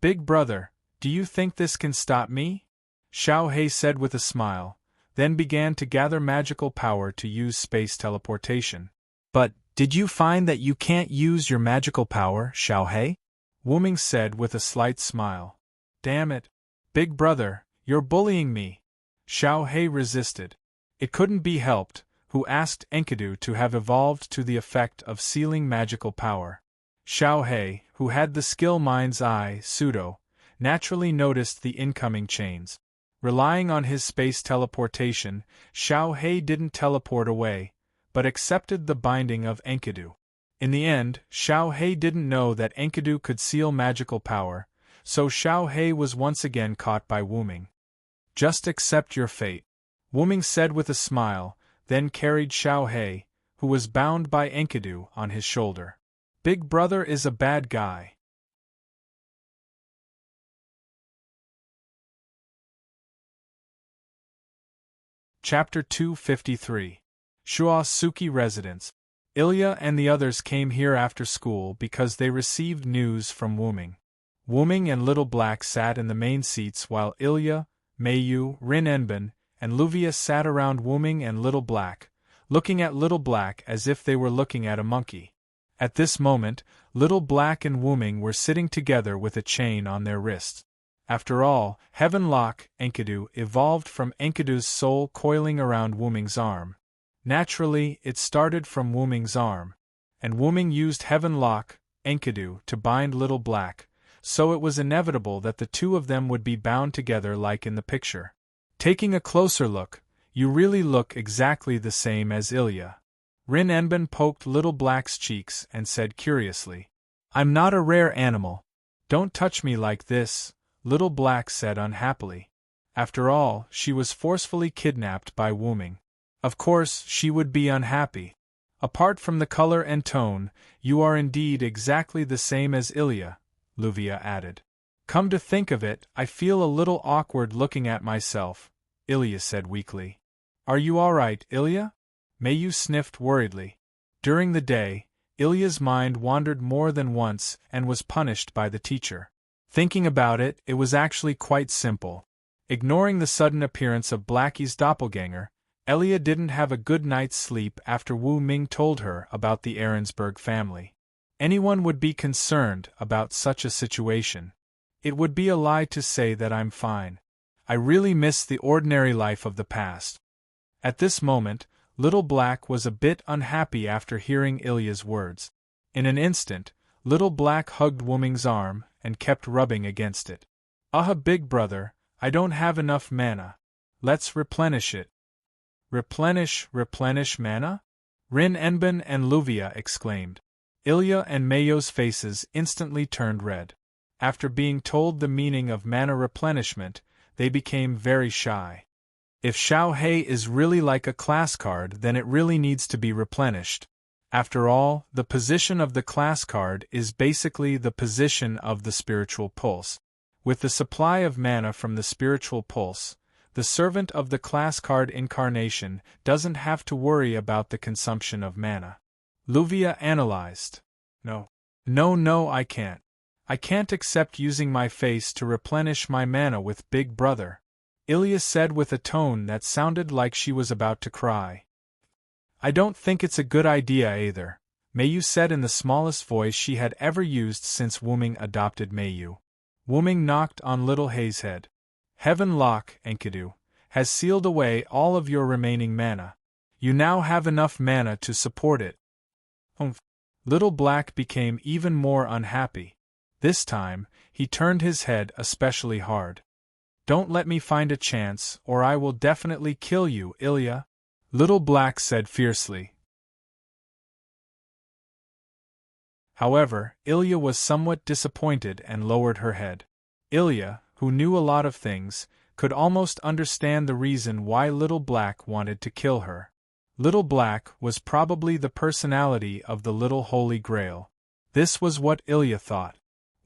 Big Brother, do you think this can stop me? Xiaohei said with a smile, then began to gather magical power to use space teleportation. But, did you find that you can't use your magical power, Xiaohei? Wu Ming said with a slight smile. Damn it. Big Brother, you're bullying me. Xiaohei resisted. It couldn't be helped, who asked Enkidu to have evolved to the effect of sealing magical power. Xiaohei, who had the skill Mind's Eye, pseudo, naturally noticed the incoming chains. Relying on his space teleportation, Xiaohei didn't teleport away, but accepted the binding of Enkidu. In the end, Xiaohei didn't know that Enkidu could seal magical power, so Xiaohei was once again caught by Wu Ming. Just accept your fate, Wu Ming said with a smile, then carried Xiaohei, who was bound by Enkidu, on his shoulder. Big Brother is a bad guy. Chapter 253. Shuasuki Residence. Ilya and the others came here after school because they received news from Wu Ming. Wu Ming and Little Black sat in the main seats while Ilya, Mayu, Rin Enbin, and Luvia sat around Wu Ming and Little Black, looking at Little Black as if they were looking at a monkey. At this moment, Little Black and Wu Ming were sitting together with a chain on their wrists. After all, Heaven Lock, Enkidu, evolved from Enkidu's soul coiling around Wu Ming's arm. Naturally, it started from Wu Ming's arm, and Wu Ming used Heaven Lock, Enkidu, to bind Little Black, so it was inevitable that the two of them would be bound together like in the picture. Taking a closer look, you really look exactly the same as Ilya. Rin Enbin poked Little Black's cheeks and said curiously, I'm not a rare animal. Don't touch me like this, Little Black said unhappily. After all, she was forcefully kidnapped by Wu Ming. Of course, she would be unhappy. Apart from the color and tone, you are indeed exactly the same as Ilya, Luvia added. Come to think of it, I feel a little awkward looking at myself, Ilya said weakly. Are you all right, Ilya? Mayu sniffed worriedly. During the day, Ilya's mind wandered more than once and was punished by the teacher. Thinking about it, it was actually quite simple. Ignoring the sudden appearance of Blackie's doppelganger, Ilya didn't have a good night's sleep after Wu Ming told her about the Ahrensberg family. Anyone would be concerned about such a situation. It would be a lie to say that I'm fine. I really miss the ordinary life of the past. At this moment, Little Black was a bit unhappy after hearing Ilya's words. In an instant, Little Black hugged Wuming's arm and kept rubbing against it. Big brother, I don't have enough mana. Let's replenish it. Replenish mana? Rin Enbin and Luvia exclaimed. Ilya and Mayo's faces instantly turned red. After being told the meaning of mana replenishment, they became very shy. If Xiao Hei is really like a class card, then it really needs to be replenished. After all, the position of the class card is basically the position of the spiritual pulse. With the supply of mana from the spiritual pulse, the servant of the class card incarnation doesn't have to worry about the consumption of mana. Luvia analyzed. No, I can't. I can't accept using my face to replenish my mana with Big Brother, Ilya said with a tone that sounded like she was about to cry. I don't think it's a good idea either, Mayu said in the smallest voice she had ever used since Wuming adopted Mayu. Wuming knocked on Little Hei's head. Heaven Lock, Enkidu, has sealed away all of your remaining mana. You now have enough mana to support it. Little Black became even more unhappy. This time, he turned his head especially hard. Don't let me find a chance, or I will definitely kill you, Ilya, Little Black said fiercely. However, Ilya was somewhat disappointed and lowered her head. Ilya, who knew a lot of things, could almost understand the reason why Little Black wanted to kill her. Little Black was probably the personality of the Little Holy Grail. This was what Ilya thought.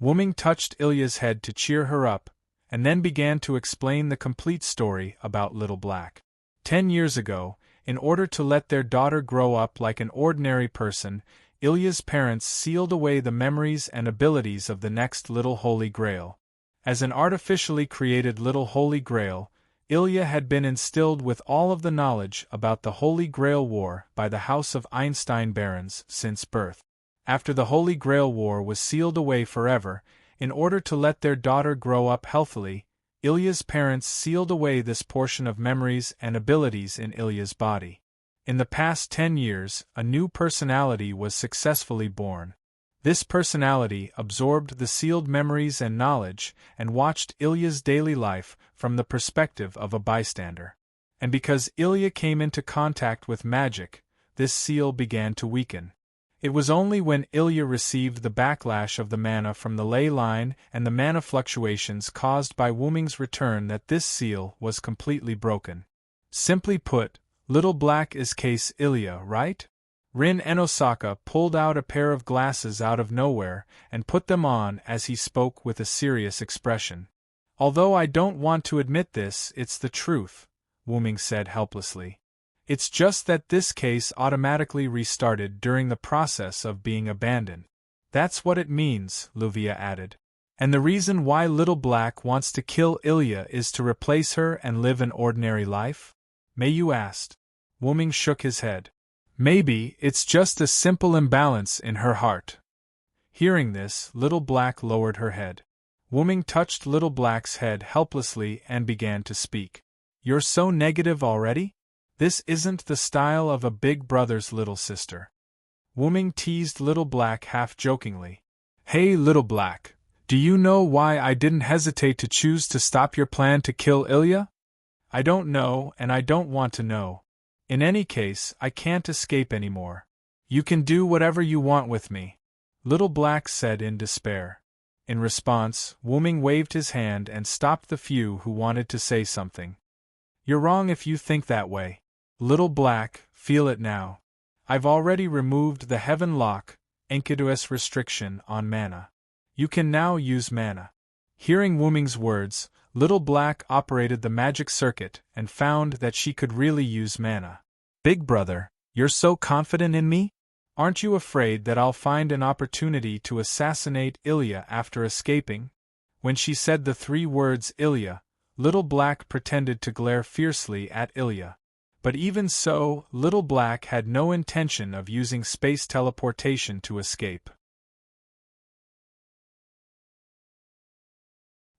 Wuming touched Ilya's head to cheer her up, and then began to explain the complete story about Little Black. 10 years ago, in order to let their daughter grow up like an ordinary person, Ilya's parents sealed away the memories and abilities of the next Little Holy Grail. As an artificially created Little Holy Grail, Ilya had been instilled with all of the knowledge about the Holy Grail War by the House of Einstein Barons since birth. After the Holy Grail War was sealed away forever, in order to let their daughter grow up healthily, Ilya's parents sealed away this portion of memories and abilities in Ilya's body. In the past 10 years, a new personality was successfully born. This personality absorbed the sealed memories and knowledge and watched Ilya's daily life from the perspective of a bystander. And because Ilya came into contact with magic, this seal began to weaken. It was only when Ilya received the backlash of the mana from the ley line and the mana fluctuations caused by Wuming's return that this seal was completely broken. Simply put, Little Black is case Ilya, right? Rin Enosaka pulled out a pair of glasses out of nowhere and put them on as he spoke with a serious expression. Although I don't want to admit this, it's the truth, Wuming said helplessly. It's just that this case automatically restarted during the process of being abandoned. That's what it means, Luvia added. And the reason why Little Black wants to kill Ilya is to replace her and live an ordinary life? Mayu asked. Wuming shook his head. Maybe it's just a simple imbalance in her heart. Hearing this, Little Black lowered her head. Wuming touched Little Black's head helplessly and began to speak. You're so negative already? This isn't the style of a big brother's little sister. Wuming teased Little Black half-jokingly. Hey Little Black, do you know why I didn't hesitate to choose to stop your plan to kill Ilya? I don't know, and I don't want to know. In any case, I can't escape anymore. You can do whatever you want with me, Little Black said in despair. In response, Wuming waved his hand and stopped the few who wanted to say something. You're wrong if you think that way. Little Black, feel it now. I've already removed the Heaven Lock, Enkidu's restriction on mana. You can now use mana. Hearing Wuming's words, Little Black operated the magic circuit and found that she could really use mana. Big brother, you're so confident in me? Aren't you afraid that I'll find an opportunity to assassinate Ilya after escaping? When she said the 3 words Ilya, Little Black pretended to glare fiercely at Ilya. But even so, Little Black had no intention of using space teleportation to escape.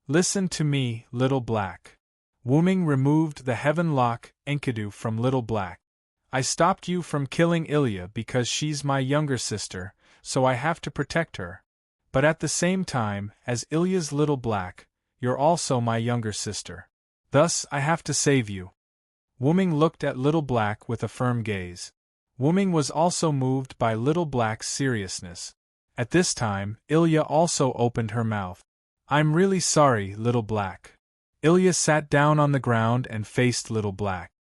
Listen to me, Little Black. Wuming removed the Heaven Lock, Enkidu, from Little Black. I stopped you from killing Ilya because she's my younger sister, so I have to protect her. But at the same time, as Ilya's little black, you're also my younger sister. Thus, I have to save you. Wuming looked at Little Black with a firm gaze. Wuming was also moved by Little Black's seriousness. At this time, Ilya also opened her mouth. I'm really sorry, Little Black. Ilya sat down on the ground and faced Little Black.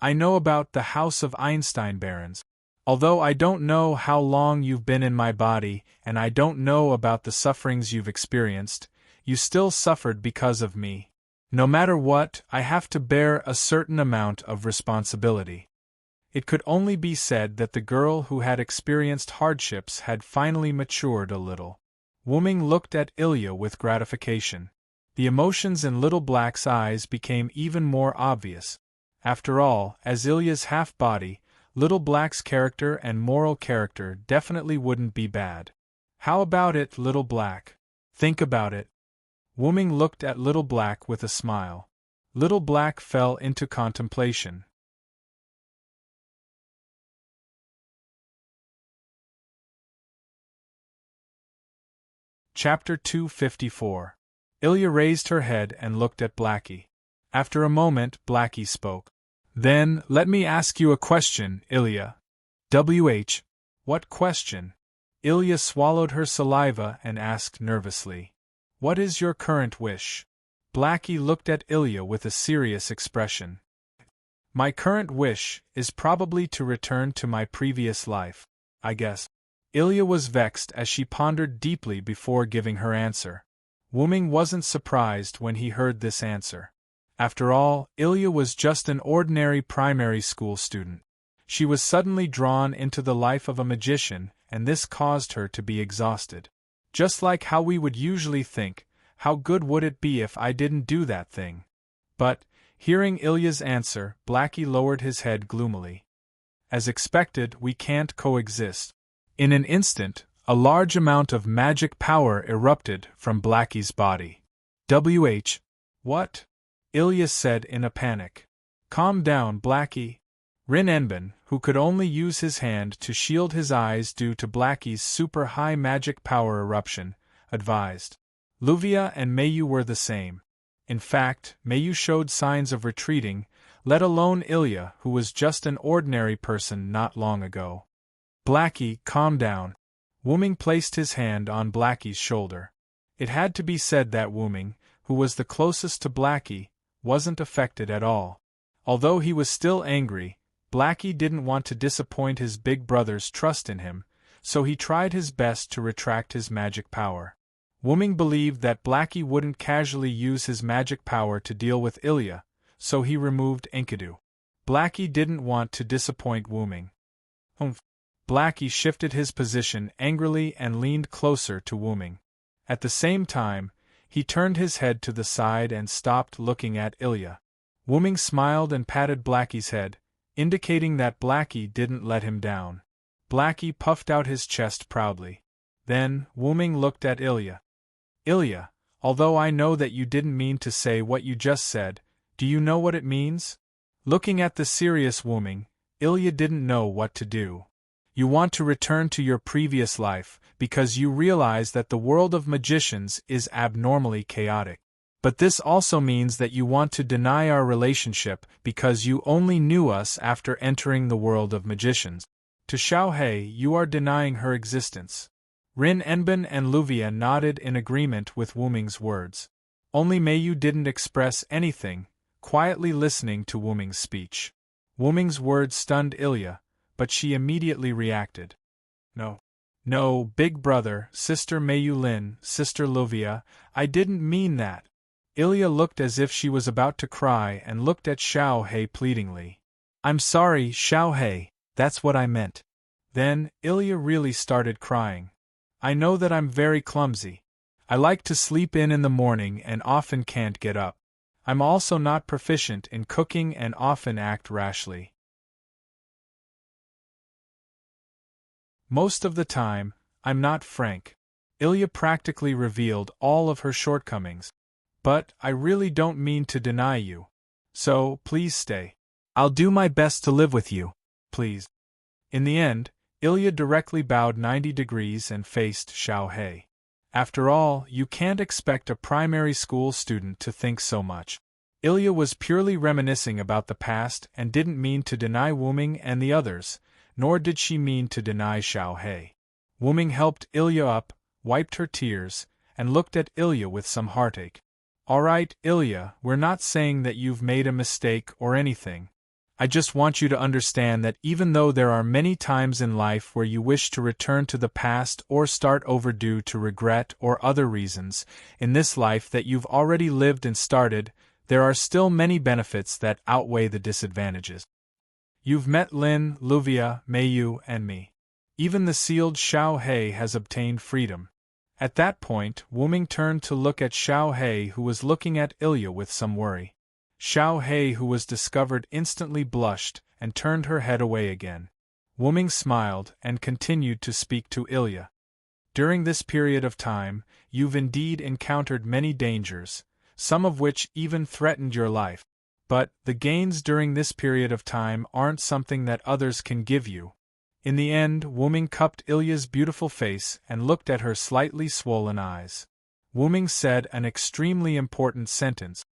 I know about the House of Einstein Barons. Although I don't know how long you've been in my body, and I don't know about the sufferings you've experienced, you still suffered because of me. No matter what, I have to bear a certain amount of responsibility. It could only be said that the girl who had experienced hardships had finally matured a little. Wuming looked at Ilya with gratification. The emotions in Little Black's eyes became even more obvious. After all, as Ilya's half-body, Little Black's character and moral character definitely wouldn't be bad. How about it, Little Black? Think about it. Wuming looked at Little Black with a smile. Little Black fell into contemplation. Chapter 254. Ilya raised her head and looked at Blackie. After a moment, Blackie spoke. Then, let me ask you a question, Ilya. What question? Ilya swallowed her saliva and asked nervously. What is your current wish? Blackie looked at Ilya with a serious expression. My current wish is probably to return to my previous life, I guess. Ilya was vexed as she pondered deeply before giving her answer. Wuming wasn't surprised when he heard this answer. After all, Ilya was just an ordinary primary school student. She was suddenly drawn into the life of a magician, and this caused her to be exhausted. Just like how we would usually think, how good would it be if I didn't do that thing? But, hearing Ilya's answer, Blackie lowered his head gloomily. As expected, we can't coexist. In an instant, a large amount of magic power erupted from Blackie's body. What? Ilya said in a panic. Calm down, Blackie. Rin Enbin, who could only use his hand to shield his eyes due to Blackie's super-high magic power eruption, advised. Luvia and Mayu were the same. In fact, Mayu showed signs of retreating, let alone Ilya, who was just an ordinary person not long ago. Blackie, calm down. Wuming placed his hand on Blackie's shoulder. It had to be said that Wuming, who was the closest to Blackie, wasn't affected at all. Although he was still angry, Blackie didn't want to disappoint his big brother's trust in him, so he tried his best to retract his magic power. Wuming believed that Blackie wouldn't casually use his magic power to deal with Ilya, so he removed Enkidu. Blackie didn't want to disappoint Wuming. Blackie shifted his position angrily and leaned closer to Wuming. At the same time, he turned his head to the side and stopped looking at Ilya. Wuming smiled and patted Blackie's head, indicating that Blackie didn't let him down. Blackie puffed out his chest proudly. Then, Wuming looked at Ilya. Ilya, although I know that you didn't mean to say what you just said, do you know what it means? Looking at the serious Wuming, Ilya didn't know what to do. You want to return to your previous life, because you realize that the world of magicians is abnormally chaotic. But this also means that you want to deny our relationship because you only knew us after entering the world of magicians. To Xiaohei, you are denying her existence. Rin Enbin and Luvia nodded in agreement with Wuming's words. Only Mayu didn't express anything, quietly listening to Wuming's speech. Wuming's words stunned Ilya, but she immediately reacted. No, big brother, Sister Mayu Lin, Sister Luvia, I didn't mean that. Ilya looked as if she was about to cry and looked at Xiaohei pleadingly. I'm sorry, Xiaohei, that's what I meant. Then, Ilya really started crying. I know that I'm very clumsy. I like to sleep in the morning and often can't get up. I'm also not proficient in cooking and often act rashly. Most of the time, I'm not frank. Ilya practically revealed all of her shortcomings. But I really don't mean to deny you. So, please stay. I'll do my best to live with you. Please. In the end, Ilya directly bowed 90 degrees and faced Xiaohei. After all, you can't expect a primary school student to think so much. Ilya was purely reminiscing about the past and didn't mean to deny Wuming and the others, nor did she mean to deny Xiao He. Wuming helped Ilya up, wiped her tears, and looked at Ilya with some heartache. All right, Ilya, we're not saying that you've made a mistake or anything. I just want you to understand that even though there are many times in life where you wish to return to the past or start over due to regret or other reasons, in this life that you've already lived and started, there are still many benefits that outweigh the disadvantages. You've met Lin, Luvia, Meiyu, and me. Even the sealed Xiao He has obtained freedom. At that point, Wuming turned to look at Xiao He, who was looking at Ilya with some worry. Xiao He, who was discovered, instantly blushed and turned her head away again. Wuming smiled and continued to speak to Ilya. During this period of time, you've indeed encountered many dangers, some of which even threatened your life. But the gains during this period of time aren't something that others can give you. In the end, Wuming cupped Ilya's beautiful face and looked at her slightly swollen eyes. Wuming said an extremely important sentence.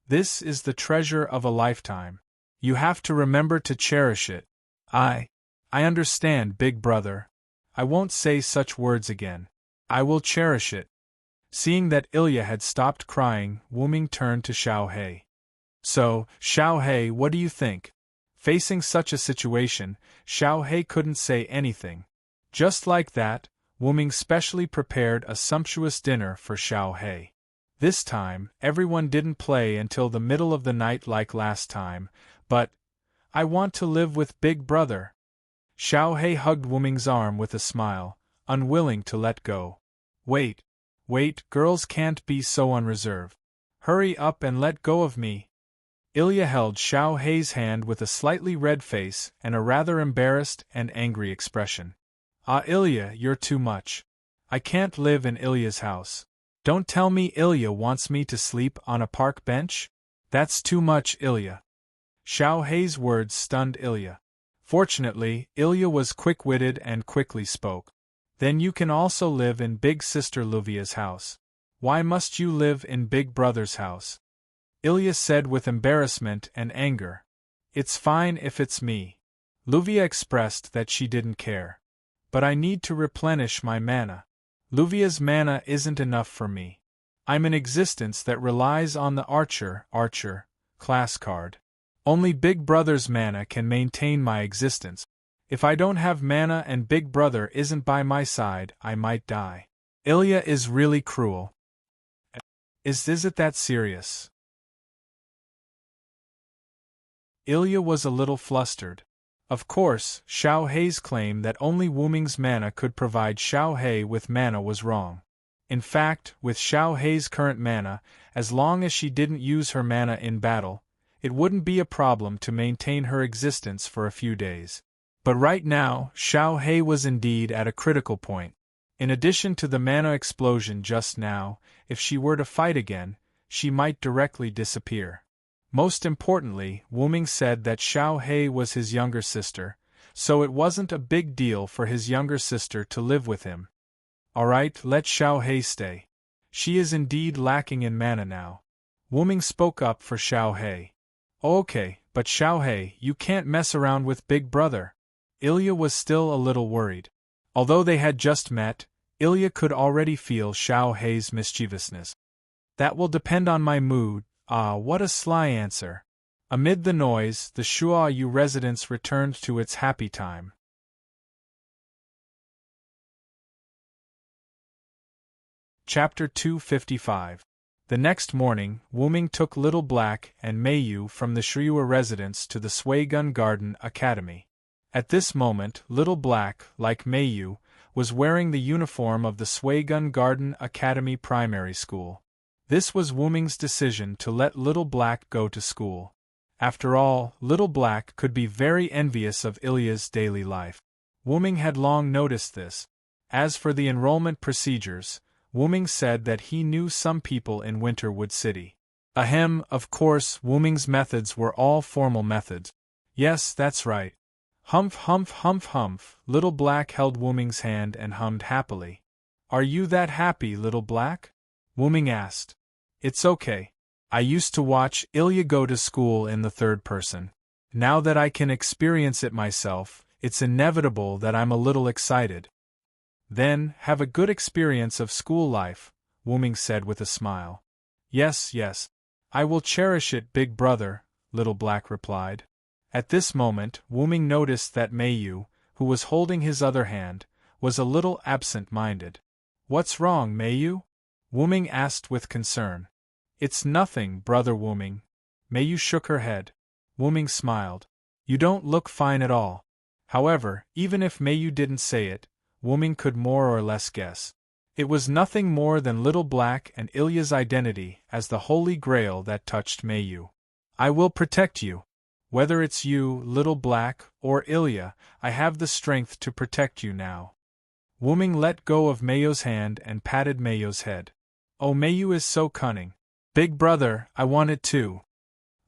This is the treasure of a lifetime. You have to remember to cherish it. I understand, big brother. I won't say such words again. I will cherish it. Seeing that Ilya had stopped crying, Wuming turned to Xiao He. So, Xiao He, what do you think? Facing such a situation, Xiao He couldn't say anything. Just like that, Wuming specially prepared a sumptuous dinner for Xiao He. This time, everyone didn't play until the middle of the night like last time, but, I want to live with Big Brother. Xiao He hugged Wuming's arm with a smile, unwilling to let go. Wait, girls can't be so unreserved. Hurry up and let go of me. Ilya held Xiao He's hand with a slightly red face and a rather embarrassed and angry expression. Ah, Ilya, you're too much. I can't live in Ilya's house. Don't tell me Ilya wants me to sleep on a park bench? That's too much, Ilya. Xiao He's words stunned Ilya. Fortunately, Ilya was quick-witted and quickly spoke. Then you can also live in Big Sister Luvia's house. Why must you live in Big Brother's house? Ilya said with embarrassment and anger. It's fine if it's me. Luvia expressed that she didn't care. But I need to replenish my mana. Luvia's mana isn't enough for me. I'm an existence that relies on the Archer class card. Only Big Brother's mana can maintain my existence. If I don't have mana and Big Brother isn't by my side, I might die. Ilya is really cruel. Is it that serious? Ilya was a little flustered. Of course, Xiao He's claim that only Wuming's mana could provide Xiao He with mana was wrong. In fact, with Xiao He's current mana, as long as she didn't use her mana in battle, it wouldn't be a problem to maintain her existence for a few days. But right now, Xiao He was indeed at a critical point. In addition to the mana explosion just now, if she were to fight again, she might directly disappear. Most importantly, Wuming said that Xiao He was his younger sister, so it wasn't a big deal for his younger sister to live with him. Alright, let Xiao He stay. She is indeed lacking in mana now. Wuming spoke up for Xiao He. Okay, but Xiao He, you can't mess around with Big Brother. Ilya was still a little worried. Although they had just met, Ilya could already feel Xiao He's mischievousness. That will depend on my mood. Ah, what a sly answer. Amid the noise, the Shuayu residence returned to its happy time. Chapter 255. The next morning, Wuming took Little Black and Meiyu from the Shuya residence to the Suigun Garden Academy. At this moment, Little Black, like Meiyu, was wearing the uniform of the Suigun Garden Academy Primary School. This was Wuming's decision to let Little Black go to school. After all, Little Black could be very envious of Ilya's daily life. Wuming had long noticed this. As for the enrollment procedures, Wuming said that he knew some people in Winterwood City. Ahem, of course, Wuming's methods were all formal methods. Yes, that's right. Humph, humph, humph, humph. Little Black held Wuming's hand and hummed happily. Are you that happy, little black? Wuming asked. It's okay. I used to watch Ilya go to school in the third person. Now that I can experience it myself, it's inevitable that I'm a little excited. Then, have a good experience of school life, Wuming said with a smile. Yes, yes. I will cherish it, big brother, Little Black replied. At this moment, Wuming noticed that Mayu, who was holding his other hand, was a little absent-minded. What's wrong, Mayu? Wuming asked with concern. It's nothing, brother Wuming. Mayu shook her head. Wuming smiled. You don't look fine at all. However, even if Mayu didn't say it, Wuming could more or less guess. It was nothing more than Little Black and Ilya's identity as the Holy Grail that touched Mayu. I will protect you. Whether it's you, Little Black, or Ilya, I have the strength to protect you now. Wuming let go of Mayu's hand and patted Mayu's head. Oh, Mayu is so cunning. Big brother, I want it too.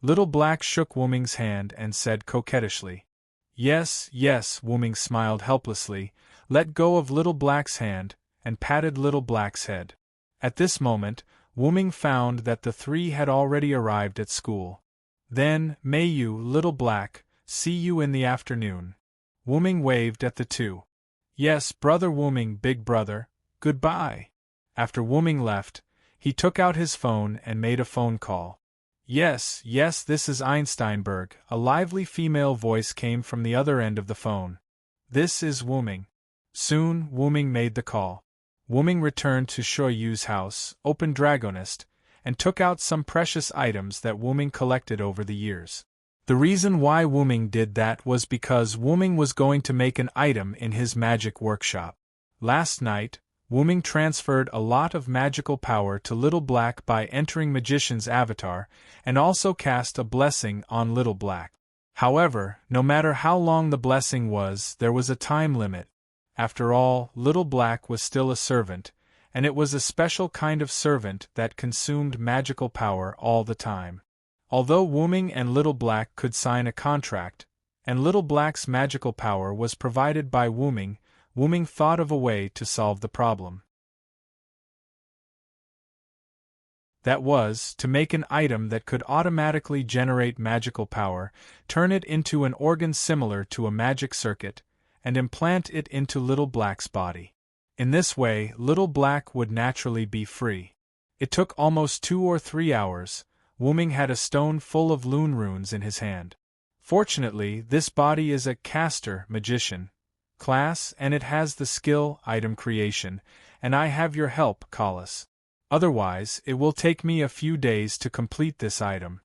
Little Black shook Wuming's hand and said coquettishly. Yes, yes, Wuming smiled helplessly, let go of Little Black's hand, and patted Little Black's head. At this moment, Wuming found that the three had already arrived at school. Then, Mayu, Little Black, see you in the afternoon. Wuming waved at the two. Yes, brother Wuming, big brother, goodbye. After Wuming left, he took out his phone and made a phone call. Yes, yes, this is Einsteinberg, a lively female voice came from the other end of the phone. This is Wuming. Soon, Wuming made the call. Wuming returned to Shoyu's house, opened Draconis, and took out some precious items that Wuming collected over the years. The reason why Wuming did that was because Wuming was going to make an item in his magic workshop. Last night, Wuming transferred a lot of magical power to Little Black by entering Magician's avatar, and also cast a blessing on Little Black. However, no matter how long the blessing was, there was a time limit. After all, Little Black was still a servant, and it was a special kind of servant that consumed magical power all the time. Although Wuming and Little Black could sign a contract, and Little Black's magical power was provided by Wuming, Wuming thought of a way to solve the problem. That was, to make an item that could automatically generate magical power, turn it into an organ similar to a magic circuit, and implant it into Little Black's body. In this way, Little Black would naturally be free. It took almost 2 or 3 hours. Wuming had a stone full of Lune runes in his hand. Fortunately, this body is a caster magician class, and it has the skill item creation, and I have your help, Collis. Otherwise, it will take me a few days to complete this item.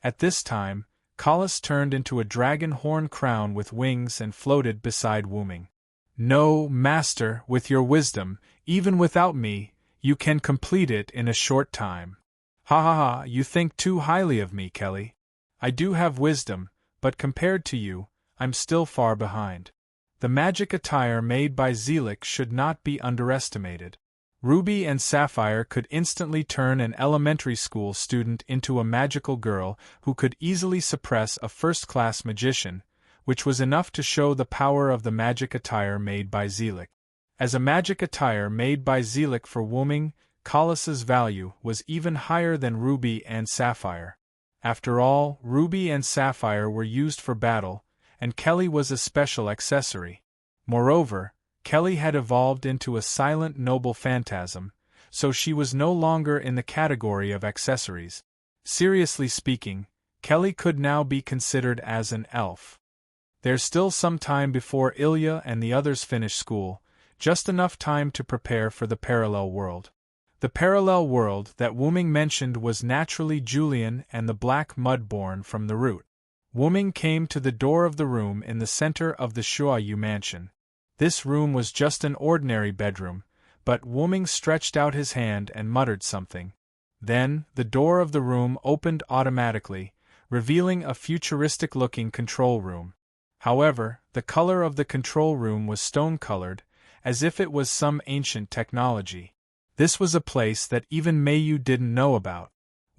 At this time, Collis turned into a dragon horn crown with wings and floated beside Wuming. No, master, with your wisdom, even without me, you can complete it in a short time. Ha ha ha, you think too highly of me, Kelly. I do have wisdom, but compared to you, I'm still far behind. The magic attire made by Zelik should not be underestimated. Ruby and Sapphire could instantly turn an elementary school student into a magical girl who could easily suppress a first-class magician, which was enough to show the power of the magic attire made by Zelik. As a magic attire made by Zelik for Wuming, Collis's value was even higher than Ruby and Sapphire. After all, Ruby and Sapphire were used for battle, and Kelly was a special accessory. Moreover, Kelly had evolved into a silent noble phantasm, so she was no longer in the category of accessories. Seriously speaking, Kelly could now be considered as an elf. There's still some time before Ilya and the others finish school, just enough time to prepare for the parallel world. The parallel world that Wuming mentioned was naturally Julian and the Black Mud-born from the root. Wuming came to the door of the room in the center of the Shuayu mansion. This room was just an ordinary bedroom, but Wuming stretched out his hand and muttered something. Then, the door of the room opened automatically, revealing a futuristic-looking control room. However, the color of the control room was stone-colored, as if it was some ancient technology. This was a place that even Mayu didn't know about.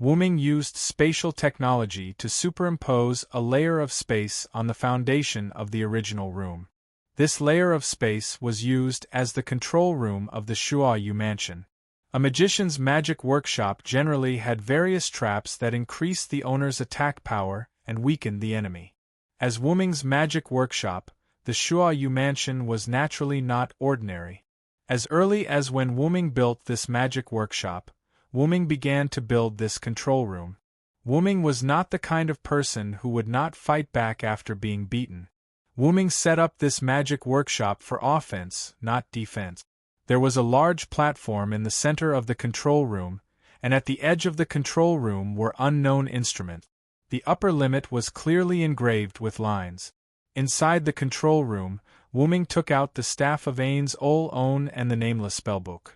Wuming used spatial technology to superimpose a layer of space on the foundation of the original room. This layer of space was used as the control room of the Shuoyu mansion. A magician's magic workshop generally had various traps that increased the owner's attack power and weakened the enemy. As Wuming's magic workshop, the Shuoyu mansion was naturally not ordinary. As early as when Wuming built this magic workshop, Wuming began to build this control room. Wuming was not the kind of person who would not fight back after being beaten. Wuming set up this magic workshop for offense, not defense. There was a large platform in the center of the control room, and at the edge of the control room were unknown instruments. The upper limit was clearly engraved with lines. Inside the control room, Wuming took out the staff of Ain's Ol On and the nameless spellbook.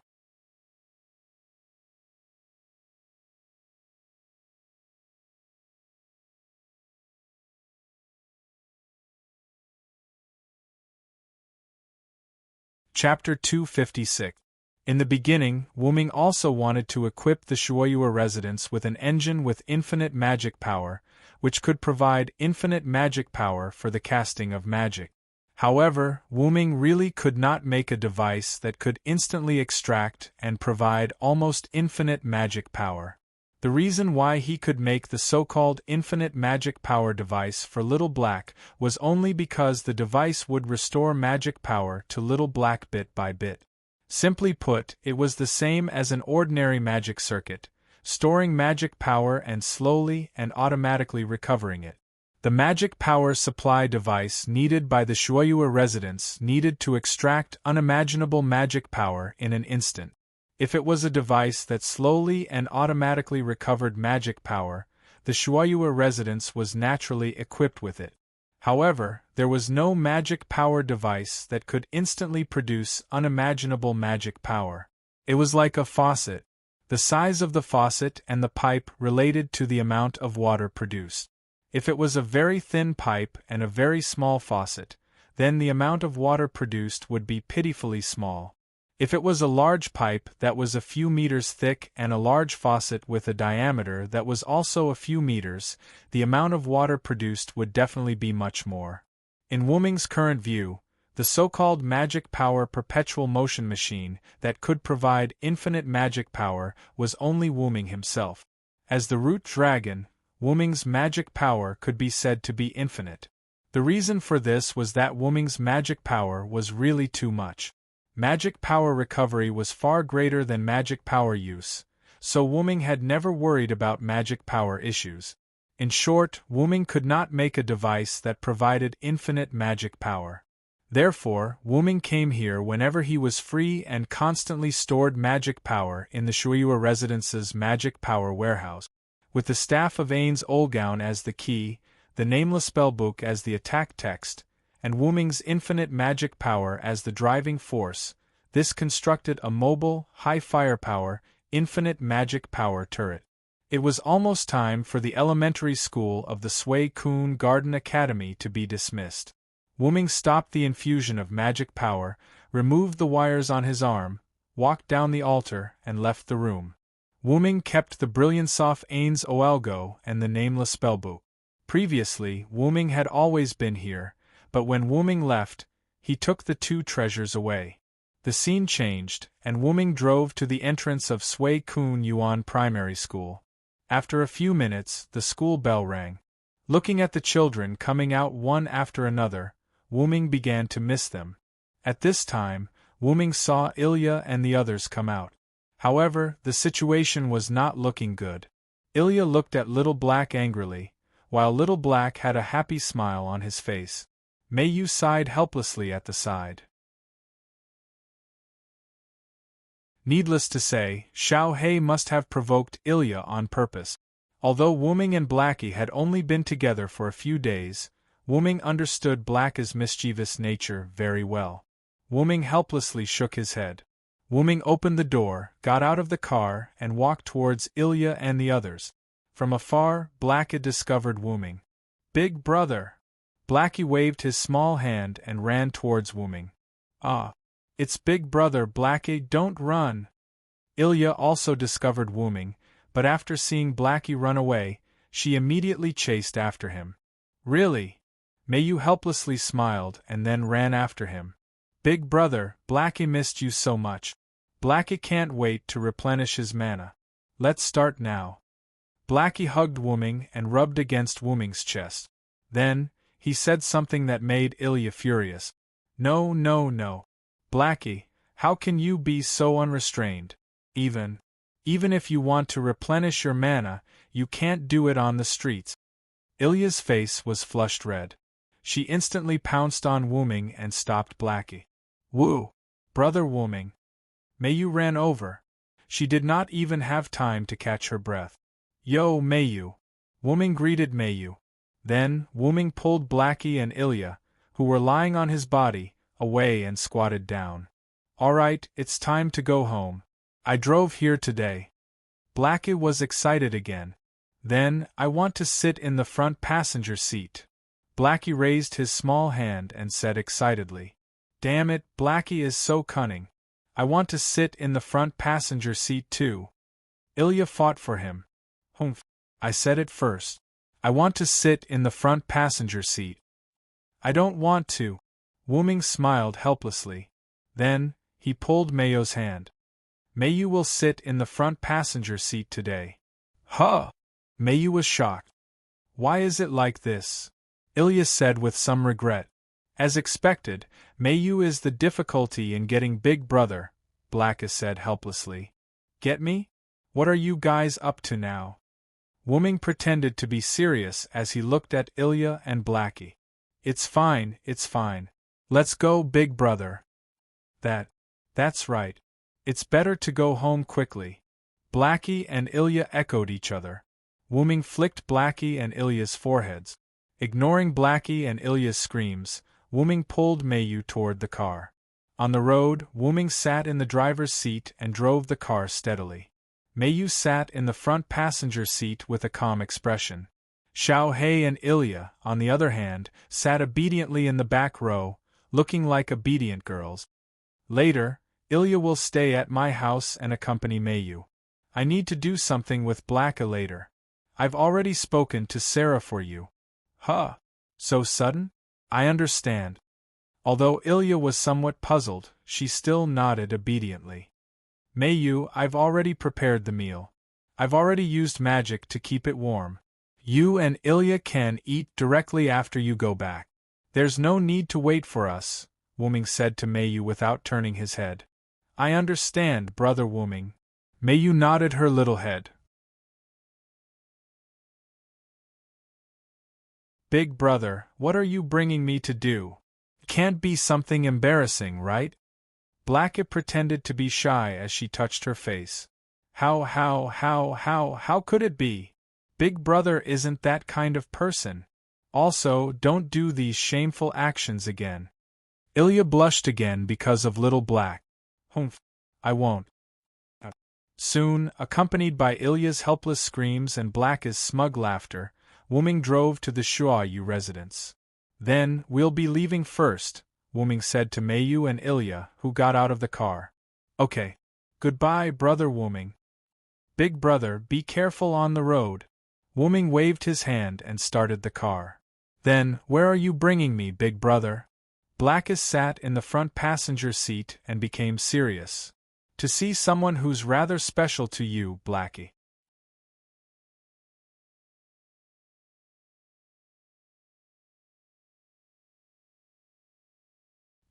Chapter 256. In the beginning, Wuming also wanted to equip the Shuoyua residents with an engine with infinite magic power, which could provide infinite magic power for the casting of magic. However, Wuming really could not make a device that could instantly extract and provide almost infinite magic power. The reason why he could make the so-called infinite magic power device for Little Black was only because the device would restore magic power to Little Black bit by bit. Simply put, it was the same as an ordinary magic circuit, storing magic power and slowly and automatically recovering it. The magic power supply device needed by the Shuoyua residents needed to extract unimaginable magic power in an instant. If it was a device that slowly and automatically recovered magic power, the Shuoyua residents was naturally equipped with it. However, there was no magic power device that could instantly produce unimaginable magic power. It was like a faucet. The size of the faucet and the pipe related to the amount of water produced. If it was a very thin pipe and a very small faucet, then the amount of water produced would be pitifully small. If it was a large pipe that was a few meters thick and a large faucet with a diameter that was also a few meters, the amount of water produced would definitely be much more. In Wuming's current view, the so-called magic power perpetual motion machine that could provide infinite magic power was only Wuming himself. As the root dragon, Wuming's magic power could be said to be infinite. The reason for this was that Wuming's magic power was really too much. Magic power recovery was far greater than magic power use, so Wuming had never worried about magic power issues. In short, Wuming could not make a device that provided infinite magic power. Therefore, Wuming came here whenever he was free and constantly stored magic power in the Shuoyua residence's magic power warehouse. With the staff of Ain's Olgaun as the key, the nameless spellbook as the attack text, and Wuming's infinite magic power as the driving force, this constructed a mobile, high firepower, infinite magic power turret. It was almost time for the elementary school of the Sui Kun Garden Academy to be dismissed. Wuming stopped the infusion of magic power, removed the wires on his arm, walked down the altar, and left the room. Wuming kept the Brilliantsof Ain's Oelgo and the nameless spellbook. Previously, Wuming had always been here, but when Wuming left, he took the two treasures away. The scene changed, and Wuming drove to the entrance of Sui Kun Yuan Primary School. After a few minutes, the school bell rang. Looking at the children coming out one after another, Wuming began to miss them. At this time, Wuming saw Ilya and the others come out. However, the situation was not looking good. Ilya looked at Little Black angrily, while Little Black had a happy smile on his face. Meiyu sighed helplessly at the side. Needless to say, Xiao He must have provoked Ilya on purpose. Although Wuming and Blackie had only been together for a few days, Wuming understood Blackie's mischievous nature very well. Wuming helplessly shook his head. Wuming opened the door, got out of the car, and walked towards Ilya and the others. From afar, Blackie discovered Wuming. "Big brother!" Blackie waved his small hand and ran towards Wuming. "Ah! It's Big Brother Blackie, don't run!" Ilya also discovered Wuming, but after seeing Blackie run away, she immediately chased after him. "Really? Mayu helplessly smiled and then ran after him. Big brother, Blackie missed you so much. Blackie can't wait to replenish his mana. Let's start now. Blackie hugged Wooming and rubbed against Wooming's chest. Then, he said something that made Ilya furious. No, no, no. Blackie, how can you be so unrestrained? Even if you want to replenish your mana, you can't do it on the streets. Ilya's face was flushed red. She instantly pounced on Wooming and stopped Blackie. Woo! Brother Wooming. Mayu ran over. She did not even have time to catch her breath. Yo, Mayu. Wooming greeted Mayu. Then, Wooming pulled Blackie and Ilya, who were lying on his body, away and squatted down. Alright, it's time to go home. I drove here today. Blackie was excited again. Then, I want to sit in the front passenger seat. Blackie raised his small hand and said excitedly. Damn it, Blackie is so cunning. I want to sit in the front passenger seat too. Ilya fought for him. Humph. I said it first. I want to sit in the front passenger seat. I don't want to. Wooming smiled helplessly. Then, he pulled Mayu's hand. Mayu will sit in the front passenger seat today. Huh! Mayu was shocked. Why is it like this? Ilya said with some regret. As expected, Mayu is the difficulty in getting Big Brother, Blackie said helplessly. Get me? What are you guys up to now? Wooming pretended to be serious as he looked at Ilya and Blackie. It's fine, it's fine. Let's go, Big Brother. That's right. It's better to go home quickly. Blackie and Ilya echoed each other. Wooming flicked Blackie and Ilya's foreheads. Ignoring Blackie and Ilya's screams, Wooming pulled Mayu toward the car. On the road, Wooming sat in the driver's seat and drove the car steadily. Mayu sat in the front passenger seat with a calm expression. Xiao Hei and Ilya, on the other hand, sat obediently in the back row, looking like obedient girls. Later, Ilya will stay at my house and accompany Mayu. I need to do something with Blackie later. I've already spoken to Sarah for you. Huh? So sudden? I understand. Although Ilya was somewhat puzzled, she still nodded obediently. Mayu, I've already prepared the meal. I've already used magic to keep it warm. You and Ilya can eat directly after you go back. There's no need to wait for us, Wooming said to Mayu without turning his head. I understand, Brother Wooming. Mayu nodded her little head. Big Brother, what are you bringing me to do? Can't be something embarrassing, right? Blackie pretended to be shy as she touched her face. How could it be? Big Brother isn't that kind of person. Also, don't do these shameful actions again. Ilya blushed again because of Little Black. Humph. I won't. Soon, accompanied by Ilya's helpless screams and Blackie's smug laughter, Wooming drove to the Shuayu residence. Then, we'll be leaving first, Wooming said to Mayu and Ilya, who got out of the car. Okay. Goodbye, Brother Wooming. Big Brother, be careful on the road. Wooming waved his hand and started the car. Then, where are you bringing me, Big Brother? Blackie sat in the front passenger seat and became serious. To see someone who's rather special to you, Blackie.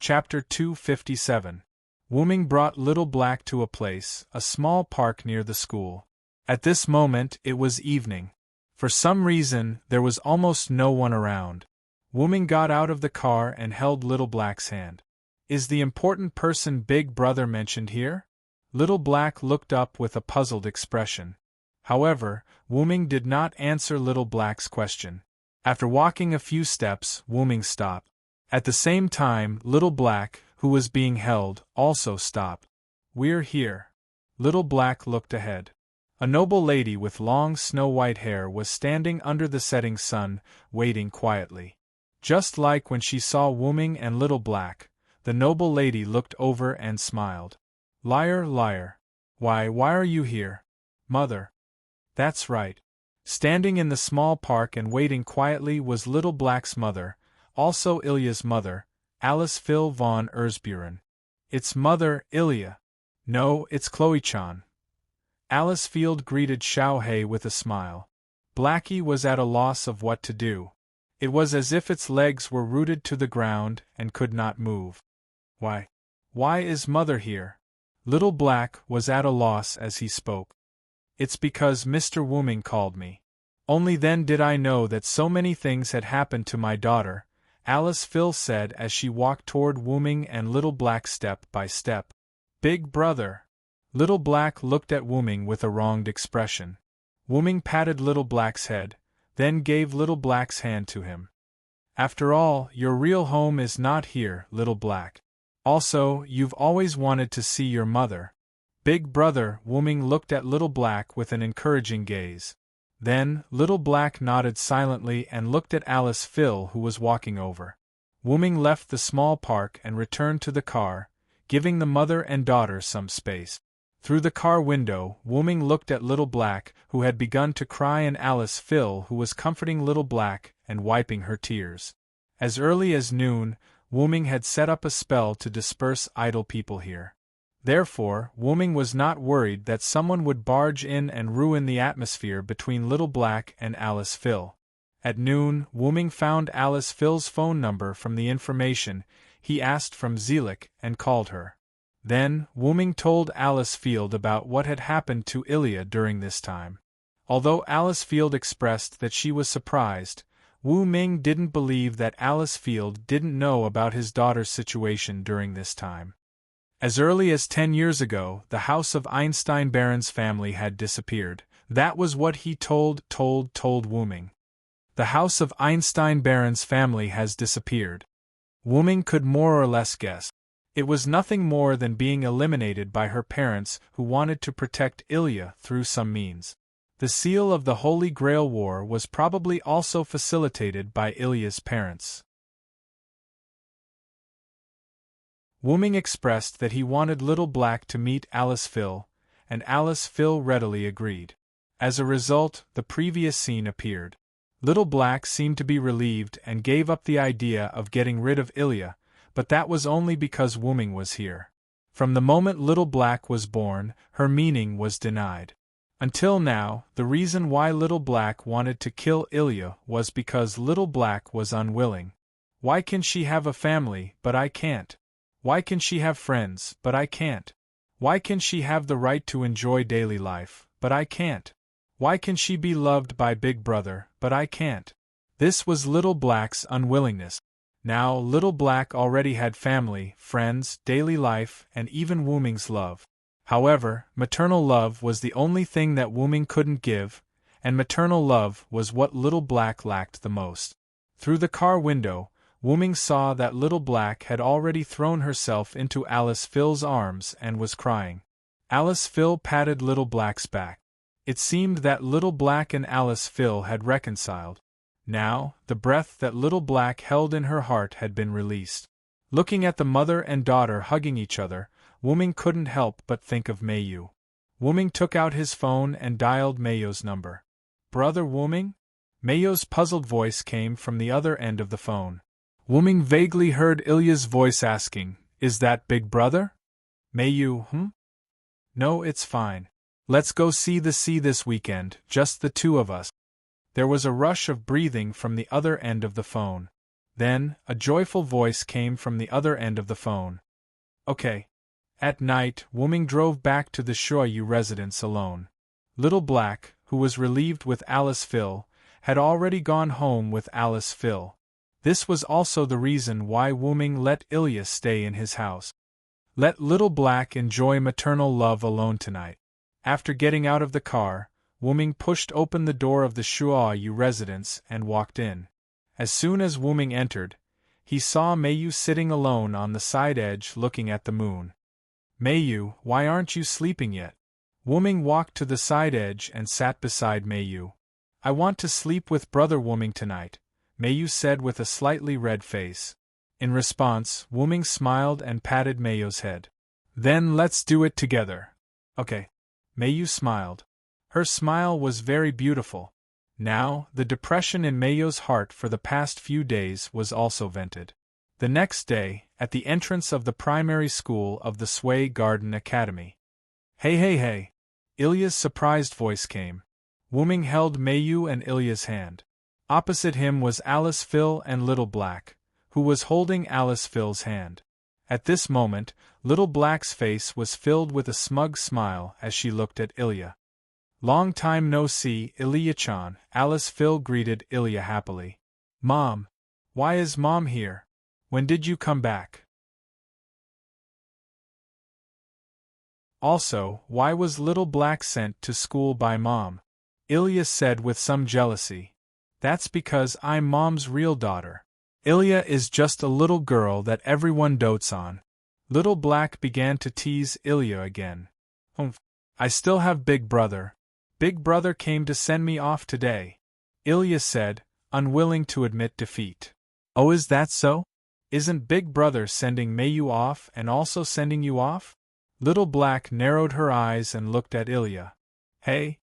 Chapter 257. Wooming brought Little Black to a place, a small park near the school. At this moment, it was evening. For some reason, there was almost no one around. Wooming got out of the car and held Little Black's hand. Is the important person Big Brother mentioned here? Little Black looked up with a puzzled expression. However, Wooming did not answer Little Black's question. After walking a few steps, Wooming stopped. At the same time, Little Black, who was being held, also stopped. We're here. Little Black looked ahead. A noble lady with long snow-white hair was standing under the setting sun, waiting quietly. Just like when she saw Wooming and Little Black, the noble lady looked over and smiled. Liar, liar. Why are you here? Mother. That's right. Standing in the small park and waiting quietly was Little Black's mother, also Ilya's mother, Alice Phil von Erzburen. It's mother, Ilya. No, it's Chloe-chan. Alice Field greeted Xiao He with a smile. Blackie was at a loss of what to do. It was as if its legs were rooted to the ground and could not move. Why? Why is mother here? Little Black was at a loss as he spoke. It's because Mr. Wooming called me. Only then did I know that so many things had happened to my daughter, Alice Phil said as she walked toward Wooming and Little Black step by step. Big brother. Little Black looked at Wooming with a wronged expression. Wooming patted Little Black's head, then gave Little Black's hand to him. After all, your real home is not here, Little Black. Also, you've always wanted to see your mother. Big brother, Wooming looked at Little Black with an encouraging gaze. Then, Little Black nodded silently and looked at Alice Phil, who was walking over. Wooming left the small park and returned to the car, giving the mother and daughter some space. Through the car window, Wooming looked at Little Black, who had begun to cry, and Alice Phil, who was comforting Little Black and wiping her tears. As early as noon, Wooming had set up a spell to disperse idle people here. Therefore, Wooming was not worried that someone would barge in and ruin the atmosphere between Little Black and Alice Phil. At noon, Wooming found Alice Phil's phone number from the information he asked from Zelik and called her. Then, Wooming told Alice Field about what had happened to Ilya during this time. Although Alice Field expressed that she was surprised, Wu Ming didn't believe that Alice Field didn't know about his daughter's situation during this time. As early as 10 years ago, the house of Einstein Baron's family had disappeared. That was what he told Wooming. The house of Einstein Baron's family has disappeared. Wooming could more or less guess. It was nothing more than being eliminated by her parents, who wanted to protect Ilya through some means. The seal of the Holy Grail War was probably also facilitated by Ilya's parents. Wooming expressed that he wanted Little Black to meet Alice Phil, and Alice Phil readily agreed. As a result, the previous scene appeared. Little Black seemed to be relieved and gave up the idea of getting rid of Ilya, but that was only because Wooming was here. From the moment Little Black was born, her meaning was denied. Until now, the reason why Little Black wanted to kill Ilya was because Little Black was unwilling. Why can she have a family, but I can't? Why can she have friends, but I can't? Why can she have the right to enjoy daily life, but I can't? Why can she be loved by Big Brother, but I can't? This was Little Black's unwillingness. Now, Little Black already had family, friends, daily life, and even Wooming's love. However, maternal love was the only thing that Wooming couldn't give, and maternal love was what Little Black lacked the most. Through the car window, Wooming saw that Little Black had already thrown herself into Alice Phil's arms and was crying. Alice Phil patted Little Black's back. It seemed that Little Black and Alice Phil had reconciled. Now, the breath that Little Black held in her heart had been released. Looking at the mother and daughter hugging each other, Wooming couldn't help but think of Mayu. Wooming took out his phone and dialed Mayu's number. "Brother Wooming?" Mayu's puzzled voice came from the other end of the phone. Wooming vaguely heard Ilya's voice asking, "Is that Big Brother?" Mayu, "No, it's fine. Let's go see the sea this weekend, just the two of us." There was a rush of breathing from the other end of the phone. Then, a joyful voice came from the other end of the phone. "Okay." At night, Wooming drove back to the Shoyu residence alone. Little Black, who was relieved with Alice Phil, had already gone home with Alice Phil. This was also the reason why Wooming let Ilya stay in his house. Let Little Black enjoy maternal love alone tonight. After getting out of the car, Wooming pushed open the door of the Shoyu residence and walked in. As soon as Wooming entered, he saw Mayu sitting alone on the side edge looking at the moon. "Mayu, why aren't you sleeping yet?" Wooming walked to the side edge and sat beside Mayu. "I want to sleep with Brother Wooming tonight," Mayu said with a slightly red face. In response, Wooming smiled and patted Mayu's head. "Then let's do it together." "Okay." Mayu smiled. Her smile was very beautiful. Now, the depression in Mayo's heart for the past few days was also vented. The next day, at the entrance of the primary school of the Sway Garden Academy. Hey hey hey! Ilya's surprised voice came. Wooming held Mayu and Ilya's hand. Opposite him was Alice Phil and Little Black, who was holding Alice Phil's hand. At this moment, Little Black's face was filled with a smug smile as she looked at Ilya. Long time no see, Ilya-chan, Alice Phil greeted Ilya happily. Mom! Why is Mom here? When did you come back? Also, why was Little Black sent to school by Mom? Ilya said with some jealousy. That's because I'm Mom's real daughter. Ilya is just a little girl that everyone dotes on. Little Black began to tease Ilya again. I still have Big Brother. Big Brother came to send me off today, Ilya said, unwilling to admit defeat. Oh, is that so? Isn't Big Brother sending Mayu off and also sending you off? Little Black narrowed her eyes and looked at Ilya. Hey?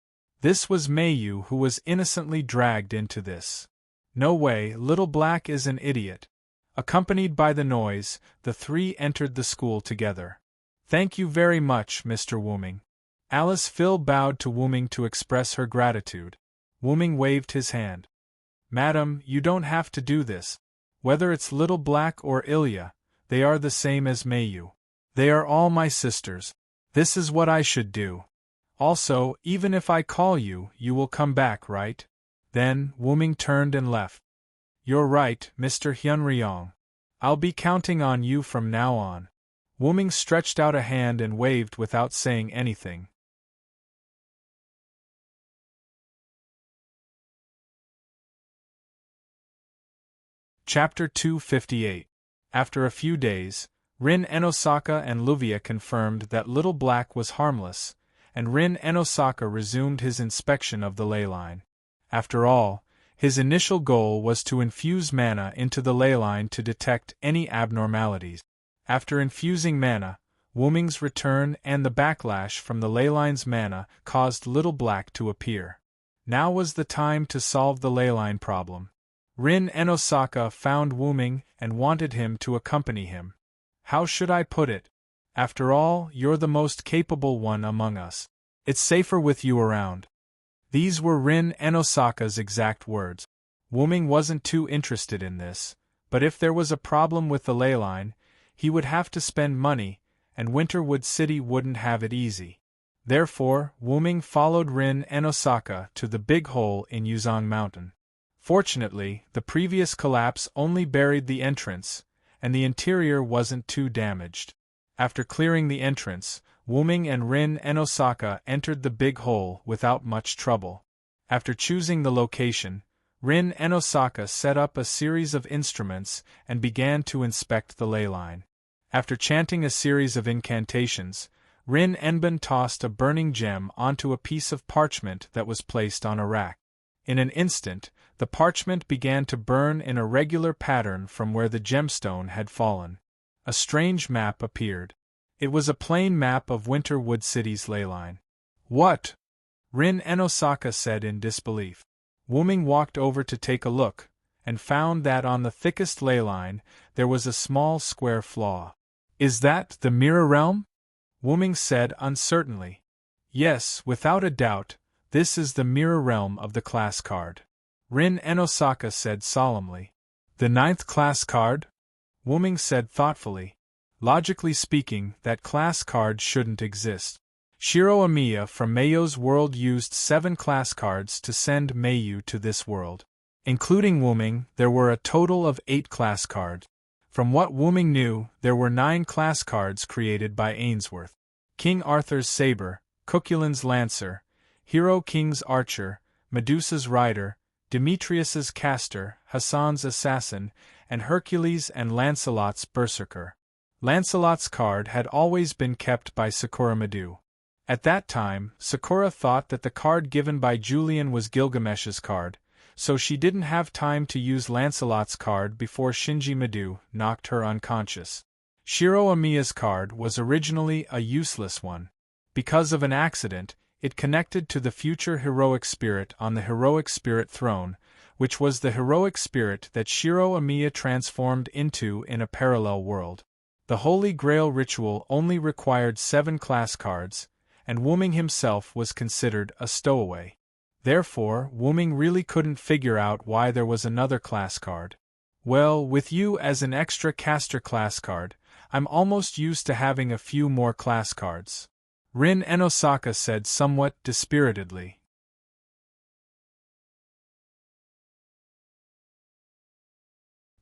This was Mayu who was innocently dragged into this. No way, Little Black is an idiot. Accompanied by the noise, the three entered the school together. Thank you very much, Mr. Wooming. Alice Phil bowed to Wooming to express her gratitude. Wooming waved his hand. Madam, you don't have to do this. Whether it's Little Black or Ilya, they are the same as Mayu. They are all my sisters. This is what I should do. Also, even if I call you, you will come back, right? Then, Wooming turned and left. You're right, Mr. Hyunryong. I'll be counting on you from now on. Wooming stretched out a hand and waved without saying anything. Chapter 258. After a few days, Rin Enosaka and Luvia confirmed that Little Black was harmless, and Rin Enosaka resumed his inspection of the ley line. After all, his initial goal was to infuse mana into the ley line to detect any abnormalities. After infusing mana, Wooming's return and the backlash from the ley line's mana caused Little Black to appear. Now was the time to solve the ley line problem. Rin Enosaka found Wooming and wanted him to accompany him. How should I put it? After all, you're the most capable one among us. It's safer with you around. These were Rin Enosaka's exact words. Wooming wasn't too interested in this, but if there was a problem with the ley line, he would have to spend money, and Winterwood City wouldn't have it easy. Therefore, Wooming followed Rin Enosaka to the big hole in Yuzong Mountain. Fortunately, the previous collapse only buried the entrance, and the interior wasn't too damaged. After clearing the entrance, Wooming and Rin Enosaka entered the big hole without much trouble. After choosing the location, Rin Enosaka set up a series of instruments and began to inspect the ley line. After chanting a series of incantations, Rin Enbun tossed a burning gem onto a piece of parchment that was placed on a rack. In an instant, the parchment began to burn in a regular pattern from where the gemstone had fallen. A strange map appeared. It was a plain map of Winterwood City's ley line. What? Rin Enosaka said in disbelief. Wooming walked over to take a look, and found that on the thickest ley line there was a small square flaw. Is that the Mirror Realm? Wooming said uncertainly. Yes, without a doubt, this is the Mirror Realm of the class card. Rin Enosaka said solemnly. The 9th class card? Wooming said thoughtfully. Logically speaking, that class card shouldn't exist. Shiro Amiya from Mayo's world used 7 class cards to send Mayu to this world. Including Wooming, there were a total of 8 class cards. From what Wooming knew, there were 9 class cards created by Ainsworth. King Arthur's Saber, Cuculin's Lancer, Hero King's Archer, Medusa's Rider, Demetrius's Caster, Hassan's Assassin, and Hercules and Lancelot's Berserker. Lancelot's card had always been kept by Sakura Madu. At that time, Sakura thought that the card given by Julian was Gilgamesh's card, so she didn't have time to use Lancelot's card before Shinji Madu knocked her unconscious. Shiro Amiya's card was originally a useless one. Because of an accident, It connected to the future heroic spirit on the heroic spirit throne, which was the heroic spirit that Shiro Amiya transformed into in a parallel world. The Holy Grail ritual only required 7 class cards, and Wuming himself was considered a stowaway. Therefore, Wuming really couldn't figure out why there was another class card. Well, with you as an extra caster class card, I'm almost used to having a few more class cards, Rin Enosaka said somewhat dispiritedly.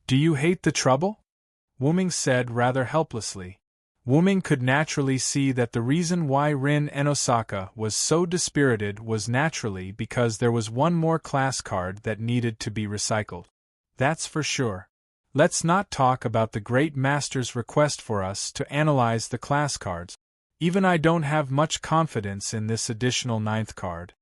Do you hate the trouble? Wuming said rather helplessly. Wuming could naturally see that the reason why Rin Enosaka was so dispirited was naturally because there was one more class card that needed to be recycled. That's for sure. Let's not talk about the Great Master's request for us to analyze the class cards. Even I don't have much confidence in this additional 9th card.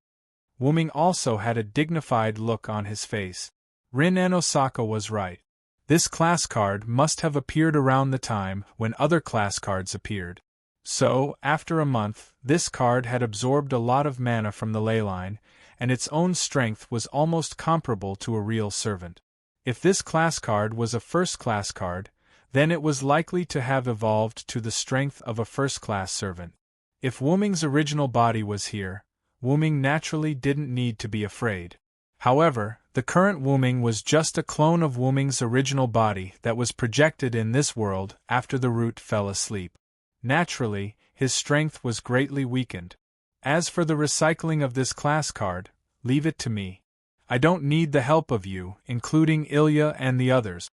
Wuming also had a dignified look on his face. Rin Enosaka was right. This class card must have appeared around the time when other class cards appeared. So, after a month, this card had absorbed a lot of mana from the leyline, and its own strength was almost comparable to a real servant. If this class card was a first-class card, then it was likely to have evolved to the strength of a first-class servant. If Wuming's original body was here, Wuming naturally didn't need to be afraid. However, the current Wuming was just a clone of Wuming's original body that was projected in this world after the root fell asleep. Naturally, his strength was greatly weakened. As for the recycling of this class card, leave it to me. I don't need the help of you, including Ilya and the others.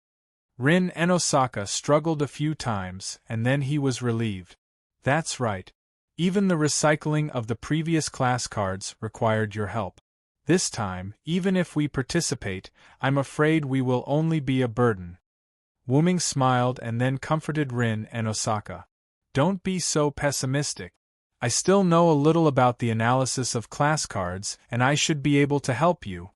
Rin Enosaka struggled a few times, and then he was relieved. That's right. Even the recycling of the previous class cards required your help. This time, even if we participate, I'm afraid we will only be a burden. Wuming smiled and then comforted Rin Enosaka. Don't be so pessimistic. I still know a little about the analysis of class cards, and I should be able to help you.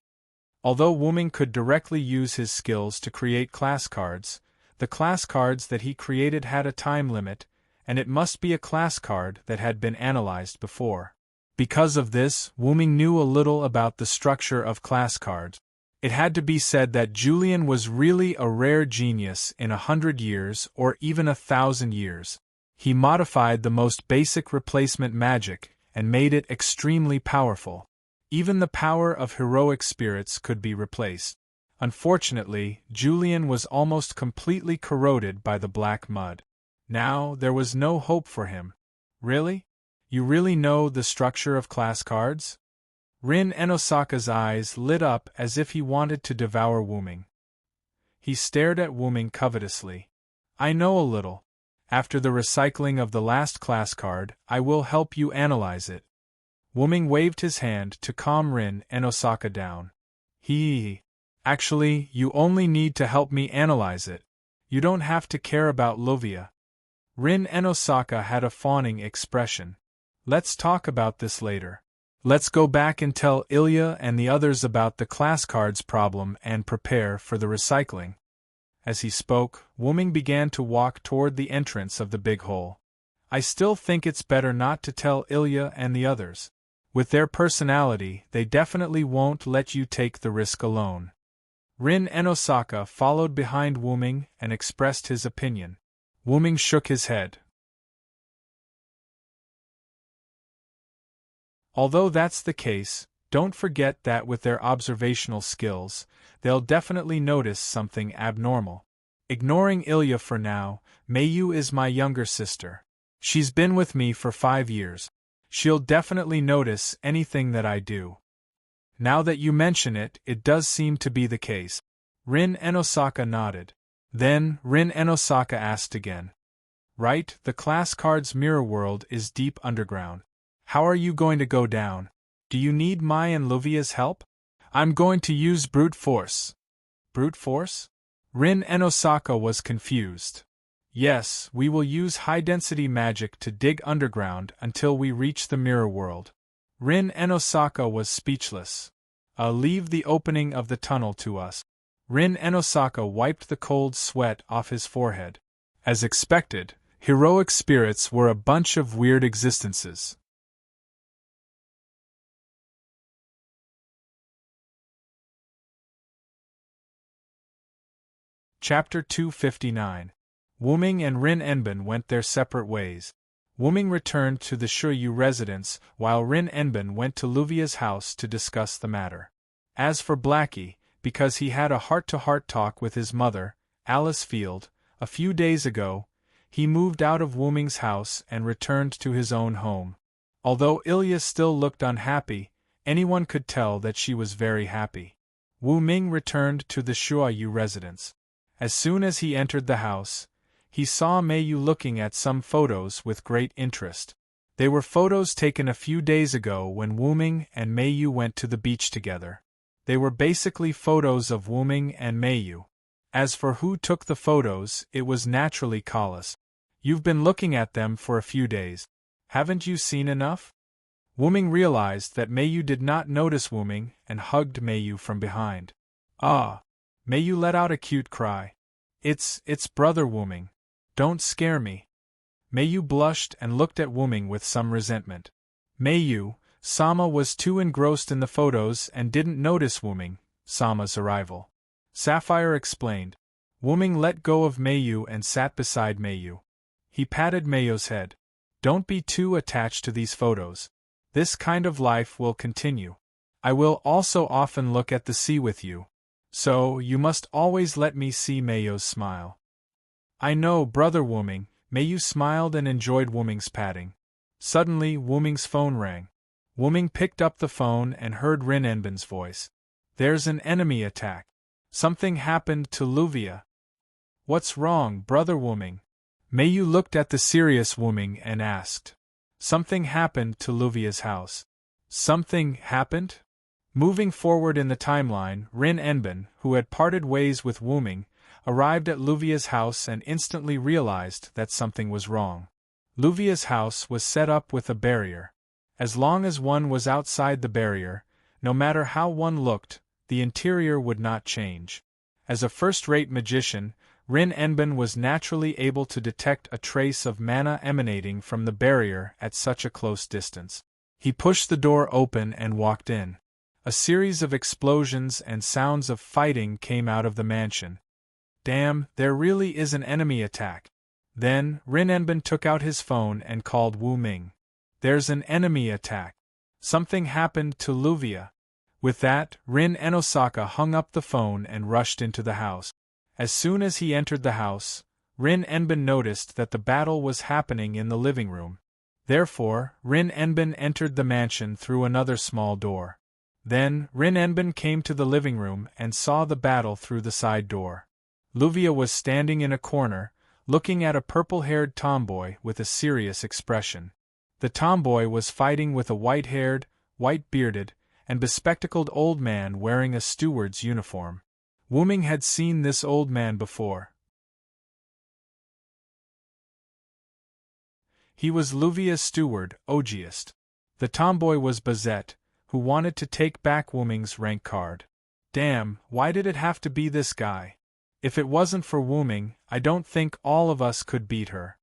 Although Wuming could directly use his skills to create class cards, the class cards that he created had a time limit, and it must be a class card that had been analyzed before. Because of this, Wuming knew a little about the structure of class cards. It had to be said that Julian was really a rare genius in 100 years or even 1,000 years. He modified the most basic replacement magic and made it extremely powerful. Even the power of heroic spirits could be replaced. Unfortunately, Julian was almost completely corroded by the black mud. Now, there was no hope for him. Really? You really know the structure of class cards? Rin Enosaka's eyes lit up as if he wanted to devour Wuming. He stared at Wuming covetously. I know a little. After the recycling of the last class card, I will help you analyze it. Wuming waved his hand to calm Rin Enosaka down. Actually, you only need to help me analyze it. You don't have to care about Lovia. Rin Enosaka had a fawning expression. Let's talk about this later. Let's go back and tell Ilya and the others about the class cards problem and prepare for the recycling. As he spoke, Wuming began to walk toward the entrance of the big hole. I still think it's better not to tell Ilya and the others. With their personality, they definitely won't let you take the risk alone. Rin Enosaka followed behind Wuming and expressed his opinion. Wuming shook his head. Although that's the case, don't forget that with their observational skills, they'll definitely notice something abnormal. Ignoring Ilya for now, Mayu is my younger sister. She's been with me for 5 years. She'll definitely notice anything that I do. Now that you mention it, it does seem to be the case. Rin Enosaka nodded. Then, Rin Enosaka asked again. Right, the class cards mirror world is deep underground. How are you going to go down? Do you need my and Lovia's help? I'm going to use brute force. Brute force? Rin Enosaka was confused. Yes, we will use high-density magic to dig underground until we reach the mirror world. Rin Enosaka was speechless. Leave the opening of the tunnel to us. Rin Enosaka wiped the cold sweat off his forehead. As expected, heroic spirits were a bunch of weird existences. Chapter 259. Wuming and Rin Enbin went their separate ways. Wuming returned to the Shuyu residence, while Rin Enbin went to Luvia's house to discuss the matter. As for Blackie, because he had a heart-to-heart talk with his mother, Alice Field, a few days ago, he moved out of Wuming's house and returned to his own home. Although Ilya still looked unhappy, anyone could tell that she was very happy. Wu Ming returned to the Shuyu residence. As soon as he entered the house, he saw Meiyu looking at some photos with great interest. They were photos taken a few days ago when Wu Ming and Meiyu went to the beach together. They were basically photos of Wu Ming and Meiyu. As for who took the photos, it was naturally Collis. You've been looking at them for a few days. Haven't you seen enough? Wu Ming realized that Meiyu did not notice Wu Ming and hugged Meiyu from behind. Ah! Meiyu let out a cute cry. It's brother Wu Ming. Don't scare me. Meiyu blushed and looked at Wu Ming with some resentment. Meiyu, Sama was too engrossed in the photos and didn't notice Wu Ming, Sama's arrival. Sapphire explained. Wu Ming let go of Meiyu and sat beside Meiyu. He patted Meiyu's head. Don't be too attached to these photos. This kind of life will continue. I will also often look at the sea with you. So, you must always let me see Meiyu's smile. I know, brother Wu Ming. Meiyu smiled and enjoyed Wu Ming's patting. Suddenly, Wu Ming's phone rang. Wu Ming picked up the phone and heard Rin Enbin's voice. There's an enemy attack. Something happened to Luvia. What's wrong, brother Wu Ming? Meiyu looked at the serious Wu Ming and asked. Something happened to Luvia's house. Something happened? Moving forward in the timeline, Rin Enbin, who had parted ways with Wu Ming, arrived at Luvia's house and instantly realized that something was wrong. Luvia's house was set up with a barrier. As long as one was outside the barrier, no matter how one looked, the interior would not change. As a first-rate magician, Rin Enbin was naturally able to detect a trace of mana emanating from the barrier at such a close distance. He pushed the door open and walked in. A series of explosions and sounds of fighting came out of the mansion. Damn, there really is an enemy attack. Then, Rin Enbin took out his phone and called Wu Ming. There's an enemy attack. Something happened to Luvia. With that, Rin Enosaka hung up the phone and rushed into the house. As soon as he entered the house, Rin Enbin noticed that the battle was happening in the living room. Therefore, Rin Enbin entered the mansion through another small door. Then, Rin Enbin came to the living room and saw the battle through the side door. Luvia was standing in a corner, looking at a purple-haired tomboy with a serious expression. The tomboy was fighting with a white-haired, white-bearded, and bespectacled old man wearing a steward's uniform. Wu Ming had seen this old man before. He was Luvia's steward, Ogiest. The tomboy was Bazette, who wanted to take back Wu Ming's rank card. Damn, why did it have to be this guy? If it wasn't for Wu Ming, I don't think all of us could beat her.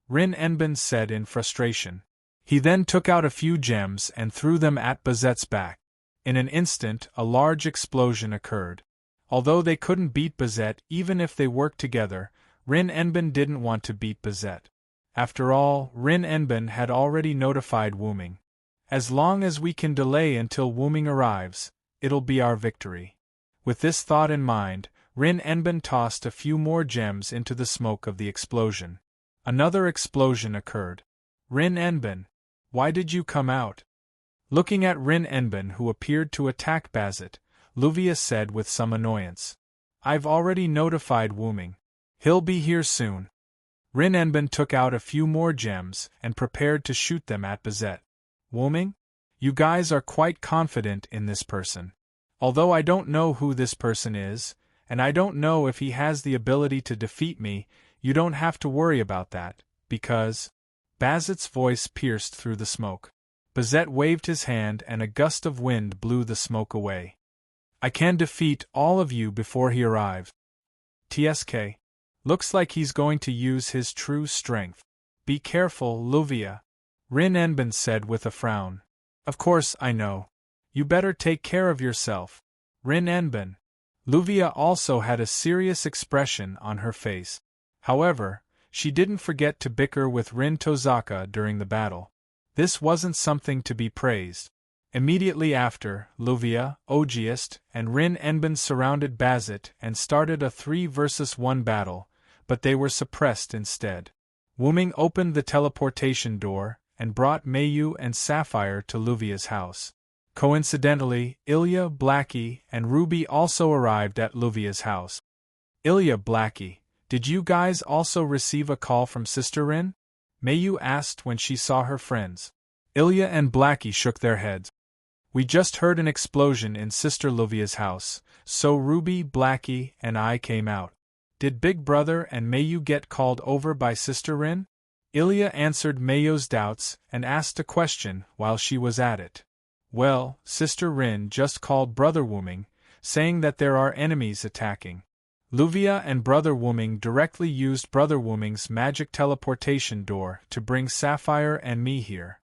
Rin Enbin said in frustration. He then took out a few gems and threw them at Bazette's back. In an instant, a large explosion occurred. Although they couldn't beat Bazette even if they worked together, Rin Enbin didn't want to beat Bazette. After all, Rin Enbin had already notified Wu Ming. As long as we can delay until Wu Ming arrives, it'll be our victory. With this thought in mind, Rin Enbin tossed a few more gems into the smoke of the explosion. Another explosion occurred. Rin Enbin, why did you come out? Looking at Rin Enbin, who appeared to attack Bazette, Luvia said with some annoyance. I've already notified Wu Ming. He'll be here soon. Rin Enbin took out a few more gems and prepared to shoot them at Bazette. Wu Ming? You guys are quite confident in this person. Although I don't know who this person is, and I don't know if he has the ability to defeat me, you don't have to worry about that, because... Bazette's voice pierced through the smoke. Bazette waved his hand and a gust of wind blew the smoke away. I can defeat all of you before he arrives. TSK. Looks like he's going to use his true strength. Be careful, Luvia. Rin Enbin said with a frown. Of course I know. You better take care of yourself. Rin Enbin. Luvia also had a serious expression on her face. However, she didn't forget to bicker with Rin Tozaka during the battle. This wasn't something to be praised. Immediately after, Luvia, Ogiest, and Rin Enben surrounded Bazet and started a 3 versus 1 battle, but they were suppressed instead. Wuming opened the teleportation door and brought Mayu and Sapphire to Luvia's house. Coincidentally, Ilya, Blackie, and Ruby also arrived at Luvia's house. Ilya, Blackie, did you guys also receive a call from Sister Rin? Mayu asked when she saw her friends. Ilya and Blackie shook their heads. We just heard an explosion in Sister Luvia's house, so Ruby, Blackie, and I came out. Did Big Brother and Mayu get called over by Sister Rin? Ilya answered Mayu's doubts and asked a question while she was at it. Well, Sister Rin just called Brother Wuming, saying that there are enemies attacking. Luvia and Brother Wuming directly used Brother Wuming's magic teleportation door to bring Sapphire and me here.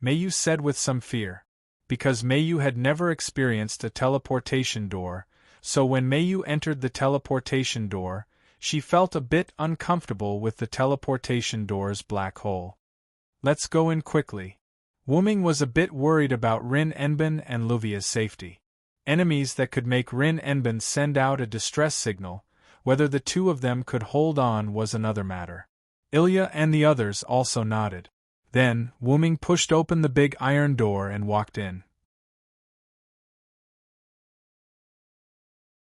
Mayu said with some fear. Because Mayu had never experienced a teleportation door, so when Mayu entered the teleportation door, she felt a bit uncomfortable with the teleportation door's black hole. Let's go in quickly. Wuming was a bit worried about Rin Enben and Luvia's safety. Enemies that could make Rin Enben send out a distress signal, whether the two of them could hold on was another matter. Ilya and the others also nodded. Then, Wuming pushed open the big iron door and walked in.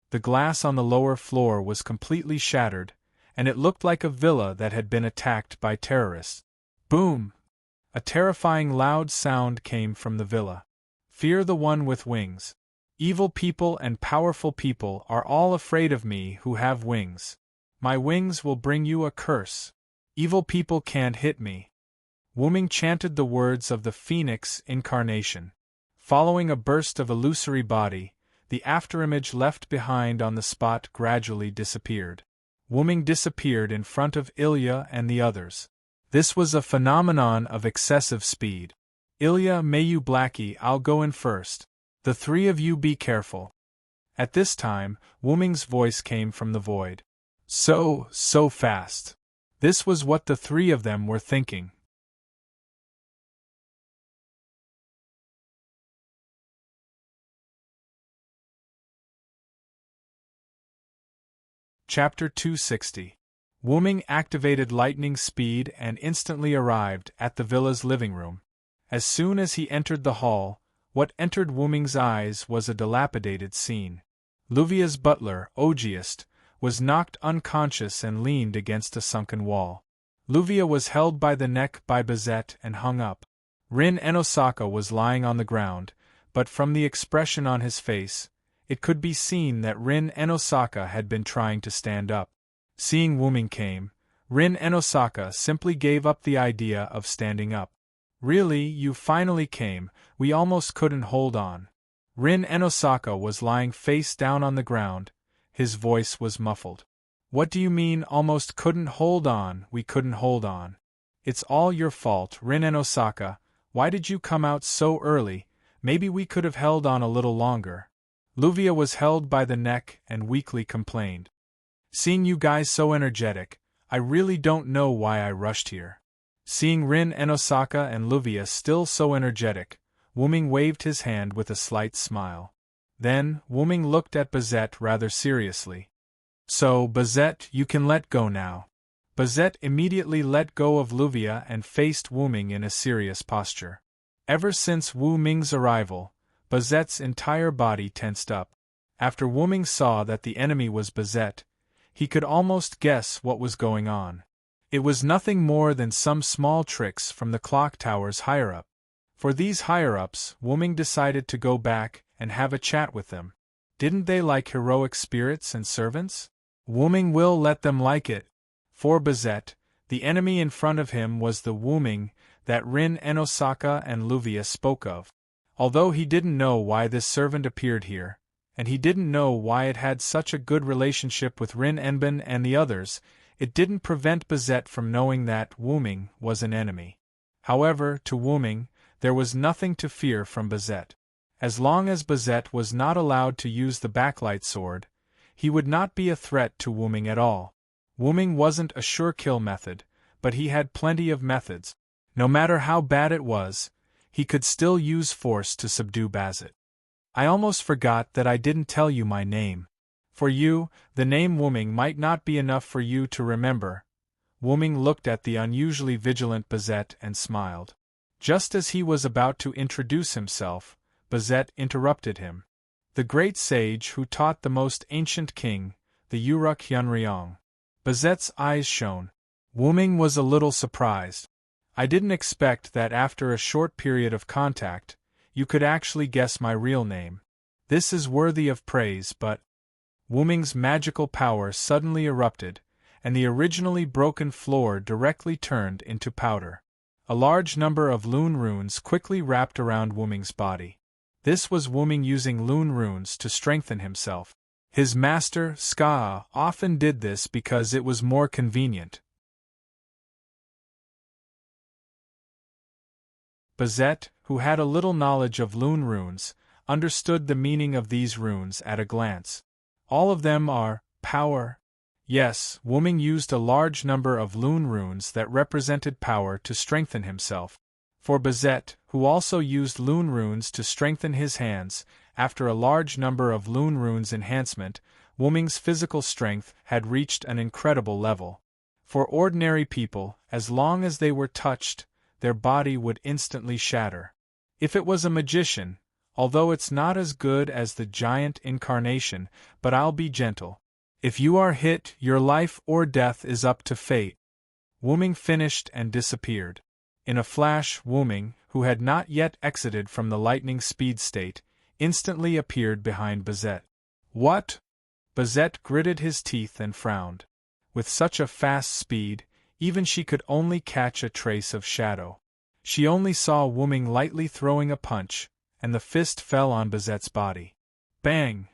The glass on the lower floor was completely shattered, and it looked like a villa that had been attacked by terrorists. Boom! A terrifying loud sound came from the villa. Fear the one with wings. Evil people and powerful people are all afraid of me who have wings. My wings will bring you a curse. Evil people can't hit me. Wuming chanted the words of the Phoenix incarnation. Following a burst of illusory body, the afterimage left behind on the spot gradually disappeared. Wuming disappeared in front of Ilya and the others. This was a phenomenon of excessive speed. Ilya, Mayu, Blackie, I'll go in first. The three of you be careful. At this time, Wuming's voice came from the void. So fast. This was what the three of them were thinking. Chapter 260. Wuming activated lightning speed and instantly arrived at the villa's living room. As soon as he entered the hall, what entered Wuming's eyes was a dilapidated scene. Luvia's butler, Ogiest, was knocked unconscious and leaned against a sunken wall. Luvia was held by the neck by Bazet and hung up. Rin Enosaka was lying on the ground, but from the expression on his face, it could be seen that Rin Enosaka had been trying to stand up. Seeing Wuming came, Rin Enosaka simply gave up the idea of standing up. Really, you finally came, we almost couldn't hold on. Rin Enosaka was lying face down on the ground, his voice was muffled. What do you mean almost couldn't hold on? We couldn't hold on. It's all your fault, Rin Enosaka. Why did you come out so early? Maybe we could have held on a little longer. Luvia was held by the neck and weakly complained. Seeing you guys so energetic, I really don't know why I rushed here. Seeing Rin Enosaka and Luvia still so energetic, Wuming waved his hand with a slight smile. Then, Wuming looked at Bazet rather seriously. So, Bazet, you can let go now. Bazet immediately let go of Luvia and faced Wuming in a serious posture. Ever since Wu Ming's arrival, Bazet's entire body tensed up. After Wuming saw that the enemy was Bazet, he could almost guess what was going on. It was nothing more than some small tricks from the clock towers higher-up. For these higher-ups, Wuming decided to go back and have a chat with them. Didn't they like heroic spirits and servants? Wuming will let them like it. For Bazet, the enemy in front of him was the Wuming that Rin Enosaka and Luvia spoke of. Although he didn't know why this servant appeared here, and he didn't know why it had such a good relationship with Rin Enben and the others, it didn't prevent Bazet from knowing that Wuming was an enemy. However, to Wuming, there was nothing to fear from Bazet. As long as Bazet was not allowed to use the backlight sword, he would not be a threat to Wu-Ming at all. Wu-Ming wasn't a sure kill method, but he had plenty of methods. No matter how bad it was, he could still use force to subdue Bazet. I almost forgot that I didn't tell you my name. For you, the name Wu-Ming might not be enough for you to remember. Wu-Ming looked at the unusually vigilant Bazet and smiled. Just as he was about to introduce himself, Bazet interrupted him. The great sage who taught the most ancient king, the Uruk Yunryong. Bazet's eyes shone. Wu-Ming was a little surprised. I didn't expect that after a short period of contact, you could actually guess my real name. This is worthy of praise, but… Wu-Ming's magical power suddenly erupted, and the originally broken floor directly turned into powder. A large number of Lune runes quickly wrapped around Wu-Ming's body. This was Wu-Ming using Lune runes to strengthen himself. His master, Ska, often did this because it was more convenient. Bazet, who had a little knowledge of Lune runes, understood the meaning of these runes at a glance. All of them are power. Yes, Wu-Ming used a large number of Lune runes that represented power to strengthen himself. For Bazet, who also used Lune runes to strengthen his hands, after a large number of Lune runes enhancement, Wu-Ming's physical strength had reached an incredible level. For ordinary people, as long as they were touched, their body would instantly shatter. If it was a magician, although it's not as good as the giant incarnation, but I'll be gentle. If you are hit, your life or death is up to fate. Wu-Ming finished and disappeared. In a flash, Wu-Ming, who had not yet exited from the lightning speed state, instantly appeared behind Bazet. What? Bazet gritted his teeth and frowned. With such a fast speed, even she could only catch a trace of shadow. She only saw Wu-Ming lightly throwing a punch, and the fist fell on Bazet's body. Bang!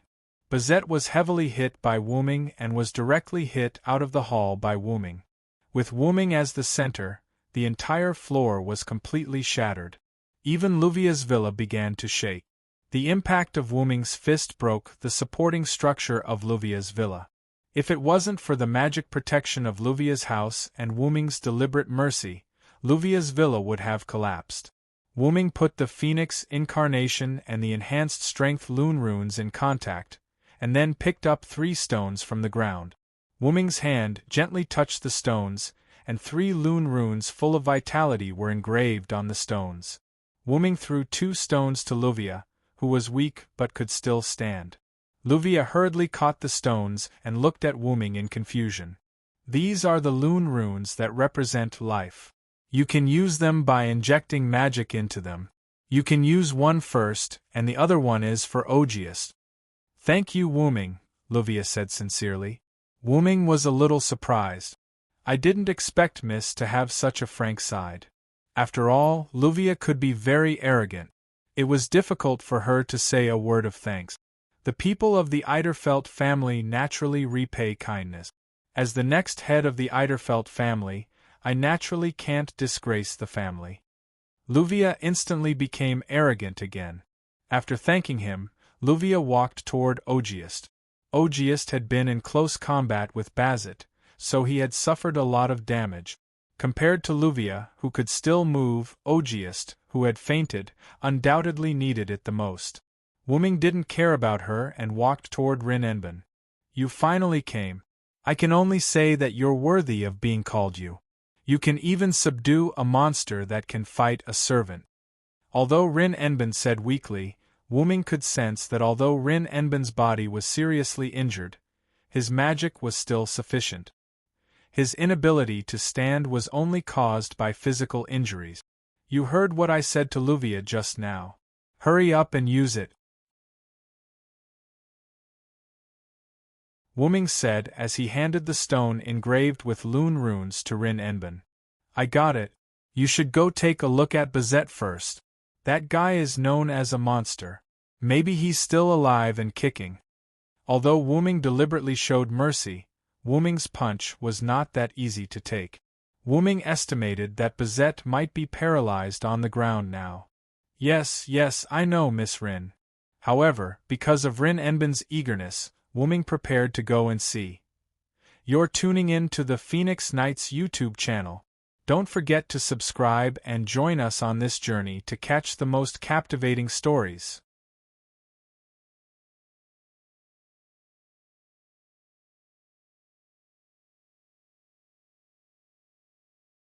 Bazet was heavily hit by Wu-Ming and was directly hit out of the hall by Wu-Ming. With Wu-Ming as the center, the entire floor was completely shattered. Even Luvia's villa began to shake. The impact of Wu-Ming's fist broke the supporting structure of Luvia's villa. If it wasn't for the magic protection of Luvia's house and Wu-Ming's deliberate mercy, Luvia's villa would have collapsed. Wu-Ming put the Phoenix Incarnation and the Enhanced Strength Lune runes in contact, and then picked up 3 stones from the ground. Wu-Ming's hand gently touched the stones, and 3 Lune runes full of vitality were engraved on the stones. Wu-Ming threw 2 stones to Luvia, who was weak but could still stand. Luvia hurriedly caught the stones and looked at Wu-Ming in confusion. These are the Lune runes that represent life. You can use them by injecting magic into them. You can use one first, and the other one is for Augeist. Thank you, Wu-Ming, Luvia said sincerely. Wu-Ming was a little surprised. I didn't expect Miss to have such a frank side. After all, Luvia could be very arrogant. It was difficult for her to say a word of thanks. The people of the Eiderfelt family naturally repay kindness. As the next head of the Eiderfelt family, I naturally can't disgrace the family. Luvia instantly became arrogant again. After thanking him, Luvia walked toward Augeist. Augeist had been in close combat with Bazet, so he had suffered a lot of damage. Compared to Luvia, who could still move, Augeist, who had fainted, undoubtedly needed it the most. Wu-Ming didn't care about her and walked toward Rin Enbin. You finally came. I can only say that you're worthy of being called you. You can even subdue a monster that can fight a servant. Although Rin Enbin said weakly, Wu-Ming could sense that although Rin Enbin's body was seriously injured, his magic was still sufficient. His inability to stand was only caused by physical injuries. You heard what I said to Luvia just now. Hurry up and use it. Wu-Ming said as he handed the stone engraved with Lune runes to Rin Enbin. I got it. You should go take a look at Bazet first. That guy is known as a monster. Maybe he's still alive and kicking. Although Wu-Ming deliberately showed mercy, Wu-Ming's punch was not that easy to take. Wu-Ming estimated that Bazet might be paralyzed on the ground now. Yes, I know, Miss Rin. However, because of Rin Enbin's eagerness, Wooming prepared to go and see. You're tuning in to the Phoenix Knights YouTube channel. Don't forget to subscribe and join us on this journey to catch the most captivating stories.